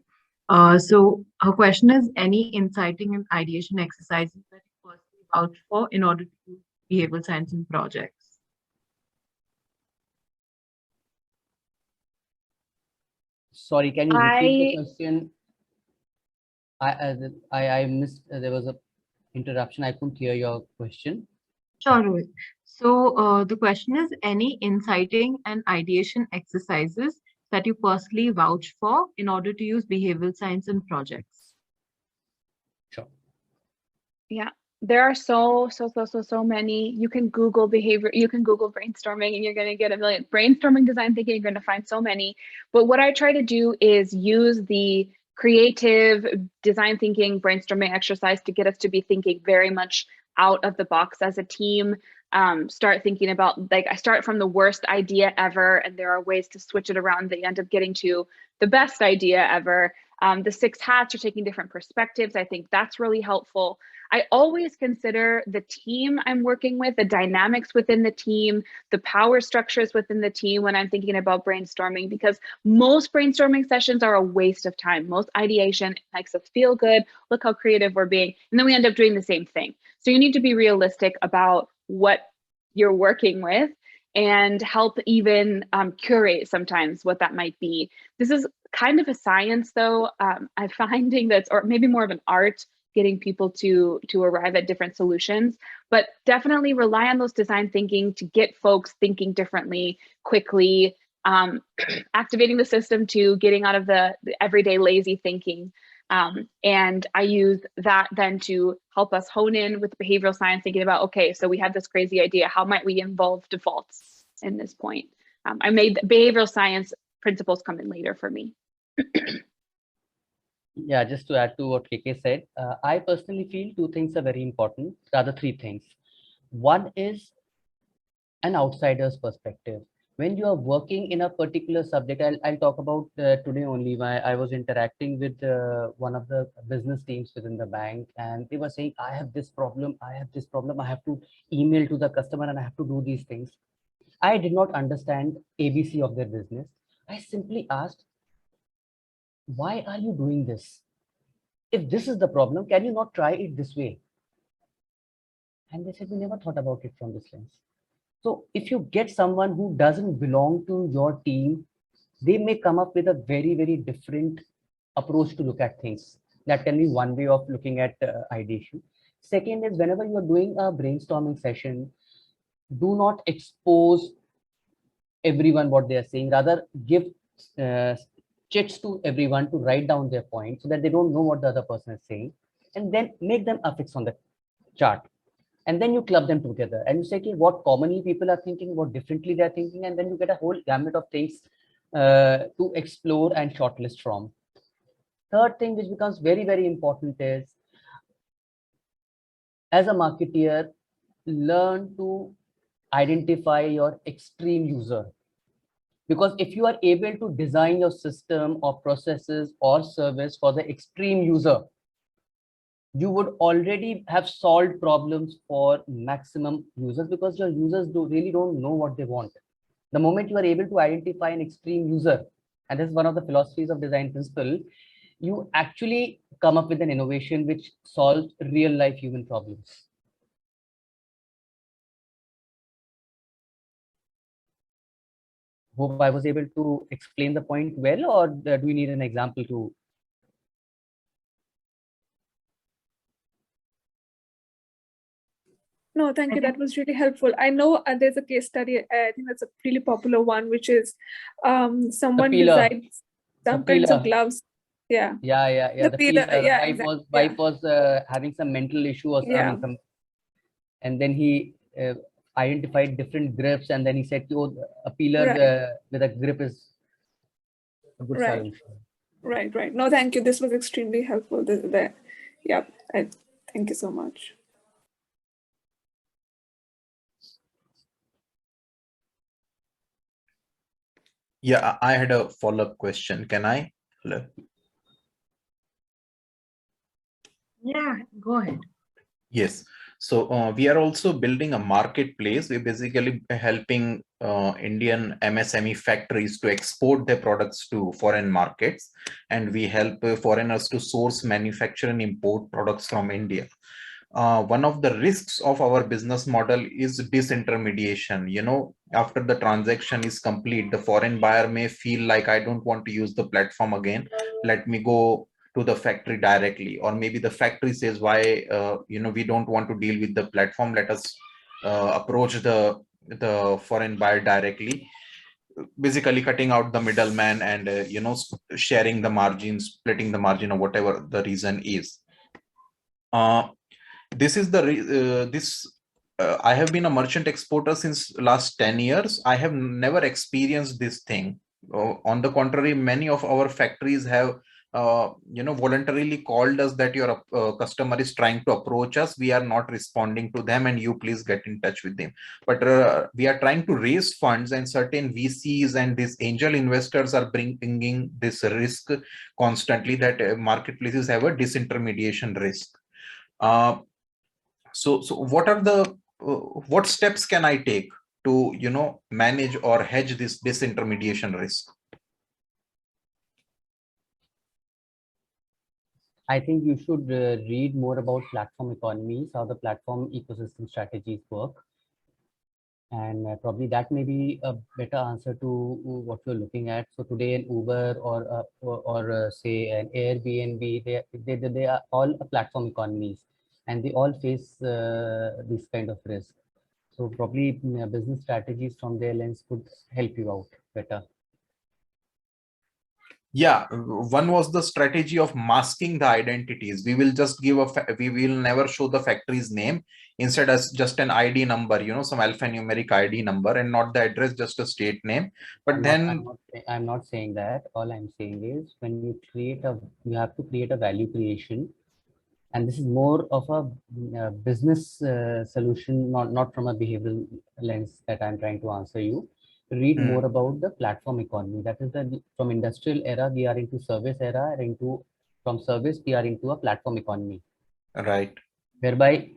So her question is, any inciting and ideation exercises that you personally vouch for in order to do behavioral science in projects? Sorry, can you repeat the question? I missed, there was a interruption. I couldn't hear your question. Sure, Rohit. So the question is, any inciting and ideation exercises that you personally vouch for in order to use behavioral science in projects? Sure. Yeah, there are so many. You can Google behavior, you can Google brainstorming and you're going to get a million. Brainstorming, design thinking, you're going to find so many. But what I try to do is use the creative design thinking brainstorming exercise to get us to be thinking very much out of the box as a team. Start thinking about, like, I start from the worst idea ever and there are ways to switch it around that you end up getting to the best idea ever. The 6 hats are taking different perspectives. I think that's really helpful. I always consider the team I'm working with, the dynamics within the team, the power structures within the team when I'm thinking about brainstorming, because most brainstorming sessions are a waste of time. Most ideation makes us feel good, look how creative we're being, and then we end up doing the same thing. So you need to be realistic about what you're working with and help even curate sometimes what that might be. This is kind of a science though. I'm finding that's, or maybe more of an art, getting people to arrive at different solutions, but definitely rely on those design thinking to get folks thinking differently, quickly, activating the system to getting out of the everyday lazy thinking. And I use that then to help us hone in with behavioral science, thinking about, okay, so we have this crazy idea, how might we involve defaults in this point? I made behavioral science principles come in later for me. Yeah, just to add to what KK said, I personally feel 2 things are very important, rather 3 things. One is an outsider's perspective. When you are working in a particular subject, I'll talk about today only. I was interacting with one of the business teams within the bank, and they were saying, I have this problem, I have to email to the customer and I have to do these things. I did not understand ABC of their business. I simply asked, why are you doing this? If this is the problem, can you not try it this way? And they said, we never thought about it from this lens. So if you get someone who doesn't belong to your team, they may come up with a very, very different approach to look at things. That can be one way of looking at ideation. Second is, whenever you are doing a brainstorming session, do not expose everyone what they are saying. Rather, give chits to everyone to write down their points so that they don't know what the other person is saying, and then make them affix on the chart. And then you club them together and you say, okay, what commonly people are thinking, what differently they're thinking, and then you get a whole gamut of things to explore and shortlist from. Third thing which becomes very, very important is, as a marketeer, learn to identify your extreme user. Because if you are able to design your system or processes or service for the extreme user, you would already have solved problems for maximum users, because your users really don't know what they want. The moment you are able to identify an extreme user, and this is one of the philosophies of design principle, you actually come up with an innovation which solves real life human problems. Hope I was able to explain the point well, or do we need an example to? No, thank you. That was really helpful. I know there's a case study. I think that's a really popular one, which is someone designs some kinds of gloves. Yeah. Yeah. The peeler. Yeah, Wife was having some mental issue or having some, and then he identified different grips, and then he said, "Oh, a peeler with a grip is a good solution." Right. No, thank you. This was extremely helpful. Yeah. Thank you so much. Yeah, I had a follow-up question. Can I? Hello. Yeah, go ahead. Yes. So we are also building a marketplace. We're basically helping Indian MSME factories to export their products to foreign markets, and we help foreigners to source, manufacture, and import products from India. One of the risks of our business model is disintermediation. You know, after the transaction is complete, the foreign buyer may feel like, I don't want to use the platform again. Let me go to the factory directly. Or maybe the factory says, why, we don't want to deal with the platform. Let us approach the foreign buyer directly, basically cutting out the middleman and sharing the margins, splitting the margin, or whatever the reason is. This is the I have been a merchant exporter since last 10 years. I have never experienced this thing. On the contrary, many of our factories have voluntarily called us that your customer is trying to approach us. We are not responding to them, and you please get in touch with them. But we are trying to raise funds, and certain VCs and these angel investors are bringing this risk constantly, that marketplaces have a disintermediation risk. So what are the what steps can I take to manage or hedge this disintermediation risk? I think you should read more about platform economies, how the platform ecosystem strategies work, and probably that may be a better answer to what you're looking at. So today, an Uber or say an Airbnb, they are all platform economies, and they all face this kind of risk. So probably business strategies from their lens could help you out better. Yeah, one was the strategy of masking the identities. We will just give we will never show the factory's name, instead as just an ID number, some alphanumeric ID number, and not the address, just a state name. But I'm not saying that. All I'm saying is, when you you have to create a value creation, and this is more of a business solution, not from a behavioral lens that I'm trying to answer you. Read more about the platform economy. That is from industrial era, we are into service era, and from service, we are into a platform economy. Right. Whereby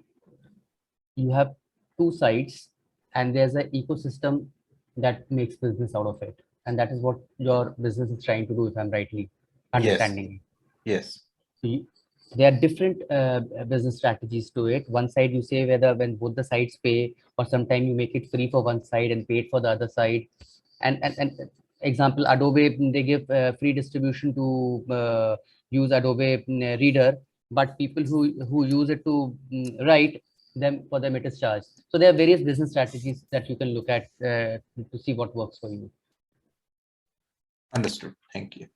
you have two sides, and there's an ecosystem that makes business out of it. And that is what your business is trying to do, if I'm rightly understanding. Yes. So there are different business strategies to it. One side, you say when both the sides pay, or sometimes you make it free for one side and paid for the other side. And example, Adobe, they give free distribution to use Adobe Reader, but people who use it to write, for them it is charged. So there are various business strategies that you can look at to see what works for you. Understood. Thank you.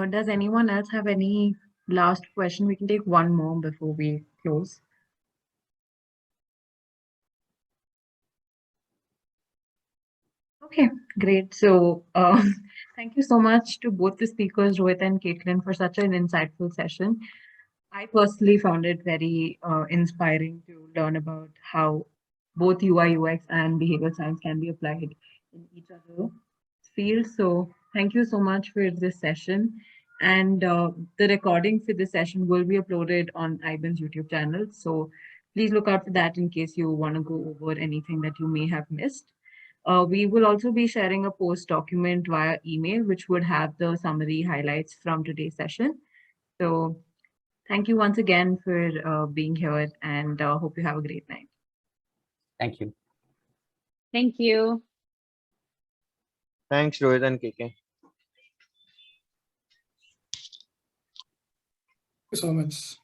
Does anyone else have any last question? We can take one more before we close. Okay, great. So thank you so much to both the speakers, Rohit and Caitlin, for such an insightful session. I personally found it very inspiring to learn about how both UI, UX and behavioral science can be applied in each other's field. So thank you so much for this session. And the recording for this session will be uploaded on IBEN's YouTube channel. So please look out for that in case you want to go over anything that you may have missed. We will also be sharing a post document via email, which would have the summary highlights from today's session. So thank you once again for being here, and hope you have a great night. Thank you. Thank you. Thanks, Rohit and KK. Thank you so much.